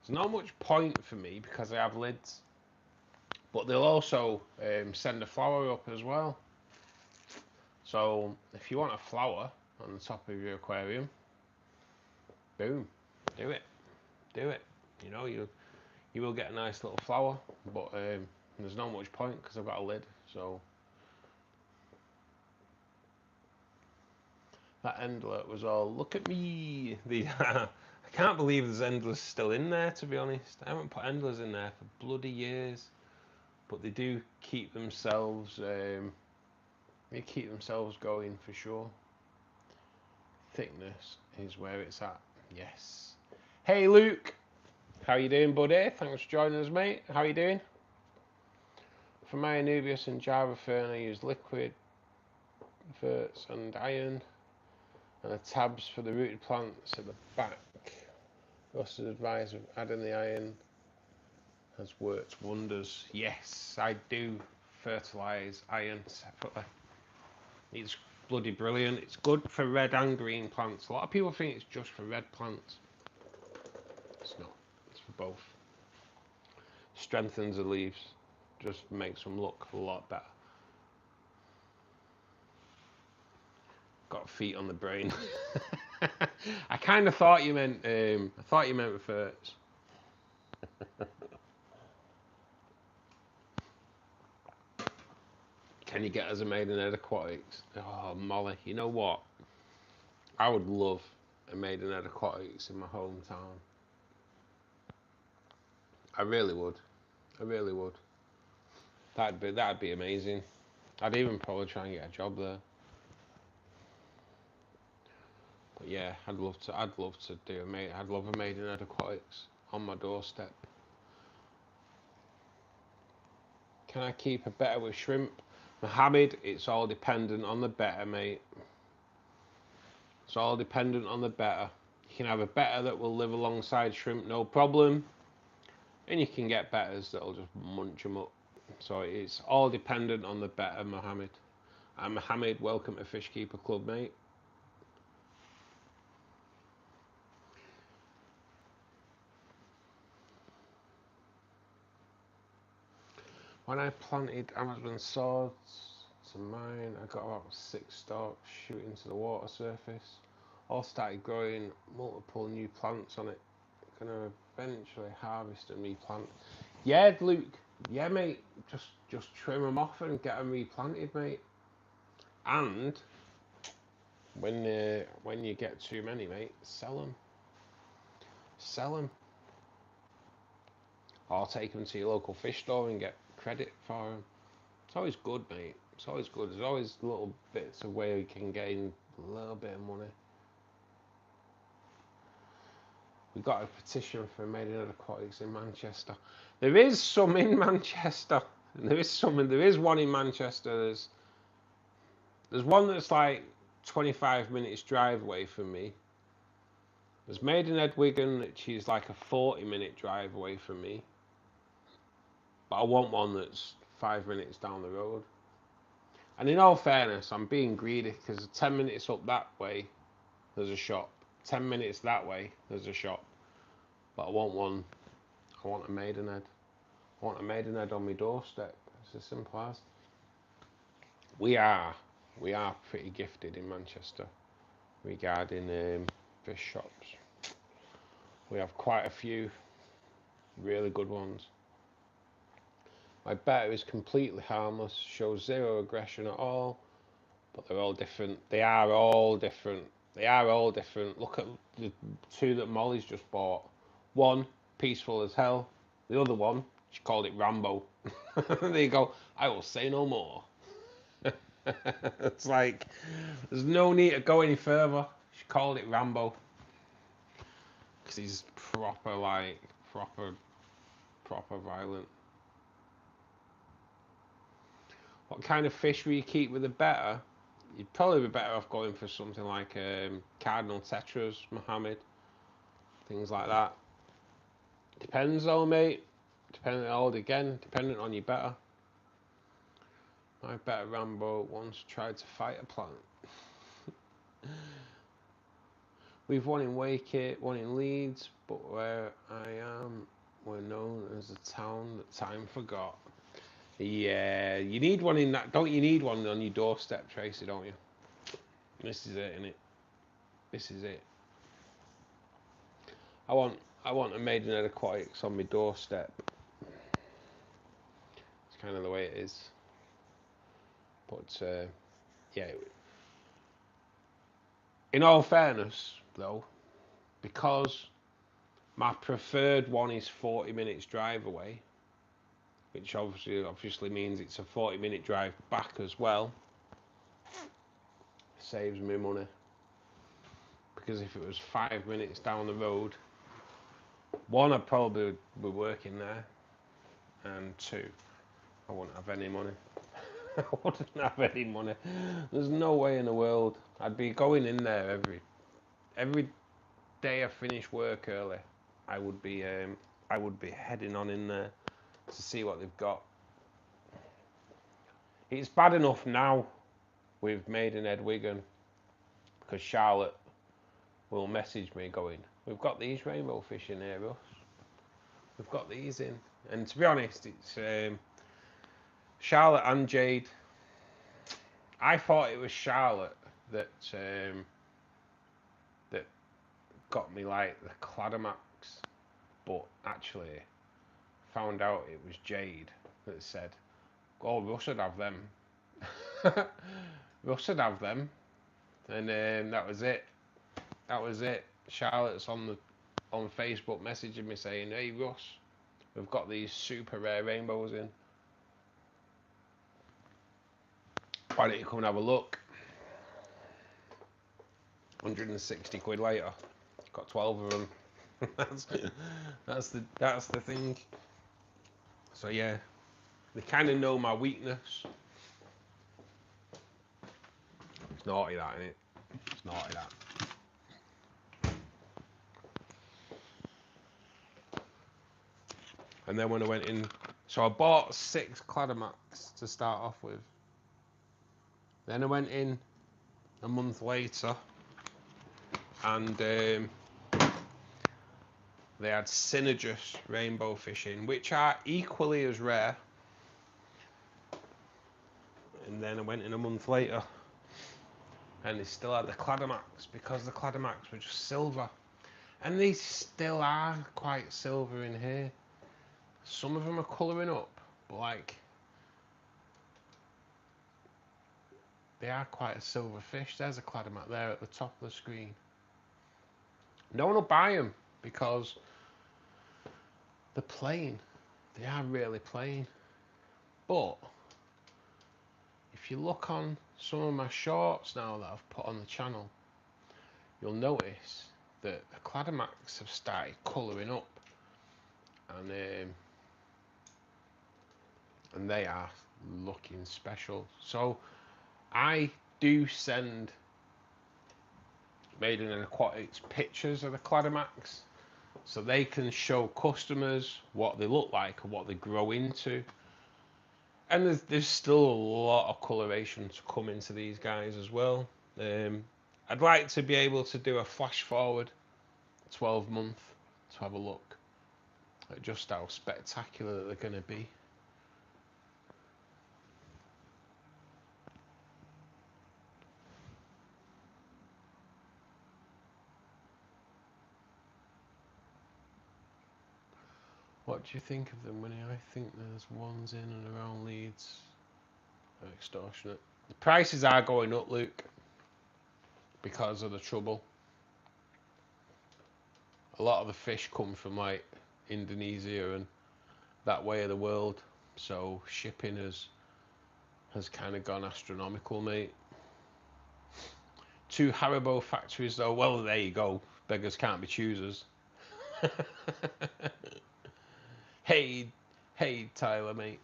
there's not much point for me because I have lids. But they'll also send a flower up as well. So if you want a flower on the top of your aquarium, boom, do it. You know, you will get a nice little flower, but there's not much point because I've got a lid. So that endlet was all, look at me. I can't believe there's endlers still in there, to be honest. I haven't put endlers in there for bloody years. But they do keep themselves going for sure. Thickness is where it's at. Yes. Hey Luke, how you doing, buddy? Thanks for joining us, mate. How you doing? For my Anubias and Java fern, I use liquid verts and iron, and the tabs for the rooted plants at the back. Rusted advice of adding the iron has worked wonders. Yes, I do fertilise iron separately. It's bloody brilliant. It's good for red and green plants. A lot of people think it's just for red plants. It's not. It's for both. Strengthens the leaves. Just makes them look a lot better. Got feet on the brain. I kind of thought you meant. I thought you meant ferts. Can you get us a Maidenhead Aquatics? Oh, Molly, you know what? I would love a Maidenhead Aquatics in my hometown. I really would. I really would. That'd be amazing. I'd even probably try and get a job there. But yeah, I'd love to do I'd love a Maidenhead Aquatics on my doorstep. Can I keep a betta with shrimp? Mohammed, it's all dependent on the betta, mate. It's all dependent on the betta. You can have a betta that will live alongside shrimp, no problem. And you can get bettas that'll just munch them up. So it's all dependent on the betta, Mohammed. And Mohammed, welcome to Fishkeeper Club, mate. When I planted Amazon swords to mine, I got about 6 stalks shooting to the water surface. All started growing multiple new plants on it. Gonna eventually harvest and replant. Yeah, Luke. Yeah, mate. Just trim them off and get them replanted, mate. And when you get too many, mate, sell them. Sell them. or take them to your local fish store and get credit for them. It's always good, mate. It's always good. There's always little bits of where you can gain a little bit of money. We got a petition for Maiden Aquatics in Manchester. There is some in Manchester. There is one in Manchester. There's one that's like 25 minutes drive away from me. There's Maidenhead, Wigan, which is like a 40-minute drive away from me. But I want one that's 5 minutes down the road. And in all fairness, I'm being greedy because 10 minutes up that way, there's a shop. 10 minutes that way, there's a shop. But I want one. I want a Maidenhead. I want a Maidenhead on my doorstep. It's as simple as. We are pretty gifted in Manchester regarding fish shops. We have quite a few really good ones. My betta is completely harmless, shows zero aggression at all, but they're all different. They are all different. They are all different. Look at the two that Molly's just bought. One, peaceful as hell. The other one, she called it Rambo. There you go. I will say no more. It's like, there's no need to go any further. She called it Rambo. Because he's proper violent. What kind of fish will you keep with a betta? You'd probably be better off going for something like cardinal tetras, Mohammed, things like that. Depends though, mate. Depending on your betta. My betta Rambo once tried to fight a plant. We've one in Wakegate, one in Leeds, but where I am, we're known as a town that time forgot. Yeah, you need one in that. Don't you need one on your doorstep, Tracy? Don't you? This is it, innit? This is it. I want a Maidenhead Aquatics on my doorstep. It's kind of the way it is. But yeah. In all fairness, though, because my preferred one is 40 minutes drive away, which obviously means it's a 40-minute drive back as well. Saves me money. Because if it was 5 minutes down the road, one, I'd probably be working there, and two, I wouldn't have any money. I wouldn't have any money. There's no way in the world. I'd be going in there every day I finish work early. I would be heading on in there to see what they've got. It's bad enough now with Maidenhead Wigan because Charlotte will message me going, we've got these rainbow fish in here, Russ. We've got these in. And to be honest, it's Charlotte and Jade. I thought it was Charlotte that got me like the Cladomax, but actually found out it was Jade that said, oh, Russ would have them. Russ would have them. And that was it. That was it. Charlotte's on Facebook messaging me saying, hey Russ, we've got these super rare rainbows in. Why don't you come and have a look? 160 quid later. Got 12 of them. that's the thing. So yeah, they kind of know my weakness. It's naughty that, isn't it? It's naughty that. And then when I went in, so I bought 6 Cladomax to start off with. Then I went in a month later, and they had Synergist rainbow fish in, which are equally as rare. And then I went in a month later, and they still had the Cladomax, because the Cladomax were just silver. And they still are quite silver in here. Some of them are colouring up, but like, they are quite a silver fish. There's a Cladomax there at the top of the screen. No one will buy them because they're plain. They are really plain. But if you look on some of my shorts now that I've put on the channel, you'll notice that the Cladomax have started colouring up, and they are looking special. So I do send Maiden and Aquatics pictures of the Cladomax so they can show customers what they look like and what they grow into. And there's still a lot of coloration to come into these guys as well. I'd like to be able to do a flash forward 12 month to have a look at just how spectacular they're going to be. What do you think of them, Winnie? I think there's ones in and around Leeds. They're extortionate. The prices are going up, Luke, because of the trouble. A lot of the fish come from like Indonesia and that way of the world, so shipping has kind of gone astronomical, mate. 2 Haribo factories though, well there you go, beggars can't be choosers. Hey Tyler, mate.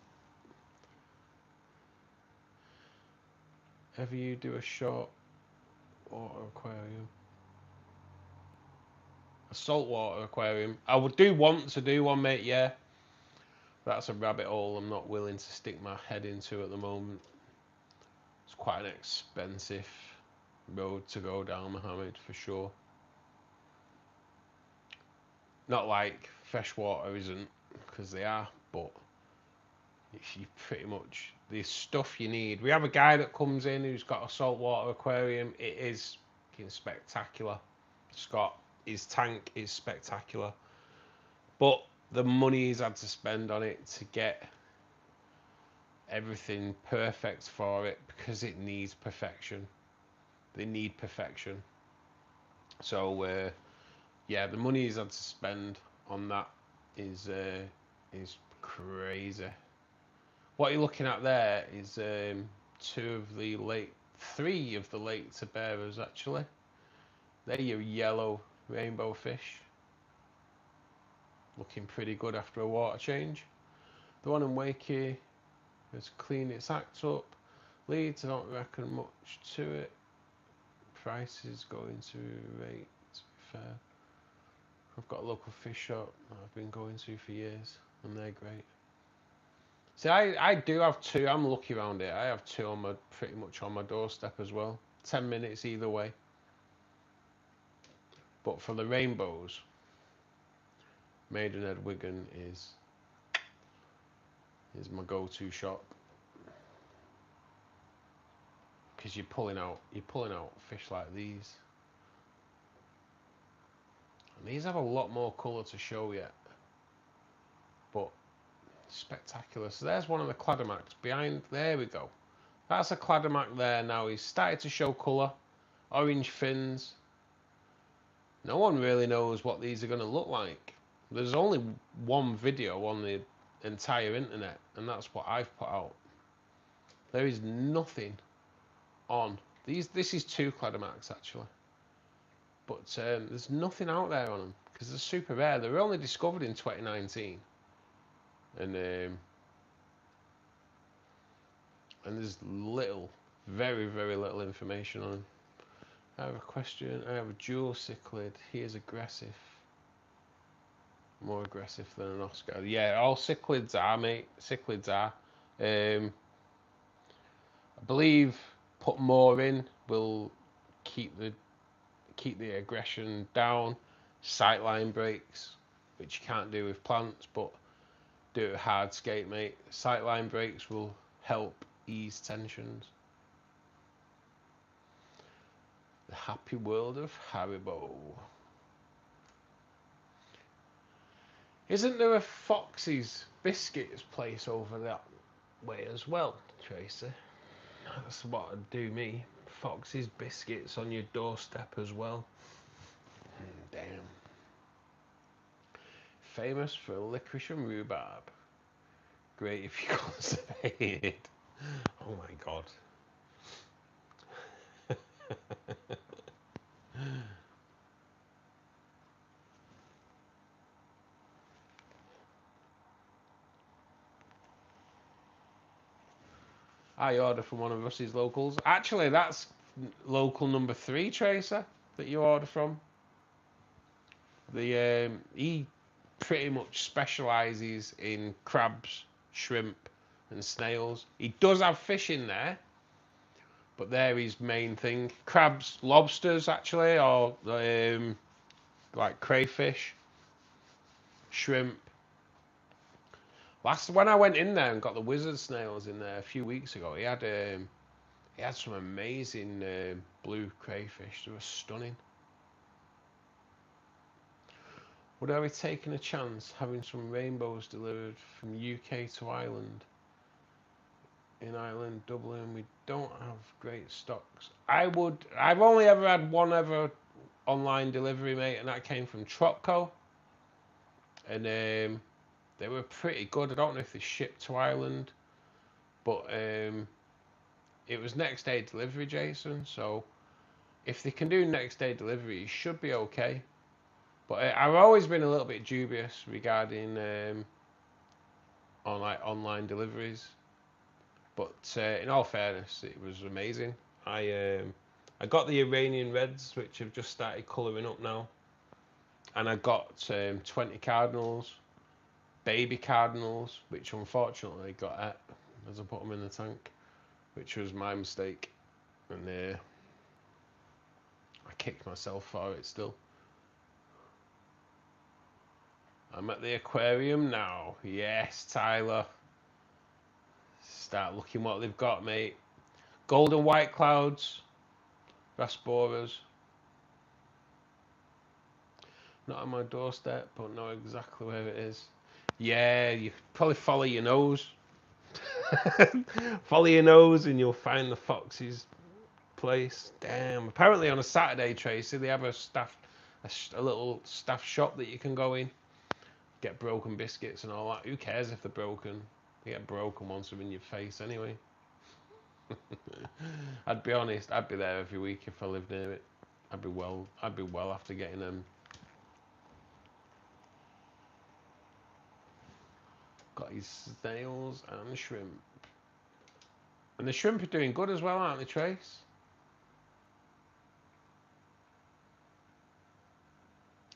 Ever you do a short water aquarium? A saltwater aquarium? I would want to do one, mate, yeah. That's a rabbit hole I'm not willing to stick my head into at the moment. It's quite an expensive road to go down, Mohammed, for sure. Not like freshwater isn't, because they are, but you pretty much, the stuff you need. We have a guy that comes in who's got a saltwater aquarium. It is fucking spectacular. Scott, his tank is spectacular. But the money he's had to spend on it to get everything perfect for it, because it needs perfection. They need perfection. So yeah, the money he's had to spend on that is crazy. What you're looking at there is 3 of the late Taberas actually. They're your yellow rainbow fish. Looking pretty good after a water change. The one in Wakey has cleaned its act up. Leeds, I don't reckon much to it. Price is going to rate, to be fair. I've got a local fish shop that I've been going to for years, and they're great. See, I do have 2. I'm lucky around it. I have 2 on my pretty much on my doorstep as well. 10 minutes either way. But for the rainbows, Maidenhead Wigan is my go-to shop, because you're pulling out fish like these, and these have a lot more colour to show yet, but spectacular. So there's one of the Cladomax behind. There we go. That's a Cladomax there now. He's started to show colour, orange fins. No one really knows what these are going to look like. There's only one video on the entire internet, and that's what I've put out. There is nothing on these. This is 2 Cladomax actually, but there's nothing out there on them because they're super rare. They were only discovered in 2019, and there's very little information on them. I have a question. I have a dual cichlid. He is aggressive. More aggressive than an Oscar. Yeah, all cichlids are, mate. Cichlids are. I believe put more in will keep the aggression down. Sightline breaks, which you can't do with plants, but do it with hardscape, mate. Sightline breaks will help ease tensions. The happy world of Haribo. Isn't there a Foxy's Biscuits place over that way as well, Tracy? That's what would do me. Foxy's Biscuits on your doorstep as well. Damn. Famous for licorice and rhubarb. Great if you constipated. Oh my god. I order from one of Russ's locals. Actually, that's local number 3, Tracer, that you order from. He pretty much specialises in crabs, shrimp, and snails. He does have fish in there, but they're his main thing. Crabs, lobsters, actually, or like crayfish, shrimp. When I went in there and got the wizard snails in there a few weeks ago, he had some amazing blue crayfish. They were stunning. Would I be taking a chance having some rainbows delivered from UK to Ireland? In Ireland, Dublin, we don't have great stocks. I would. I've only ever had one ever online delivery, mate, and that came from Tropco. And they were pretty good. I don't know if they shipped to Ireland, but it was next day delivery, Jason. So if they can do next day delivery, it should be okay. But I've always been a little bit dubious regarding online deliveries. But in all fairness, it was amazing. I got the Iranian Reds, which have just started colouring up now, and I got 20 cardinals, baby cardinals, which unfortunately got at as I put them in the tank, which was my mistake, and I kicked myself for it still. I'm at the aquarium now. Yes, Tyler. Start looking what they've got, mate. Golden white clouds, Rasboras. Not on my doorstep, but know exactly where it is. Yeah, you probably follow your nose. Follow your nose and you'll find the fox's place. Damn. Apparently on a Saturday, Tracy, they have a little staff shop that you can go in. Get broken biscuits and all that. Who cares if they're broken? They get broken once they're in your face anyway. I'd be honest, I'd be there every week if I lived near it. I'd be well after getting them. Got his snails and shrimp. And the shrimp are doing good as well, aren't they, Trace?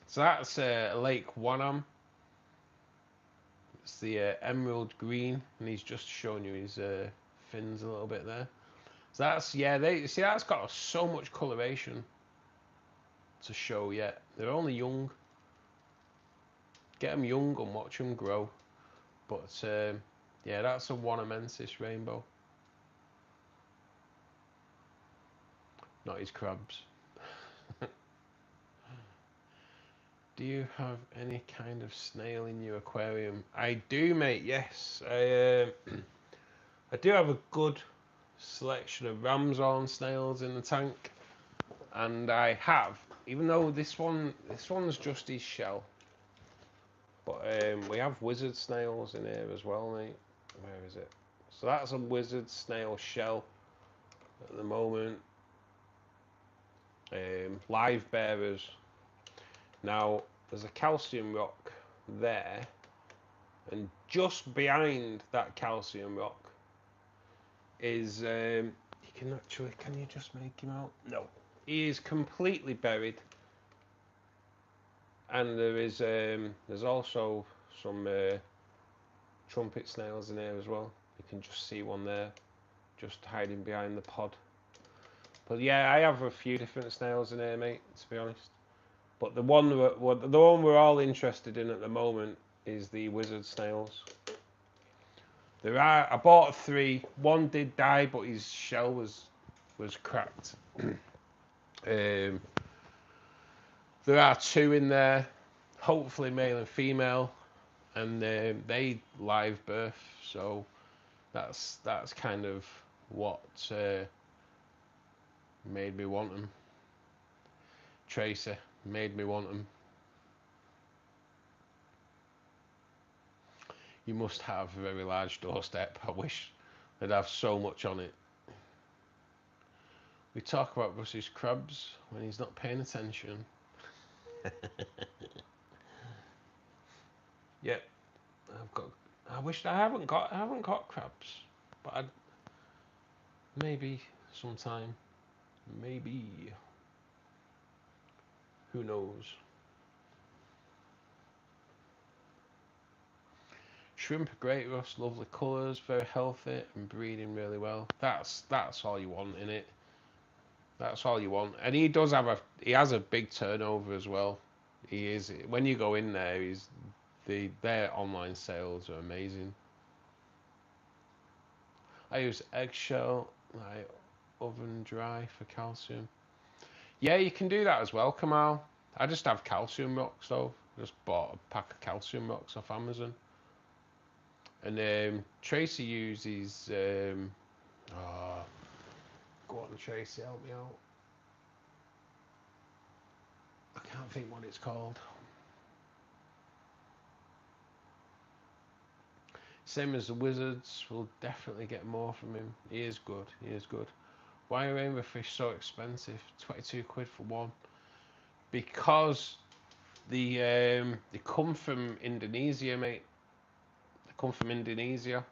So that's Lake Wanham. It's the emerald green, and he's just showing you his fins a little bit there. So that's, yeah, that's got so much coloration to show yet. They're only young. Get them young and watch them grow. But yeah, that's a Wanhamensis rainbow. Not his crabs. Do you have any kind of snail in your aquarium? I do, mate, yes. I do have a good selection of ramshorn snails in the tank. And I have, even though this one's just his shell. But we have wizard snails in here as well, mate. Where is it? So that's a wizard snail shell at the moment. Live bearers. Now, there's a calcium rock there, and just behind that calcium rock is, can you just make him out? No. He is completely buried. And there's also some trumpet snails in here as well. You can just see one there, just hiding behind the pod. But yeah, I have a few different snails in here, mate, to be honest. But the one we're all interested in at the moment is the wizard snails. I bought 3. One did die, but his shell was cracked. There are 2 in there, hopefully male and female, and they live birth. So that's kind of what made me want them. Tracer made me want them. You must have a very large doorstep. I wish they'd have so much on it. We talk about Russ's crabs when he's not paying attention. Yep, I've got. I wish I haven't got crabs, but maybe sometime. Maybe. Who knows? Shrimp are great, Russ. Lovely colours, very healthy, and breeding really well. That's all you want in it. That's all you want. And he does have he has a big turnover as well. He is, when you go in there, their online sales are amazing. I use eggshell, like oven dry for calcium. Yeah, you can do that as well, Kamal. I just have calcium rocks though. Just bought a pack of calcium rocks off Amazon. And Tracy uses oh, go on, Tracy, help me out. I can't think what it's called. Same as the Wizards. We'll definitely get more from him. He is good. He is good. Why are rainbow fish so expensive? 22 quid for one. Because they come from Indonesia, mate. They come from Indonesia.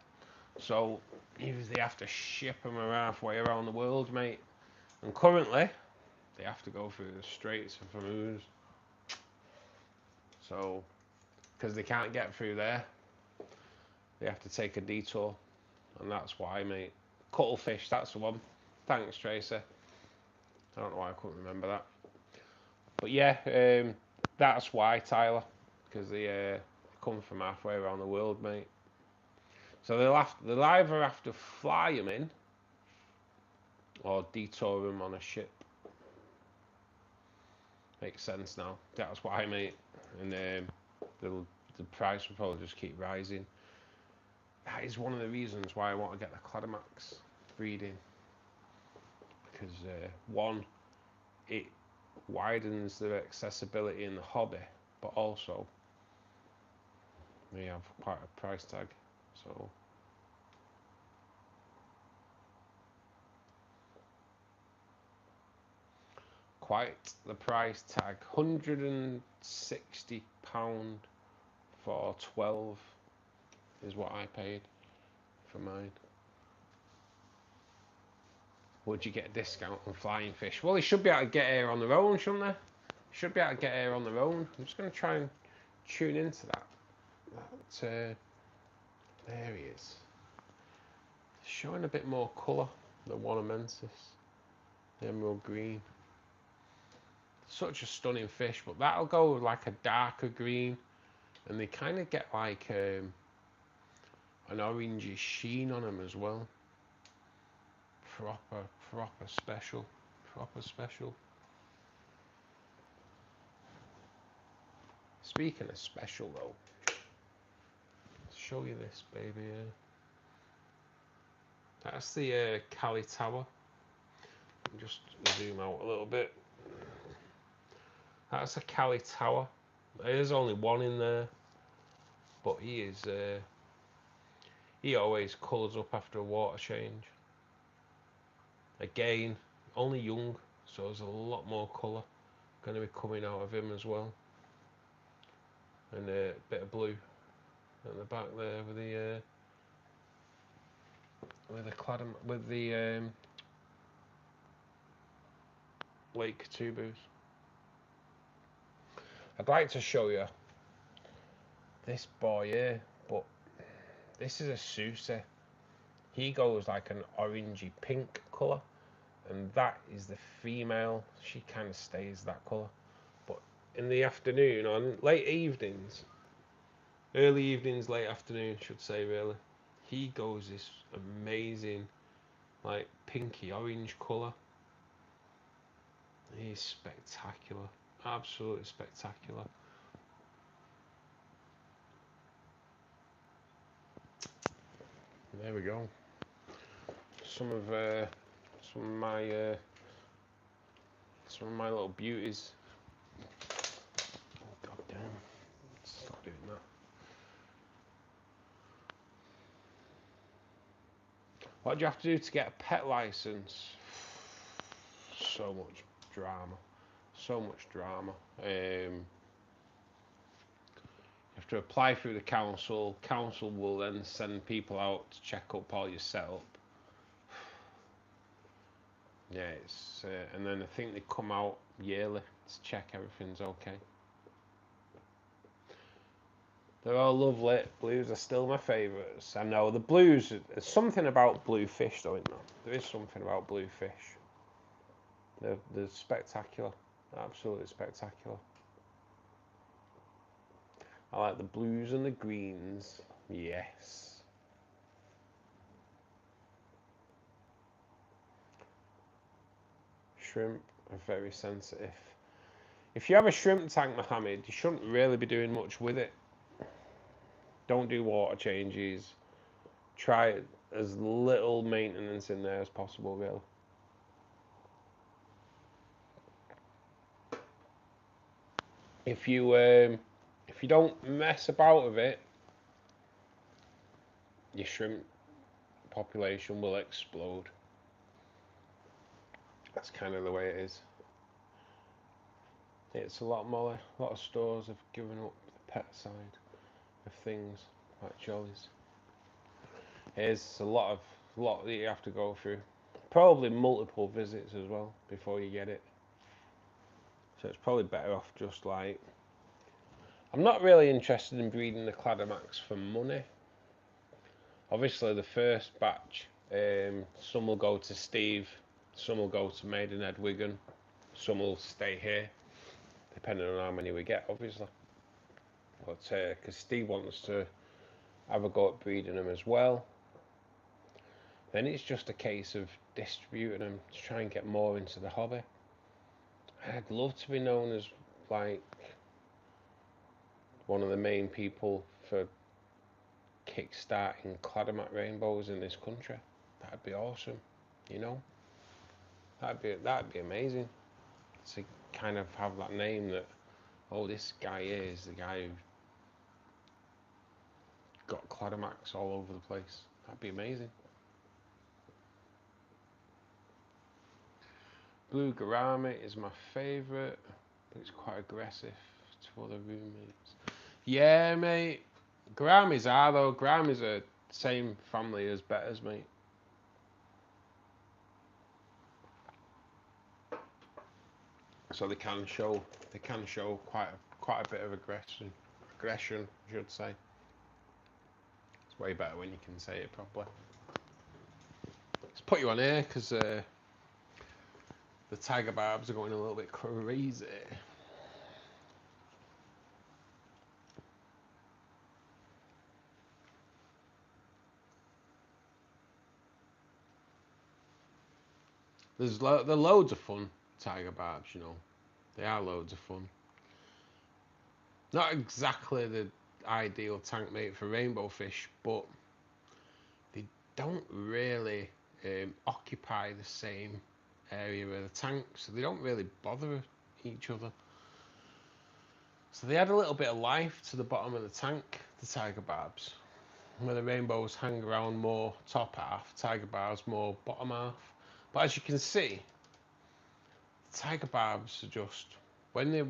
So they have to ship them halfway around the world, mate. And currently, they have to go through the Straits of Hormuz. So, because they can't get through there, they have to take a detour. And that's why, mate. Cuttlefish, that's the one. Thanks, Tracy. I don't know why I couldn't remember that. But yeah, that's why, Tyler. Because they come from halfway around the world, mate. So they'll either have to fly them in or detour them on a ship. Makes sense now. That's why, mate. And the price will probably just keep rising. That is one of the reasons why I want to get the Cladomax breeding. Because one, it widens their accessibility in the hobby, but also they have quite a price tag. So quite the price tag. £160 for 12 is what I paid for mine. Would you get a discount on flying fish? Well, they should be able to get here on their own, shouldn't they? Should be able to get here on their own. I'm just going to try and tune into that. There he is. Showing a bit more colour than Wanamensis. The emerald green. Such a stunning fish, but that'll go with like a darker green, and they kind of get like an orangey sheen on them as well. Proper special. Speaking of special though, let's show you this baby here. That's the Cali Tower. Just zoom out a little bit. That's a Cali Tower. There's only one in there, but he always colours up after a water change. Again, only young, so there's a lot more colour going to be coming out of him as well. And a bit of blue at the back there with the Lake Catubus. I'd like to show you this boy here, but this is a Susi. He goes like an orangey pink colour, and that is the female. She kind of stays that colour. But in the afternoon, on late evenings, early evenings, late afternoon, should say really, he goes this amazing, like pinky orange colour. He's spectacular, absolutely spectacular. There we go. Some of my little beauties. Oh, God damn! Stop doing that. What do you have to do to get a pet license? So much drama. So much drama. You have to apply through the council. Council will then send people out to check up all your setup. Yeah, it's and then I think they come out yearly to check everything's okay. They're all lovely. Blues are still my favourites. I know the blues. There's something about blue fish, though, isn't there? There is something about blue fish. They're spectacular. Absolutely spectacular. I like the blues and the greens. Yes. Shrimp are very sensitive. If you have a shrimp tank, Mohammed, you shouldn't really be doing much with it. Don't do water changes. Try as little maintenance in there as possible, really. If you don't mess about with it, your shrimp population will explode. That's kind of the way it is. It's a lot of stores have given up the pet side of things like jollies. There's a lot that you have to go through. Probably multiple visits as well before you get it. So it's probably better off just like... I'm not really interested in breeding the Cladomax for money. Obviously the first batch, some will go to Steve, some will go to Maidenhead Wigan, some will stay here, depending on how many we get, obviously. But because Steve wants to have a go at breeding them as well, then it's just a case of distributing them to try and get more into the hobby. I'd love to be known as like one of the main people for kickstarting Cladomax rainbows in this country. That'd be awesome, you know. That'd be amazing to kind of have that name that, oh, this guy is the guy who got Cladomax all over the place. That'd be amazing. Blue Gourami is my favourite, but it's quite aggressive to other roommates. Yeah, mate. Gouramis are though. Gouramis are same family as bettas, mate. So they can show quite a bit of aggression, I should say. It's way better when you can say it properly. Let's put you on here because the tiger barbs are going a little bit crazy. They're loads of fun, tiger barbs, you know. They are loads of fun. Not exactly the ideal tank mate for rainbow fish, but they don't really occupy the same area of the tank, so they don't really bother each other. So they add a little bit of life to the bottom of the tank, the tiger barbs. Where the rainbows hang around more top half, tiger barbs more bottom half. But as you can see, the tiger barbs are just when they're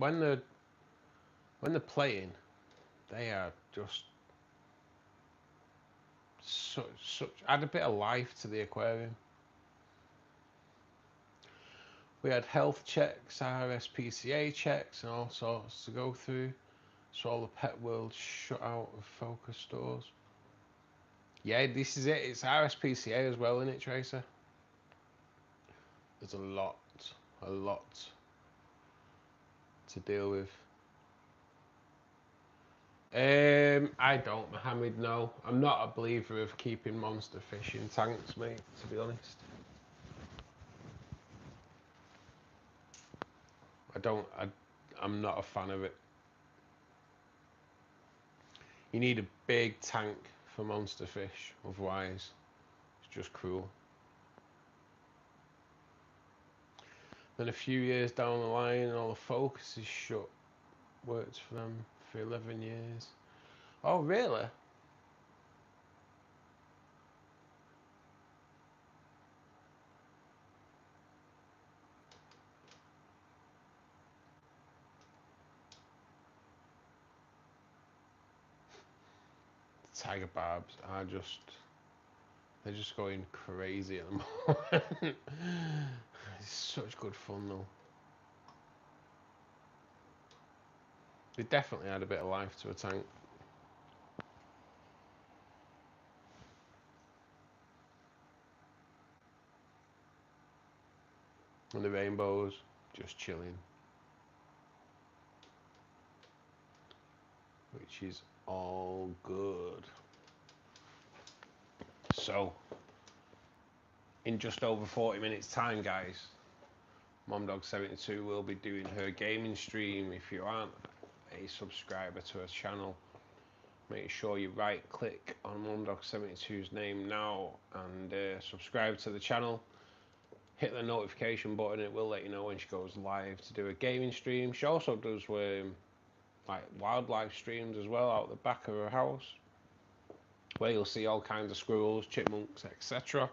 playing, they are just such add a bit of life to the aquarium. We had health checks, RSPCA checks, and all sorts to go through. So all the pet world shut out of focus stores. Yeah, this is it. It's RSPCA as well, isn't it, Tracer? There's a lot to deal with. I don't, Mohammed, no. I'm not a believer of keeping monster fish in tanks, mate, to be honest. I'm not a fan of it. You need a big tank for monster fish, otherwise it's just cruel. Then a few years down the line, all the focus is shut. Worked for them for 11 years. Oh, really? tiger barbs are they're just going crazy at the moment. It's such good fun though. They definitely add a bit of life to a tank. And the rainbows just chilling, which is all good. So in just over 40 minutes time, guys, MomDog72 will be doing her gaming stream. If you aren't a subscriber to her channel, make sure you right click on MomDog72's name now and subscribe to the channel. Hit the notification button, it will let you know when she goes live to do a gaming stream. She also does like wildlife streams as well out the back of her house, where you'll see all kinds of squirrels, chipmunks, etc.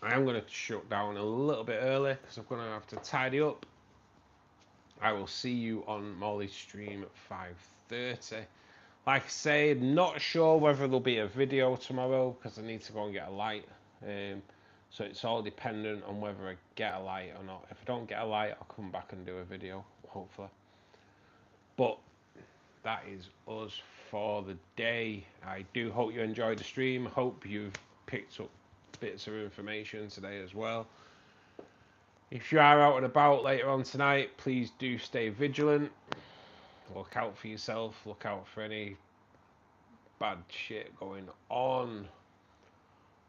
I am going to shut down a little bit early because I'm going to have to tidy up. I will see you on Molly's stream at 5:30. Like I say, not sure whether there'll be a video tomorrow because I need to go and get a light. So it's all dependent on whether I get a light or not. If I don't get a light, I'll come back and do a video, hopefully. But that is us for the day. I do hope you enjoyed the stream. Hope you've picked up bits of information today as well. If you are out and about later on tonight, please do stay vigilant. Look out for yourself. Look out for any bad shit going on.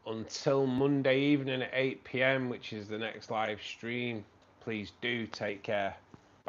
Until Monday evening at 8 PM, which is the next live stream, please do take care.